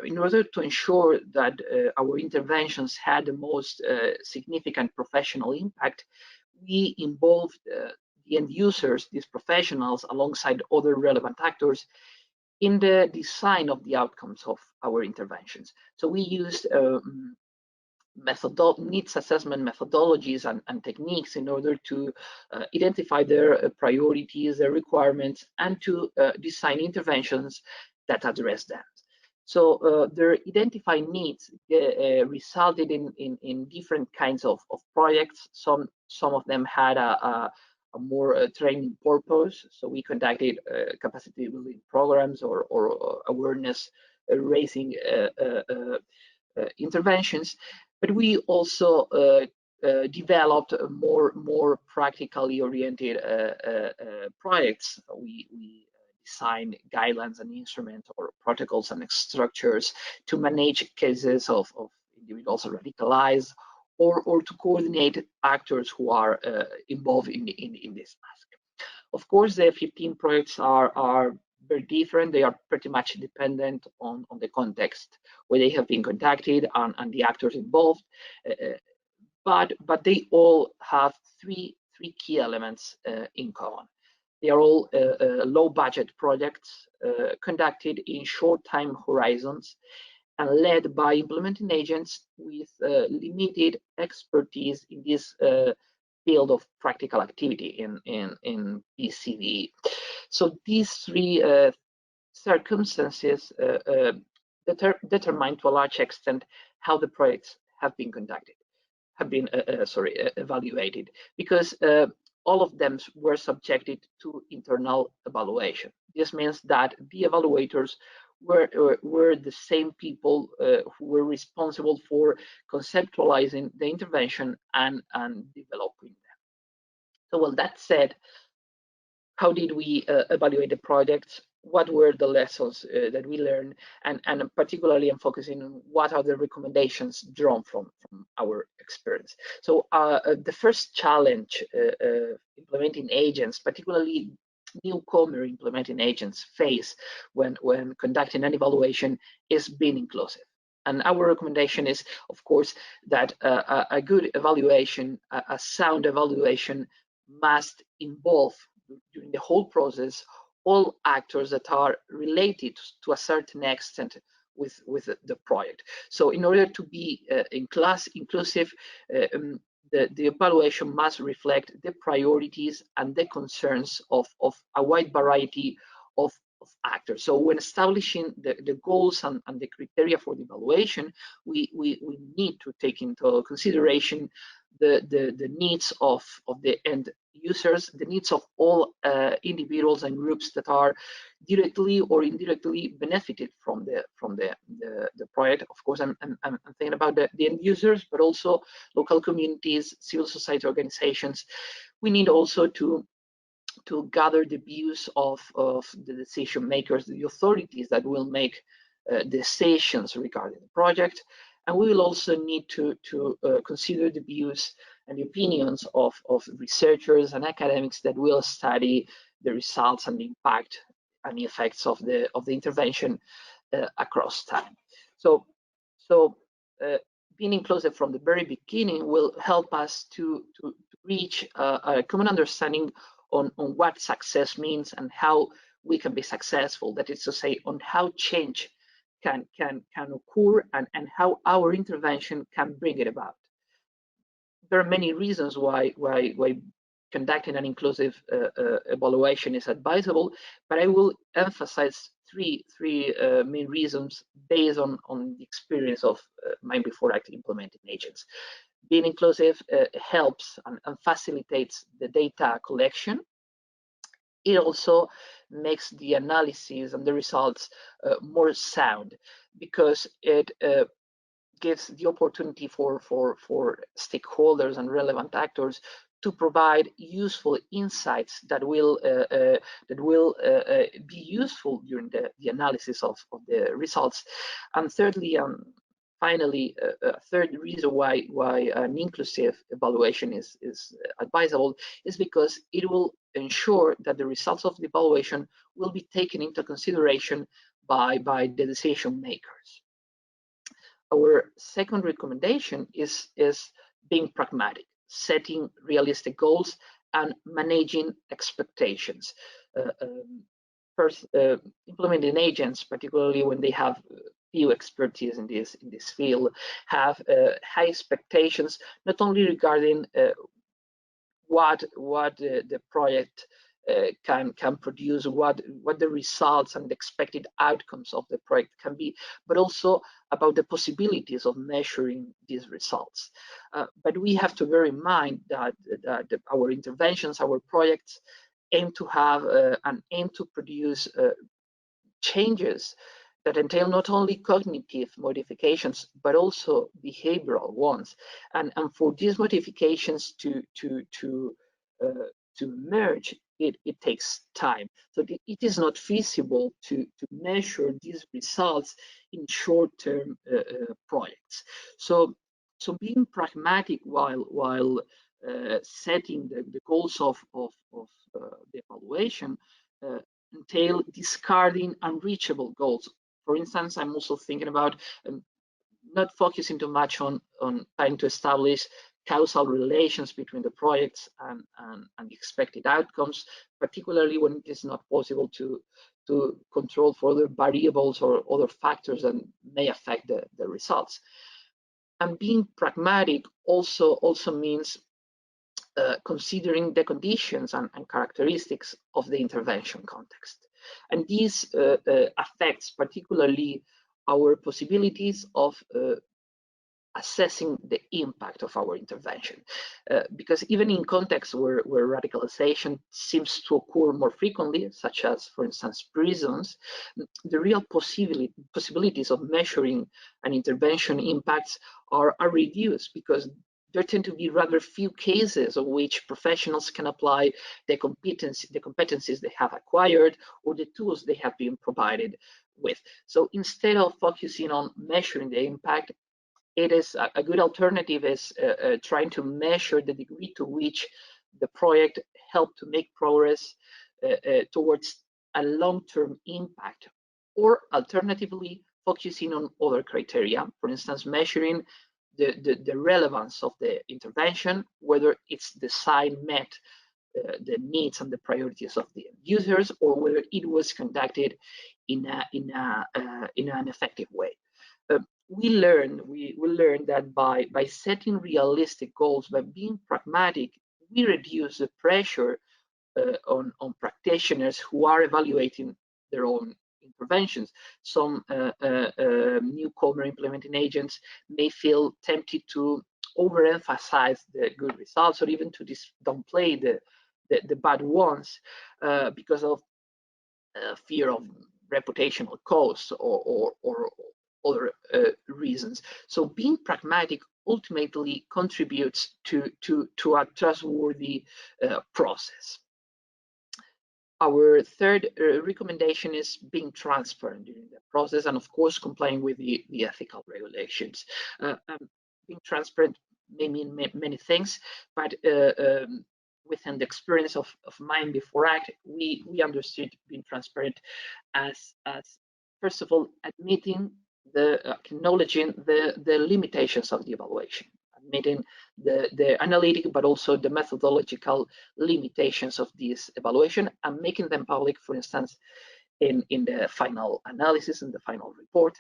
In order to ensure that our interventions had the most significant professional impact, we involved the end users, these professionals, alongside other relevant actors, in the design of the outcomes of our interventions. So we used needs assessment methodologies and techniques in order to identify their priorities, their requirements, and to design interventions that address them. So their identified needs resulted in different kinds of projects. Some of them had a more training purpose. So we conducted capacity building programs or awareness raising interventions, but we also developed more practically oriented projects. We designed guidelines and instruments or protocols and structures to manage cases of individuals radicalized, or to coordinate actors who are involved in this task. Of course, the 15 projects are very different. They are pretty much dependent on the context where they have been conducted and the actors involved, but they all have three key elements in common. They are all low-budget projects conducted in short time horizons and led by implementing agents with limited expertise in this field of practical activity in PCV. So these 3 circumstances determine to a large extent how the projects have been conducted, evaluated, because all of them were subjected to internal evaluation. This means that the evaluators were the same people who were responsible for conceptualizing the intervention and developing So, well, that said, how did we evaluate the project? What were the lessons that we learned? And particularly I'm focusing on what are the recommendations drawn from our experience. So the first challenge implementing agents, particularly newcomer implementing agents, face when conducting an evaluation is being inclusive. And our recommendation is, of course, that a good evaluation, a sound evaluation, must involve during the whole process all actors that are related to a certain extent with the project. So in order to be inclusive, the evaluation must reflect the priorities and the concerns of a wide variety of actors. So when establishing the goals and the criteria for the evaluation, we need to take into consideration the needs of the end users, the needs of all individuals and groups that are directly or indirectly benefited from the project. Of course, I'm thinking about the end users, but also local communities, civil society organizations. We need also to gather the views of the decision makers, the authorities that will make decisions regarding the project. And we will also need to consider the views and the opinions of researchers and academics that will study the results and the impact and the effects of the intervention across time. So being inclusive from the very beginning will help us to reach a common understanding on what success means and how we can be successful. That is to say, on how change can occur and how our intervention can bring it about. There are many reasons why conducting an inclusive evaluation is advisable, but I will emphasize three main reasons based on the experience of MINDb4ACT implementing agents. Being inclusive helps and facilitates the data collection. It also makes the analysis and the results more sound, because it gives the opportunity for stakeholders and relevant actors to provide useful insights that will be useful during the analysis of the results. And thirdly, finally, a third reason why an inclusive evaluation is advisable is because it will ensure that the results of the evaluation will be taken into consideration by the decision makers. Our second recommendation is being pragmatic, setting realistic goals and managing expectations. First, implementing agents, particularly when they have few expertise in this field, have high expectations, not only regarding what the project can produce, what the results and the expected outcomes of the project can be, but also about the possibilities of measuring these results. But we have to bear in mind that our interventions, our projects, aim to have and aim to produce changes that entail not only cognitive modifications but also behavioral ones. And for these modifications to emerge, it takes time. So it is not feasible to measure these results in short-term projects. So being pragmatic while setting the goals of the evaluation entail discarding unreachable goals. For instance, I'm also thinking about not focusing too much on trying to establish causal relations between the projects and the expected outcomes, particularly when it is not possible to control for other variables or other factors that may affect the results. And being pragmatic also means considering the conditions and characteristics of the intervention context. And this affects particularly our possibilities of assessing the impact of our intervention. Because even in contexts where radicalization seems to occur more frequently, such as, for instance, prisons, the real possibilities of measuring an intervention impacts are reduced, because there tend to be rather few cases in which professionals can apply the competencies they have acquired or the tools they have been provided with. So instead of focusing on measuring the impact, it is a good alternative is trying to measure the degree to which the project helped to make progress towards a long-term impact, or alternatively focusing on other criteria, for instance, measuring the relevance of the intervention, whether its design met the needs and the priorities of the users, or whether it was conducted in an effective way. We learned that by setting realistic goals, by being pragmatic, we reduce the pressure on practitioners who are evaluating their own interventions. Some newcomer implementing agents may feel tempted to overemphasize the good results, or even to downplay the bad ones because of fear of reputational costs or other reasons. So being pragmatic ultimately contributes to a trustworthy process. Our third recommendation is being transparent during the process, and of course complying with the ethical regulations. Being transparent may mean many things, but within the experience of MINDb4ACT, we understood being transparent as first of all acknowledging the limitations of the evaluation, admitting the analytic but also the methodological limitations of this evaluation, and making them public, for instance, in the final analysis and the final report.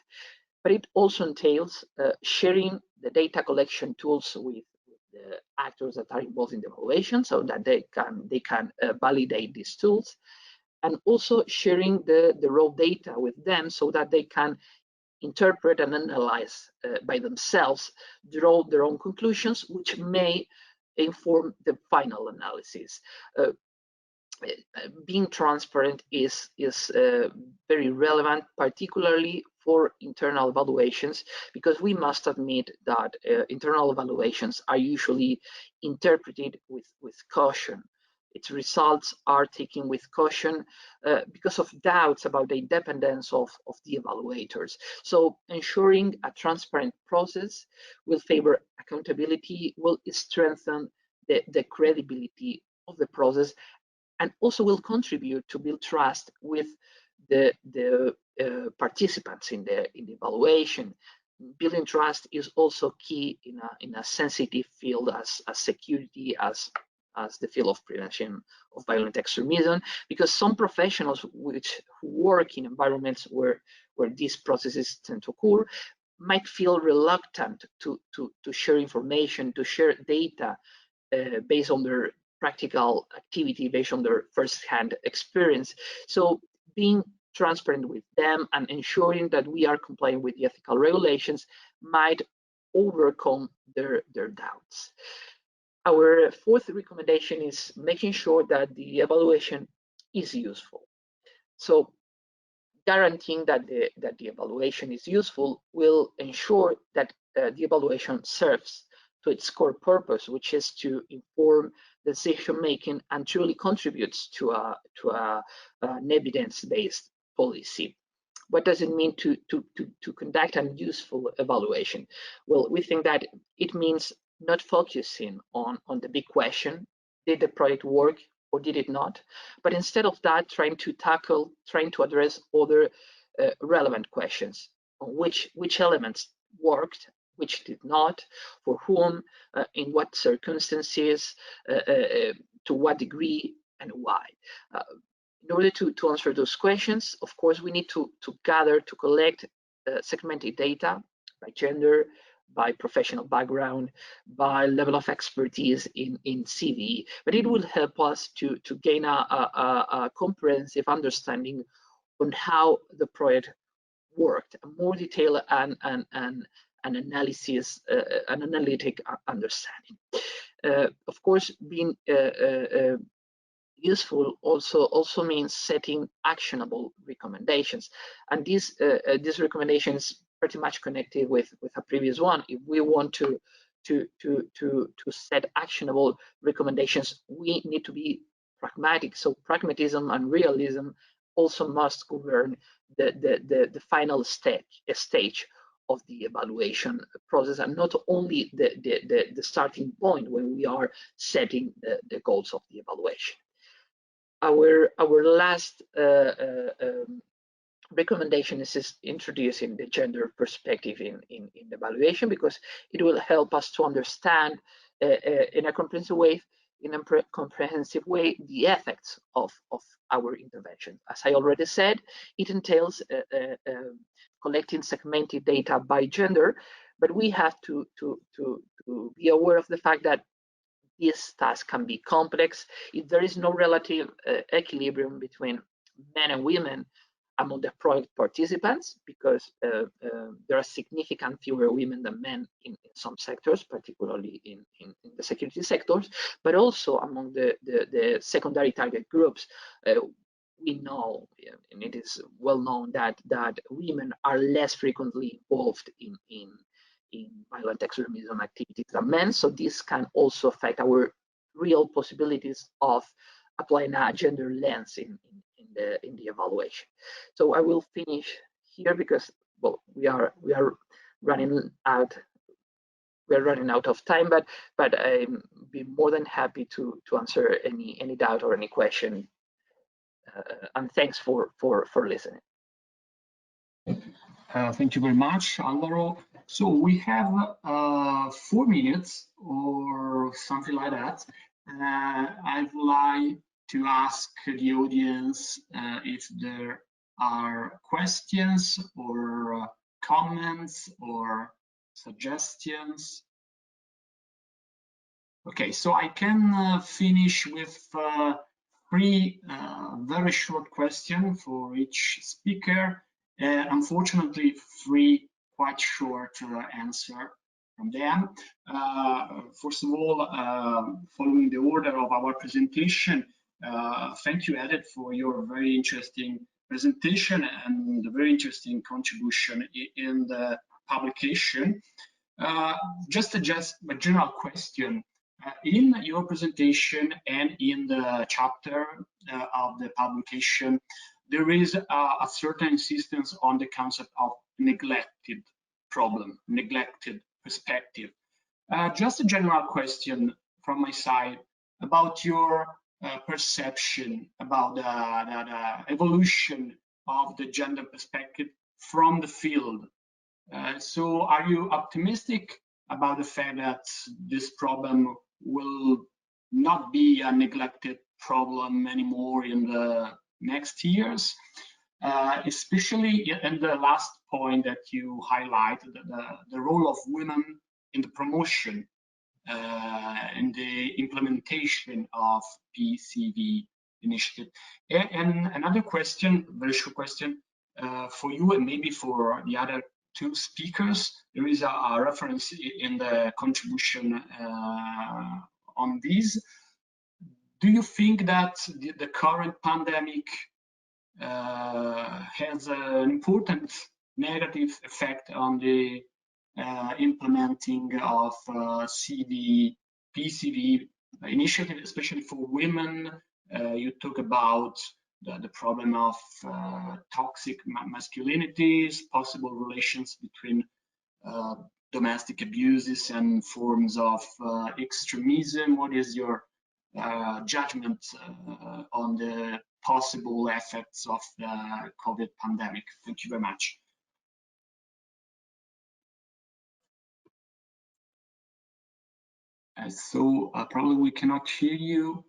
But it also entails sharing the data collection tools with the actors that are involved in the evaluation, so that they can validate these tools, and also sharing the raw data with them so that they can interpret and analyze by themselves, draw their own conclusions, which may inform the final analysis. Being transparent is very relevant, particularly for internal evaluations, because we must admit that internal evaluations are usually interpreted with caution. Its results are taken with caution because of doubts about the independence of the evaluators. So ensuring a transparent process will favor accountability, will strengthen the credibility of the process, and also will contribute to build trust with the participants in the evaluation. Building trust is also key in a sensitive field as security, as the field of prevention of violent extremism, because some professionals who work in environments where these processes tend to occur might feel reluctant to share information, to share data based on their practical activity, based on their first-hand experience. So being transparent with them and ensuring that we are complying with the ethical regulations might overcome their doubts. Our fourth recommendation is making sure that the evaluation is useful. So guaranteeing that the evaluation is useful will ensure that the evaluation serves to its core purpose, which is to inform decision making and truly contributes to an evidence-based policy. What does it mean to conduct a useful evaluation? Well, we think that it means not focusing on the big question, did the project work or did it not? But instead of that, trying to address other relevant questions on which elements worked, which did not, for whom, in what circumstances, to what degree, and why. In order to answer those questions, of course, we need to collect segmented data by gender, by professional background, by level of expertise in CVE, but it will help us to gain a comprehensive understanding on how the project worked, a more detailed and analysis, an analytic understanding. Of course, being useful also means setting actionable recommendations, and this recommendation is pretty much connected with a previous one. If we want to to set actionable recommendations, we need to be pragmatic. So pragmatism and realism also must govern the final stage of the evaluation process, and not only the starting point when we are setting the goals of the evaluation. Our last recommendation is introducing the gender perspective in the evaluation, because it will help us to understand in a comprehensive way the effects of our intervention. As I already said, it entails collecting segmented data by gender, but we have to be aware of the fact that this task can be complex if there is no relative equilibrium between men and women among the project participants, because there are significant fewer women than men in some sectors, particularly in the security sectors, but also among the secondary target groups. We know, and it is well known, that women are less frequently involved in violent extremism activities than men, so this can also affect our real possibilities of applying a gender lens in the evaluation. So I will finish here because, well, we are running out. We're running out of time, but I'm be more than happy to answer any doubt or any question. And thanks for listening. Thank you very much, Alvaro. So we have 4 minutes or something like that. I'd like to ask the audience if there are questions or comments or suggestions. Okay, so I can finish with 3 very short questions for each speaker. Unfortunately, 3 quite short answer from them. First of all, following the order of our presentation, thank you, Edith, for your very interesting presentation and the very interesting contribution in the publication. Just a general question. In your presentation and in the chapter of the publication, there is a certain insistence on the concept of neglected problem, neglected perspective. Just a general question from my side about your perception about the evolution of the gender perspective from the field. So are you optimistic about the fact that this problem will not be a neglected problem anymore in the next years, especially in the last point that you highlighted, the role of women in the promotion and the implementation of PCV initiative. And another question, very short question for you and maybe for the other 2 speakers. There is a reference in the contribution on these. Do you think that the current pandemic has an important negative effect on the implementing of PCV initiative, especially for women? You talk about the problem of toxic masculinities, possible relations between domestic abuses and forms of extremism. What is your judgment on the possible effects of the COVID pandemic? Thank you very much. So probably we cannot hear you.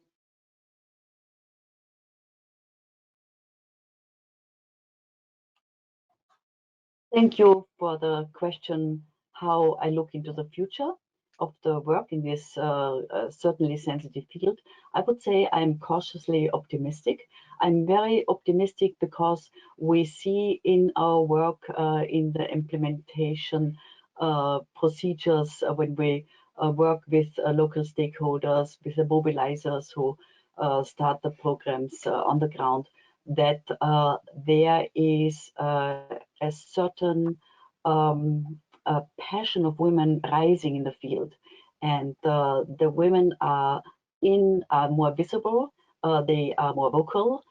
Thank you for the question, how I look into the future of the work in this certainly sensitive field. I would say I'm cautiously optimistic. I'm very optimistic because we see in our work in the implementation procedures when we work with local stakeholders, with the mobilizers who start the programs on the ground, that there is a certain passion of women rising in the field, and the women are more visible, they are more vocal,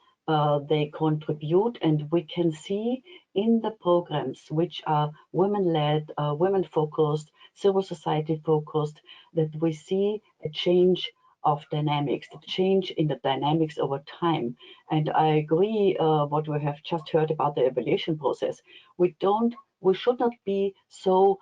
they contribute, and we can see in the programs which are women-led, women-focused, civil society-focused, that we see a change of dynamics, the change in the dynamics over time. And I agree what we have just heard about the evaluation process. We should not be so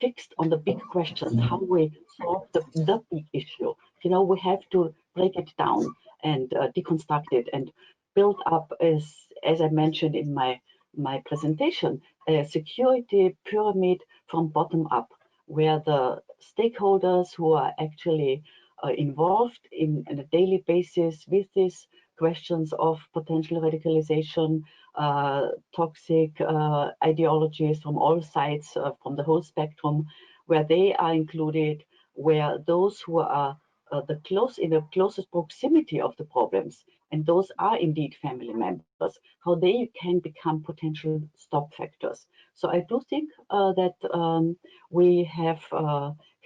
fixed on the big questions, how we solve the big issue. You know, we have to break it down and deconstruct it and build up, as I mentioned in my presentation, a security pyramid from bottom up, where the stakeholders who are actually involved in a daily basis with these questions of potential radicalization, toxic ideologies from all sides, from the whole spectrum, where they are included, where those who are in the closest proximity of the problems, and those are indeed family members, how they can become potential stop factors. So I do think that we have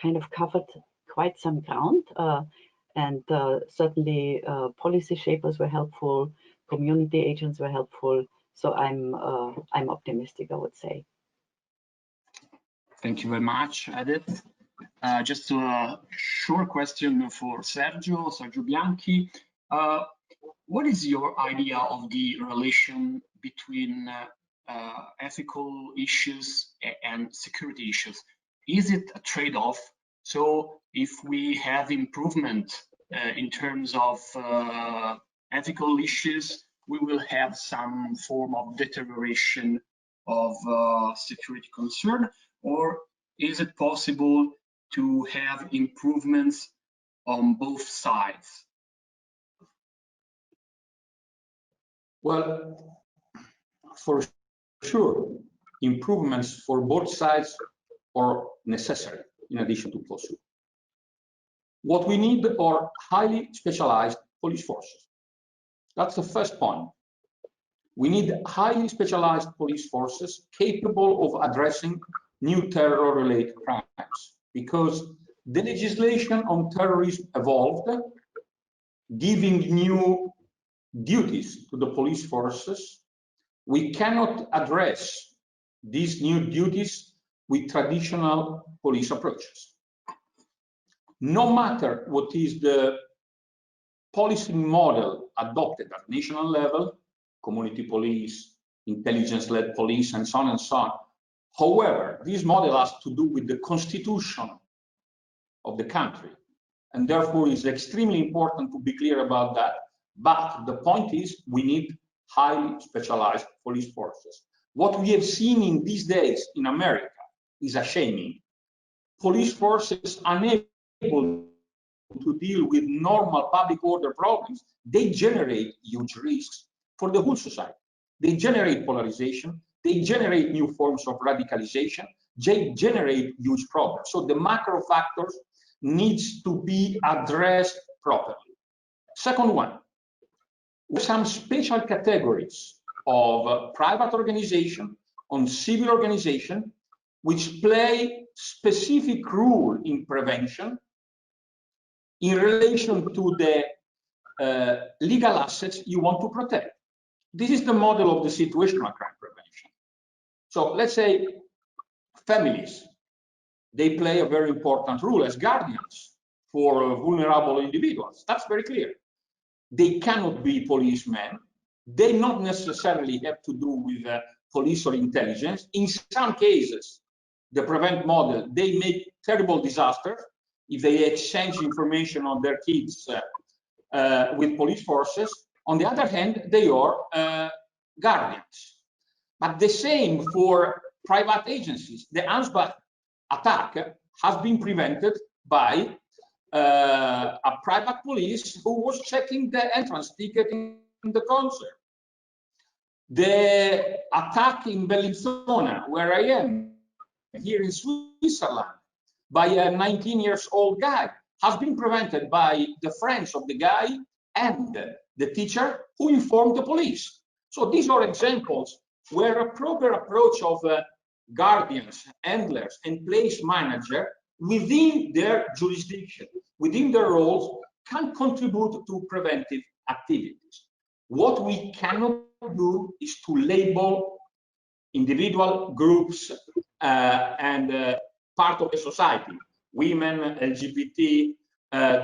kind of covered quite some ground, and certainly policy shapers were helpful, community agents were helpful. So I'm optimistic, I would say. Thank you very much, Edith. Just a short question for Sergio Bianchi. What is your idea of the relation between ethical issues and security issues? Is it a trade-off? So if we have improvement in terms of ethical issues, we will have some form of deterioration of security concern, or is it possible to have improvements on both sides? Well, for sure, improvements for both sides are necessary in addition to pursuit. What we need are highly specialized police forces. That's the first point. We need highly specialized police forces capable of addressing new terror-related crimes, because the legislation on terrorism evolved, giving new duties to the police forces. We cannot address these new duties with traditional police approaches. No matter what is the policy model adopted at national level, community police, intelligence-led police, and so on and so on. However, this model has to do with the constitution of the country, and therefore it's extremely important to be clear about that. But the point is, we need highly specialized police forces. What we have seen in these days in America is shaming. Police forces unable to deal with normal public order problems, they generate huge risks for the whole society. They generate polarization, they generate new forms of radicalization, they generate huge problems. So the macro factors needs to be addressed properly. Second one, some special categories of private organization, on civil organization, which play specific role in prevention in relation to the legal assets you want to protect. This is the model of the situational crime prevention. So let's say families, they play a very important role as guardians for vulnerable individuals. That's very clear. They cannot be policemen. They not necessarily have to do with police or intelligence. In some cases, the prevent model, they make terrible disasters if they exchange information on their kids with police forces. On the other hand, they are guardians. But the same for private agencies. The Ansbach attack has been prevented by a private police who was checking the entrance ticket in the concert. The attack in Bellinzona, where I am, here in Switzerland, by a 19-year-old guy, has been prevented by the friends of the guy and the teacher who informed the police. So these are examples where a proper approach of guardians, handlers, and place manager within their jurisdiction, within their roles, can contribute to preventive activities. What we cannot do is to label individual groups and part of the society, women, LGBT,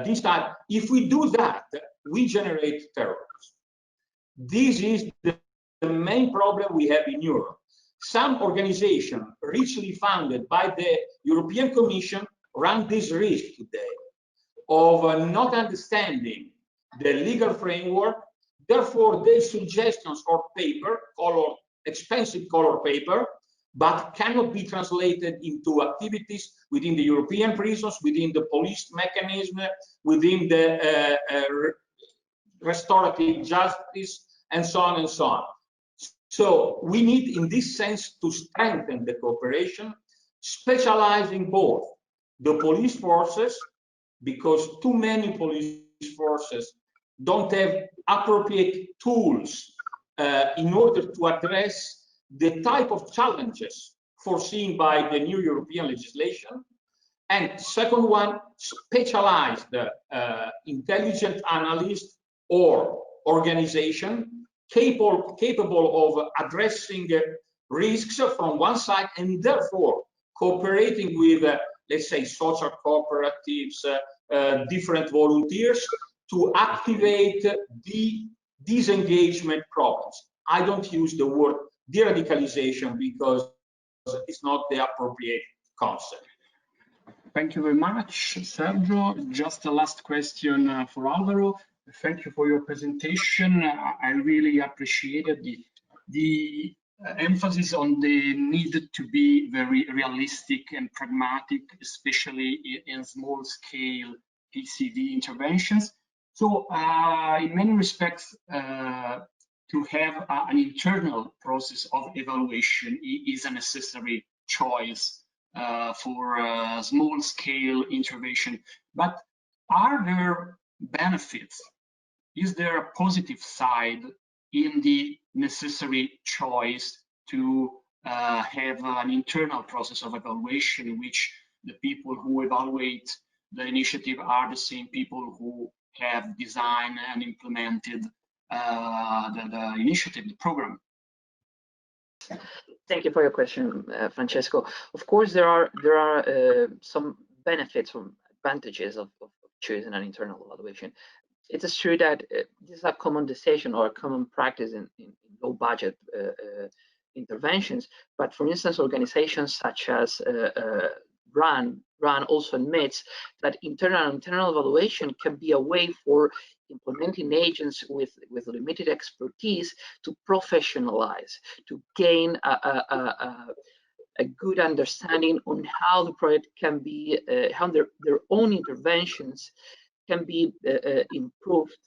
this type. If we do that, we generate terrorism. This is the main problem we have in Europe. Some organizations richly funded by the European Commission run this risk today of not understanding the legal framework. Therefore, their suggestions or paper, expensive color paper, but cannot be translated into activities within the European prisons, within the police mechanism, within the restorative justice, and so on and so on. So we need, in this sense, to strengthen the cooperation, specializing both the police forces, because too many police forces don't have appropriate tools in order to address the type of challenges foreseen by the new European legislation. And second one, specialized intelligent analyst or organization capable of addressing risks from one side, and therefore cooperating with, let's say, social cooperatives, different volunteers, to activate the disengagement problems. I don't use the word de-radicalization because it's not the appropriate concept. Thank you very much, Sergio. Just a last question for Alvaro. Thank you for your presentation. I really appreciated the emphasis on the need to be very realistic and pragmatic, especially in small-scale PCV interventions. So, in many respects, to have an internal process of evaluation is a necessary choice for small-scale intervention. But are there benefits? Is there a positive side in the necessary choice to have an internal process of evaluation in which the people who evaluate the initiative are the same people who have designed and implemented the initiative, the program? Thank you for your question, Francesco. Of course, there are some benefits or advantages of choosing an internal evaluation. It is true that this is a common decision or a common practice in low budget interventions. But for instance, organizations such as RAN also admits that internal evaluation can be a way for implementing agents with limited expertise to professionalize, to gain a good understanding on how the project can be, how their own interventions can be improved,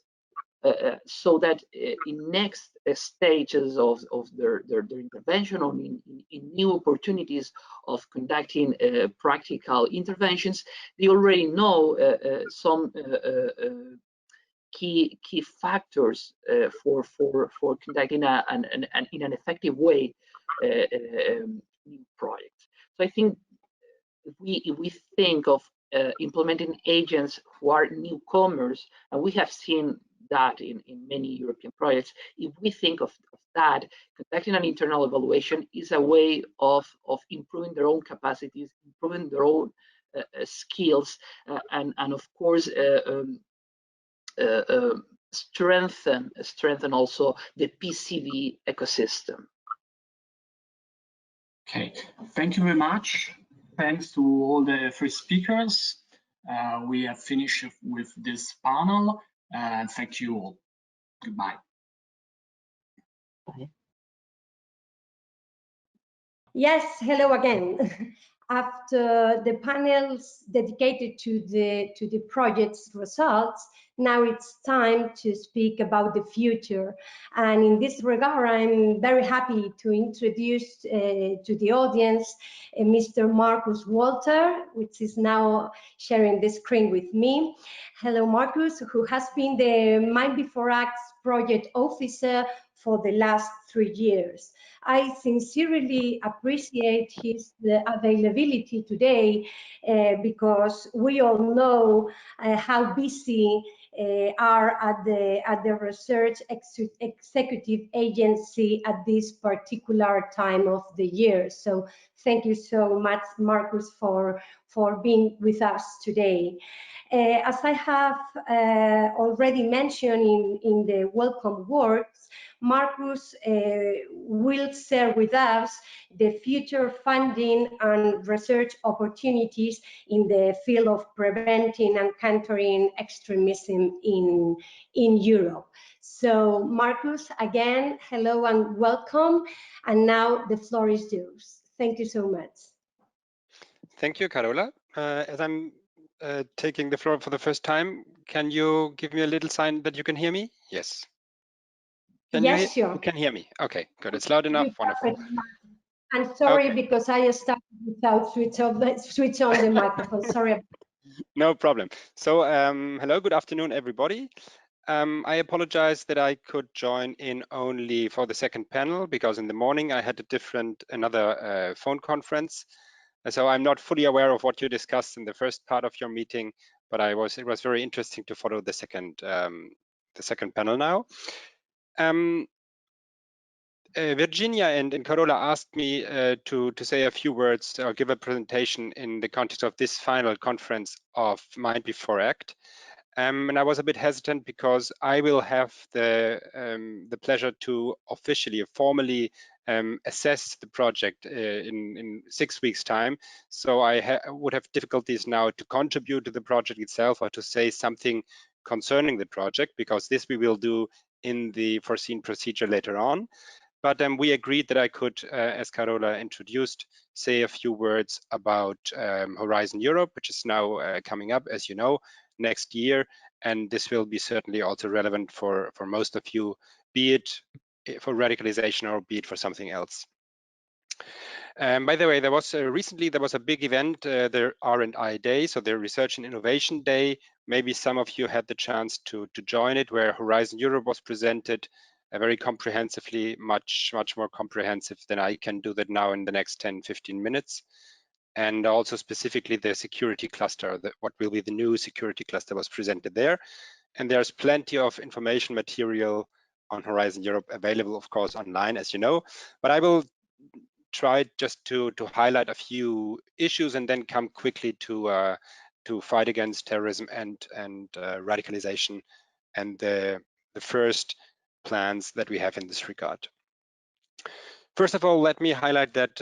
so that in next stages of their intervention, or in new opportunities of conducting practical interventions, they already know some key factors for conducting in an effective way new projects. So I think if we think of implementing agents who are newcomers, and we have seen that in many European projects, if we think of that, conducting an internal evaluation is a way of improving their own capacities, improving their own skills, and of course strengthen also the PCV ecosystem. Okay, thank you very much. Thanks to all the three speakers. We have finished with this panel, and thank you all. Goodbye. Bye. Yes, hello again. After the panels dedicated to the project's results, now it's time to speak about the future. And in this regard, I'm very happy to introduce to the audience Mr. Marcus Walter, which is now sharing the screen with me. Hello, Marcus, who has been the MINDb4ACT Project Officer for the last 3 years. I sincerely appreciate his availability today because we all know how busy are at the research executive agency at this particular time of the year. So thank you so much, Marcus, for being with us today. As I have already mentioned in the welcome words, Marcus will share with us the future funding and research opportunities in the field of preventing and countering extremism in Europe. So Marcus, again, hello and welcome. And now the floor is yours. Thank you so much. Thank you, Carola. As I'm taking the floor for the first time, can you give me a little sign that you can hear me? Yes. Yes, sure. You can hear me. Okay, good. It's loud enough. Wonderful. I'm sorry because I started without switch on the microphone. Sorry. No problem. So hello, good afternoon, everybody. I apologize that I could join in only for the second panel because in the morning I had another phone conference. So I'm not fully aware of what you discussed in the first part of your meeting, but it was very interesting to follow the second panel now. Virginia and Carola asked me to say a few words or give a presentation in the context of this final conference of MINDb4ACT. And I was a bit hesitant because I will have the pleasure to formally assess the project in 6 weeks' time. So I would have difficulties now to contribute to the project itself or to say something concerning the project, because this we will do in the foreseen procedure later on. But we agreed that I could, as Carola introduced, say a few words about Horizon Europe, which is now coming up, as you know, next year. And this will be certainly also relevant for most of you, be it for radicalization or be it for something else. By the way, recently there was a big event, the R&I Day, so the Research and Innovation Day. Maybe some of you had the chance to join it, where Horizon Europe was presented very comprehensively, much more comprehensive than I can do that now in the next 10-15 minutes. And also specifically the security cluster, what will be the new security cluster was presented there. And there's plenty of information material on Horizon Europe available, of course, online, as you know. But I will try just to highlight a few issues and then come quickly to fight against terrorism and radicalization and the first plans that we have in this regard. First of all, let me highlight that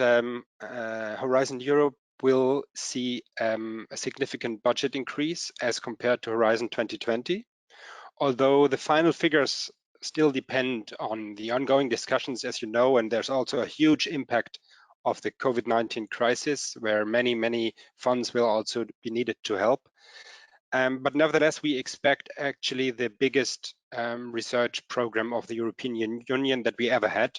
Horizon Europe will see a significant budget increase as compared to Horizon 2020, although the final figures still depend on the ongoing discussions, as you know, and there's also a huge impact of the COVID-19 crisis, where many funds will also be needed to help. But nevertheless, we expect actually the biggest research program of the European Union that we ever had,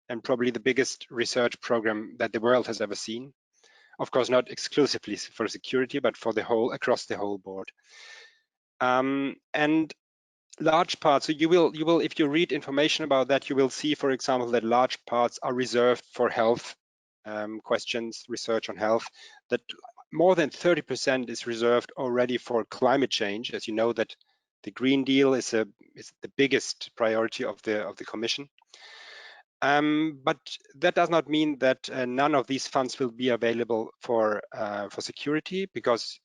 and probably the biggest research program that the world has ever seen. Of course, not exclusively for security, but for across the whole board. And large parts, so you will, if you read information about that, you will see, for example, that large parts are reserved for health questions, research on health, that more than 30% is reserved already for climate change. As you know, that the Green Deal is the biggest priority of the Commission. But that does not mean that none of these funds will be available for security, because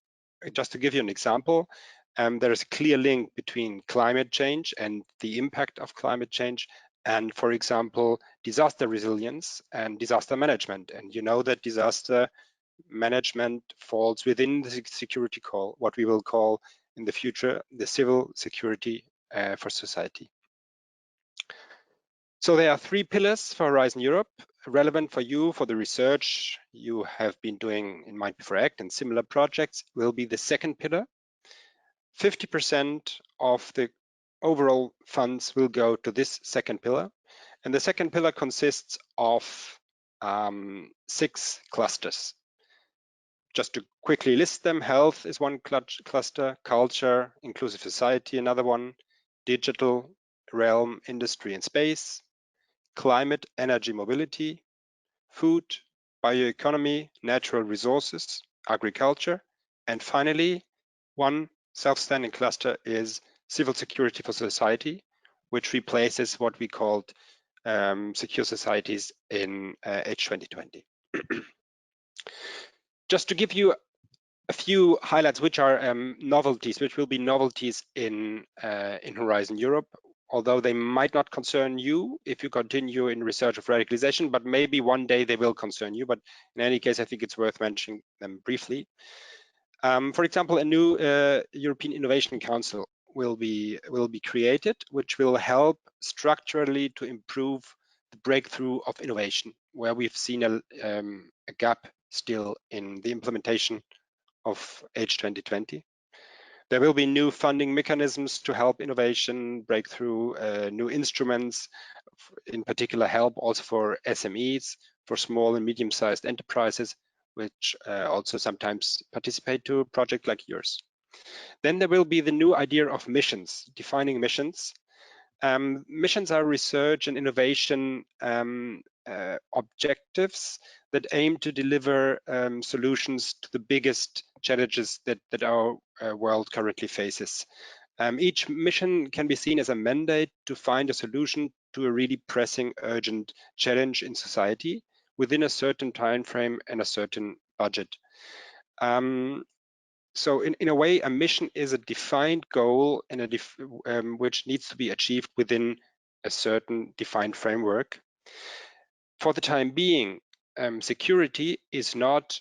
just to give you an example, there is a clear link between climate change and the impact of climate change and, for example, disaster resilience and disaster management. And you know that disaster management falls within the security call, what we will call in the future the civil security for society. So there are 3 pillars for Horizon Europe, relevant for you, for the research you have been doing in MINDb4ACT and similar projects. Will be the second pillar. 50% of the overall funds will go to this second pillar. And the second pillar consists of 6 clusters. Just to quickly list them: health is one cluster, culture, inclusive society another one, digital, realm, industry and space, climate, energy, mobility, food, bioeconomy, natural resources, agriculture, and finally, one self-standing cluster is civil security for society, which replaces what we called secure societies in H2020. Just to give you a few highlights, which are novelties, which will be novelties in Horizon Europe, although they might not concern you if you continue in research of radicalization, but maybe one day they will concern you. But in any case, I think it's worth mentioning them briefly. For example, a new European Innovation Council will be created, which will help structurally to improve the breakthrough of innovation, where we've seen a gap still in the implementation of H2020. There will be new funding mechanisms to help innovation, breakthrough, new instruments, in particular help also for SMEs, for small and medium-sized enterprises, which also sometimes participate to a project like yours. Then there will be the new idea of missions, defining missions. Missions are research and innovation objectives that aim to deliver solutions to the biggest challenges that our world currently faces. Each mission can be seen as a mandate to find a solution to a really pressing, urgent challenge in society within a certain time frame and a certain budget. So in a way, a mission is a defined goal and which needs to be achieved within a certain defined framework. For the time being, security is not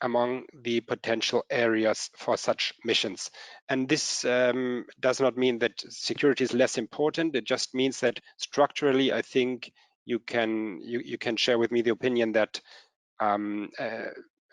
among the potential areas for such missions. And this does not mean that security is less important. It just means that structurally, I think you can share with me the opinion that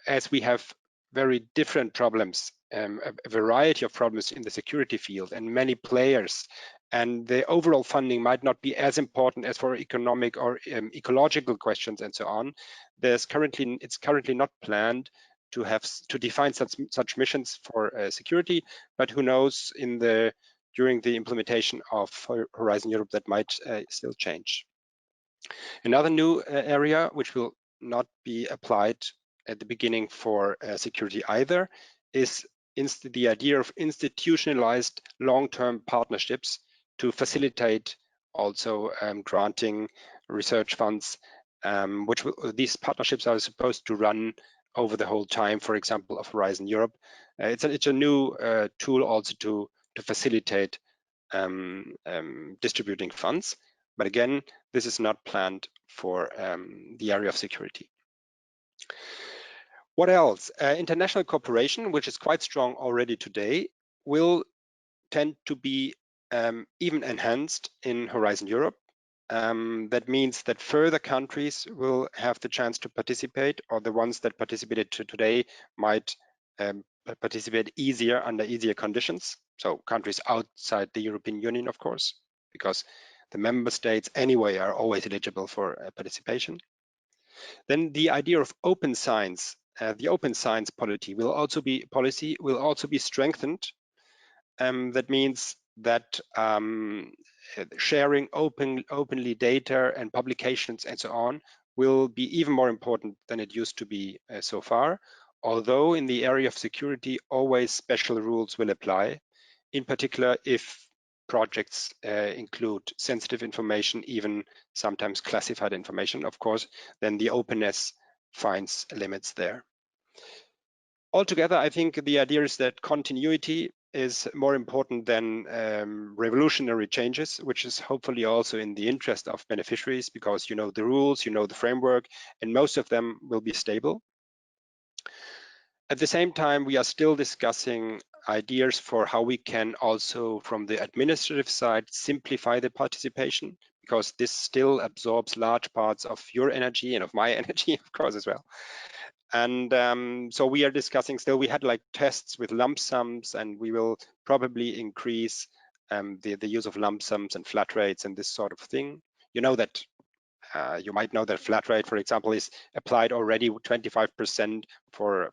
as we have very different problems, a variety of problems in the security field and many players, and the overall funding might not be as important as for economic or ecological questions and so on. It's currently not planned to define such missions for security, but who knows, during the implementation of Horizon Europe, that might still change. Another new area which will not be applied at the beginning for security either is the idea of institutionalized long-term partnerships to facilitate also granting research funds, these partnerships are supposed to run over the whole time, for example, of Horizon Europe. It's a new tool also to facilitate distributing funds. But again, this is not planned for the area of security. What else? International cooperation, which is quite strong already today, will tend to be even enhanced in Horizon Europe. That means that further countries will have the chance to participate, or the ones that participated today might participate under easier conditions. So countries outside the European Union, of course, because the member states anyway are always eligible for participation. Then the idea of open science, the open science policy will also be strengthened. That means that sharing openly data and publications and so on will be even more important than it used to be so far. Although in the area of security, always special rules will apply, in particular if projects include sensitive information, even sometimes classified information, of course, then the openness finds limits there. Altogether, I think the idea is that continuity is more important than revolutionary changes, which is hopefully also in the interest of beneficiaries, because you know the rules, you know the framework, and most of them will be stable. At the same time, we are still discussing ideas for how we can also, from the administrative side, simplify the participation, because this still absorbs large parts of your energy and of my energy, of course, as well. And so we are discussing still, we had like tests with lump sums, and we will probably increase the use of lump sums and flat rates and this sort of thing. You know that you might know that flat rate, for example, is applied already 25% for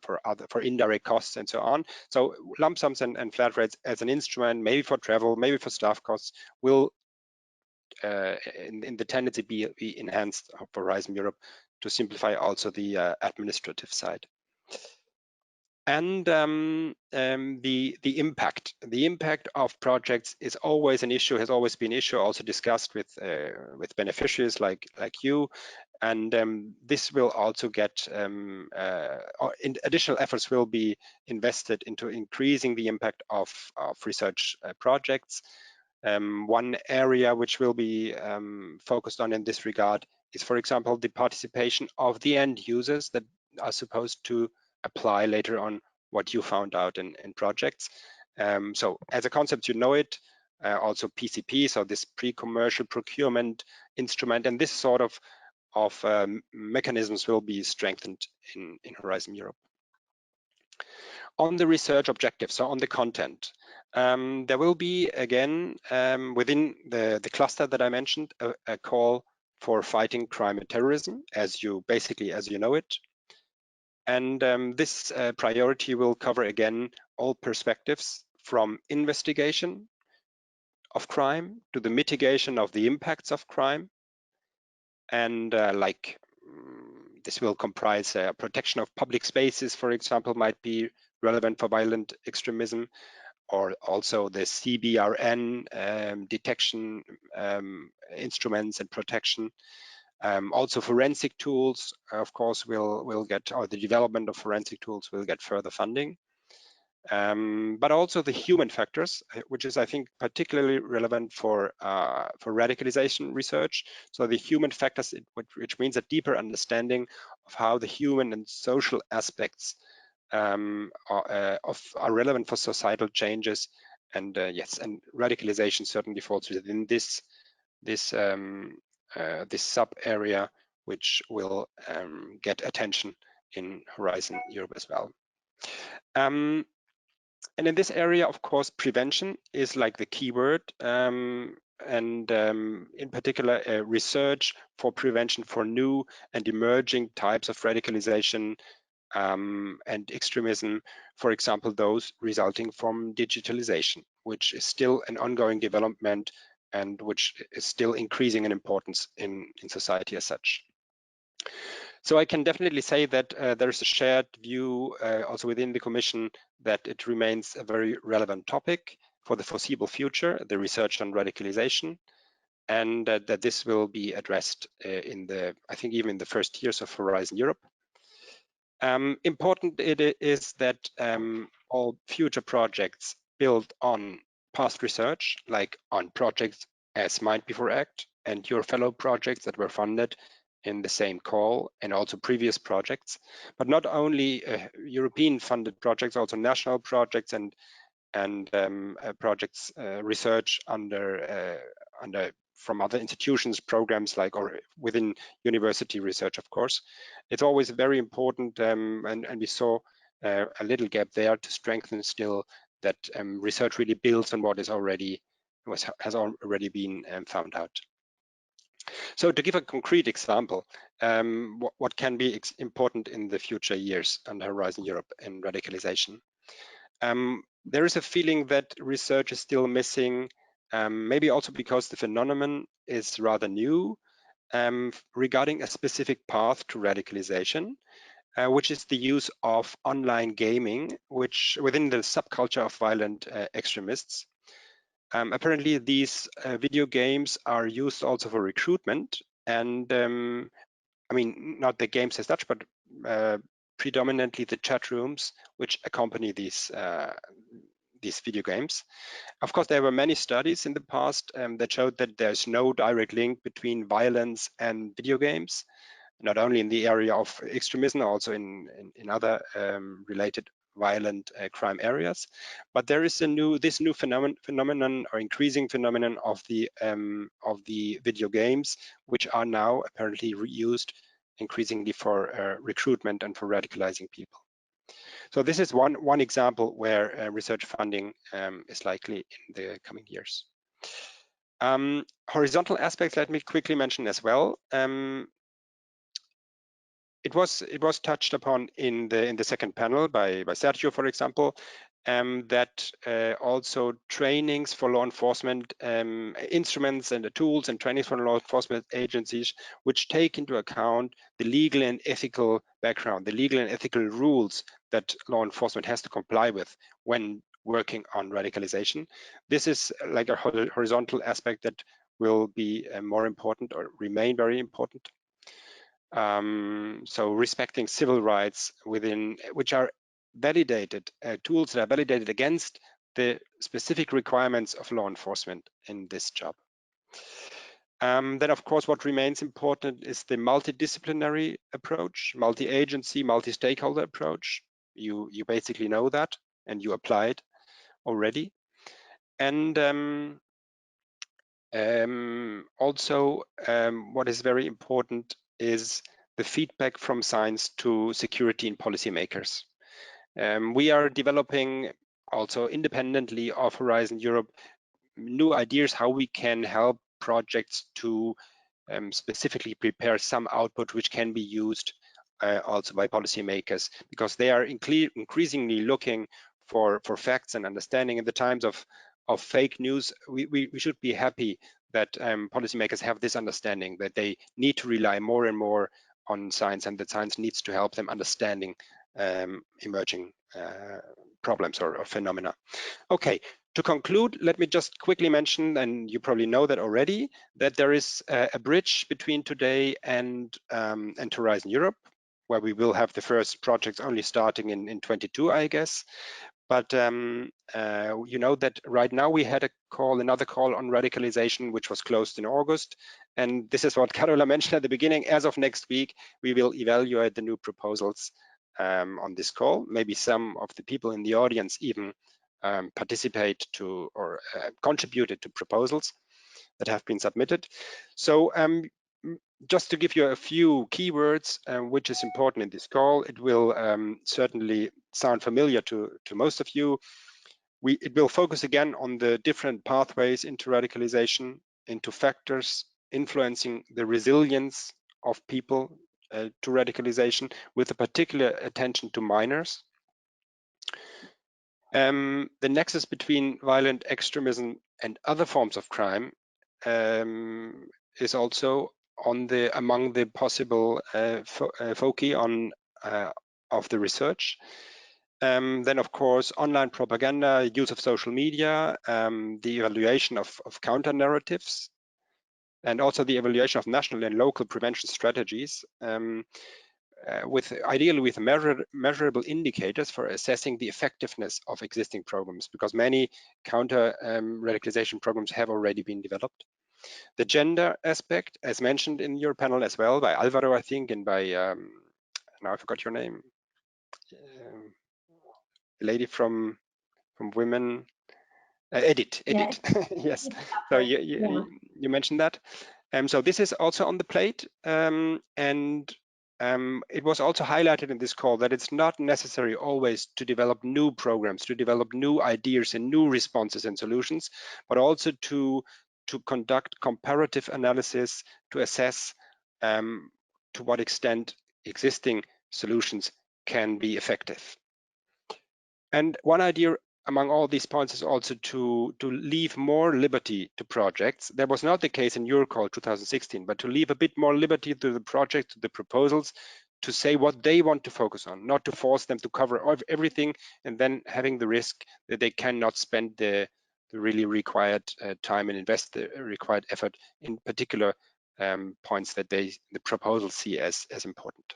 indirect costs and so on. So lump sums and flat rates as an instrument, maybe for travel, maybe for staff costs, will in the tendency be enhanced for Horizon Europe to simplify also the administrative side. And the impact of projects is always an issue, has always been an issue, also discussed with beneficiaries like you. And this will also get additional efforts will be invested into increasing the impact of research projects. One area which will be focused on in this regard is, for example, the participation of the end users that are supposed to apply later on what you found out in projects. So as a concept, you know it, also PCP, so this pre-commercial procurement instrument, and this sort of mechanisms will be strengthened in Horizon Europe. On the research objectives, so on the content, there will be, again, within the cluster that I mentioned, a call for fighting crime and terrorism, as you know it. And this priority will cover, again, all perspectives from investigation of crime to the mitigation of the impacts of crime. And this will comprise protection of public spaces, for example, might be relevant for violent extremism, or also the CBRN detection instruments and protection. Also forensic tools, of course, will get, or the development of forensic tools will get further funding. But also the human factors, which is, I think, particularly relevant for radicalization research. So the human factors, which means a deeper understanding of how the human and social aspects are relevant for societal changes. And yes, and radicalization certainly falls within this sub area, which will get attention in Horizon Europe as well. And in this area, of course, prevention is like the key word, and in particular, research for prevention for new and emerging types of radicalization and extremism, for example, those resulting from digitalization, which is still an ongoing development and which is still increasing in importance in society as such. So I can definitely say that there is a shared view also within the Commission that it remains a very relevant topic for the foreseeable future, the research on radicalization, and that this will be addressed I think even in the first years of Horizon Europe. Important it is that all future projects build on past research, like on projects as MINDb4ACT and your fellow projects that were funded in the same call, and also previous projects, but not only European funded projects, also national projects and projects research under from other institutions, programs like, or within university research, of course. It's always very important, and we saw a little gap there to strengthen still that research really builds on what is has already been found out. So to give a concrete example, what can be important in the future years under Horizon Europe in radicalization? There is a feeling that research is still missing, maybe also because the phenomenon is rather new, regarding a specific path to radicalization, which is the use of online gaming, which within the subculture of violent extremists. Apparently, these video games are used also for recruitment, and I mean, not the games as such, but predominantly the chat rooms which accompany these video games. Of course, there were many studies in the past that showed that there's no direct link between violence and video games, not only in the area of extremism, also in other related violent crime areas. But there is this new phenomenon or increasing phenomenon of the video games, which are now apparently used increasingly for recruitment and for radicalizing people. So this is one example where research funding is likely in the coming years. Horizontal aspects, let me quickly mention as well. It was touched upon in the second panel by Sergio, for example, that also trainings for law enforcement instruments and the tools and trainings for law enforcement agencies which take into account the legal and ethical background, the legal and ethical rules that law enforcement has to comply with when working on radicalization. This is like a horizontal aspect that will be more important or remain very important. So respecting civil rights within, which are validated, tools that are validated against the specific requirements of law enforcement in this job. Then, of course, what remains important is the multidisciplinary approach, multi-agency, multi-stakeholder approach. You basically know that, and you applied already. And also, what is very important is the feedback from science to security and policymakers. We are developing also independently of Horizon Europe new ideas how we can help projects to specifically prepare some output which can be used also by policymakers, because they are increasingly looking for facts and understanding. In the times of fake news, we should be happy that policymakers have this understanding that they need to rely more and more on science, and that science needs to help them understanding emerging problems or phenomena. Okay, to conclude, let me just quickly mention, and you probably know that already, that there is a bridge between today and Horizon Europe, where we will have the first projects only starting in 22, I guess. But you know that right now we had another call on radicalization, which was closed in August. And this is what Carola mentioned at the beginning. As of next week, we will evaluate the new proposals on this call. Maybe some of the people in the audience even participate to or contributed to proposals that have been submitted. So just to give you a few keywords, which is important in this call, it will certainly sound familiar to most of you. It will focus again on the different pathways into radicalization, into factors influencing the resilience of people to radicalization, with a particular attention to minors. The nexus between violent extremism and other forms of crime is also among the possible foci of the research. Then, of course, online propaganda, use of social media, the evaluation of counter narratives, and also the evaluation of national and local prevention strategies, ideally with measurable indicators for assessing the effectiveness of existing programs, because many counter radicalization programs have already been developed. The gender aspect, as mentioned in your panel as well by Alvaro, I think, and by now I forgot your name, the lady from Women, Edith. Yeah. Yes. So you mentioned that. So this is also on the plate, and it was also highlighted in this call that it's not necessary always to develop new programs, to develop new ideas and new responses and solutions, but also to conduct comparative analysis to assess to what extent existing solutions can be effective. And one idea among all these points is also to leave more liberty to projects. That was not the case in your call 2016, but to leave a bit more liberty to the project, to the proposals, to say what they want to focus on, not to force them to cover everything and then having the risk that they cannot spend the really required time and invest the required effort in particular points that the proposals see as important.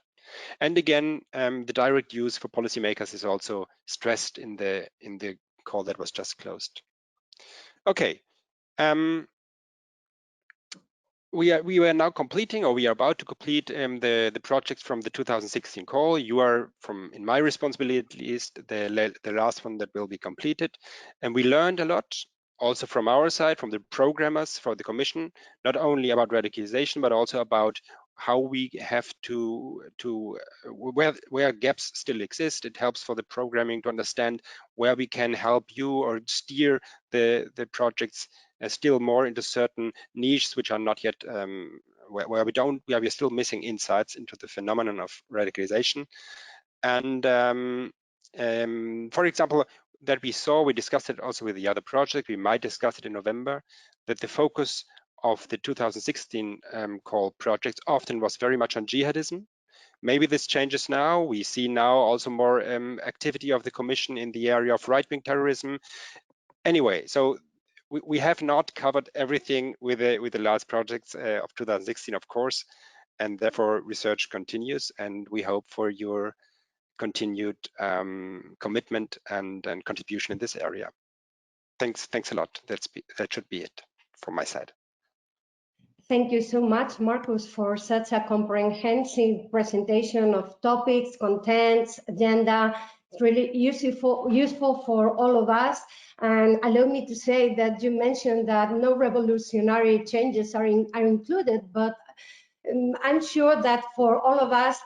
And again, the direct use for policymakers is also stressed in the call that was just closed. Okay, we were now completing, or we are about to complete the projects from the 2016 call. You are, in my responsibility at least, the last one that will be completed, and we learned a lot. Also from our side, from the programmers for the Commission, not only about radicalization, but also about how we have to where gaps still exist. It helps for the programming to understand where we can help you or steer the projects still more into certain niches which are not yet where we're still missing insights into the phenomenon of radicalization. And for example, that we saw, we discussed it also with the other project, we might discuss it in November, that the focus of the 2016 call projects often was very much on jihadism. Maybe this changes now. We see now also more activity of the Commission in the area of right-wing terrorism. Anyway, so we have not covered everything with the last projects of 2016, of course, and therefore research continues, and we hope for your continued commitment and contribution in this area. Thanks a lot. That should be it from my side. Thank you so much, Marcus, for such a comprehensive presentation of topics, contents, agenda. It's really useful for all of us. And allow me to say that you mentioned that no revolutionary changes are included, but I'm sure that for all of us,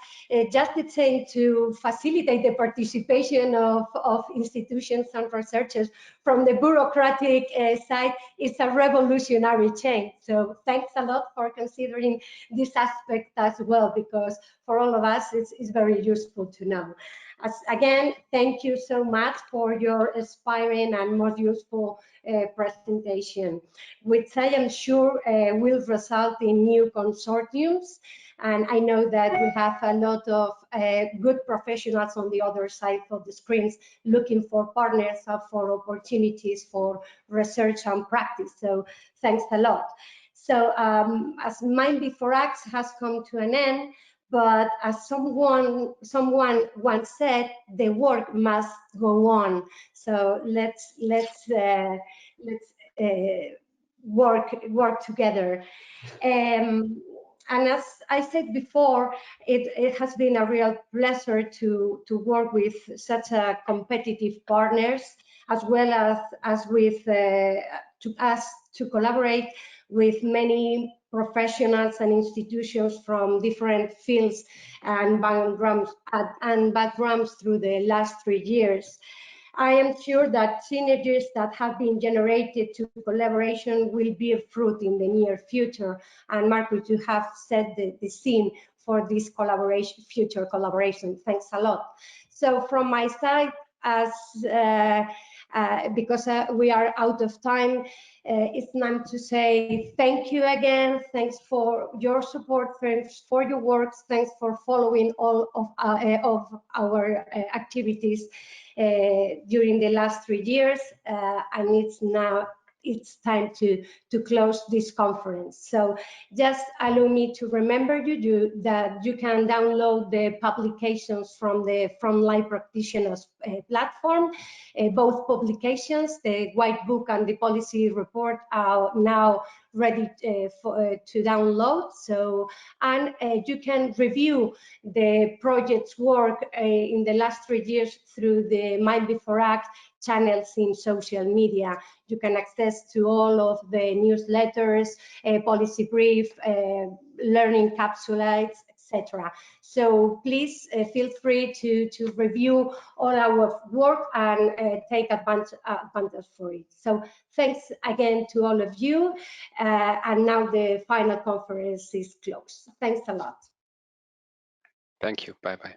just the same to facilitate the participation of institutions and researchers from the bureaucratic side is a revolutionary change. So thanks a lot for considering this aspect as well, because for all of us, it's very useful to know. Again, thank you so much for your inspiring and most useful presentation, which I am sure will result in new consortiums. And I know that we have a lot of good professionals on the other side of the screens looking for partners or for opportunities for research and practice. So thanks a lot. So as MINDb4ACT has come to an end, but as someone once said, the work must go on. So let's work together. And as I said before, it has been a real pleasure to work with such a competitive partners, as well as with to collaborate with many professionals and institutions from different fields and backgrounds through the last 3 years. I am sure that synergies that have been generated to collaboration will bear fruit in the near future. And Marcus, you have set the scene for this collaboration, future collaboration. Thanks a lot. So from my side, because we are out of time, it's time to say thank you again. Thanks for your support, thanks for your work, thanks for following all of our activities during the last 3 years, and it's time to close this conference. So just allow me to remember you that you can download the publications from the Frontline Practitioners platform. Both publications, the White Book and the Policy Report, are now ready to download. So, and you can review the project's work in the last 3 years through the MINDb4ACT channels in social media. You can access to all of the newsletters, policy brief, learning capsules, etc. So please feel free to review all our work and take advantage for it. So thanks again to all of you. And now the final conference is closed. Thanks a lot. Thank you. Bye-bye.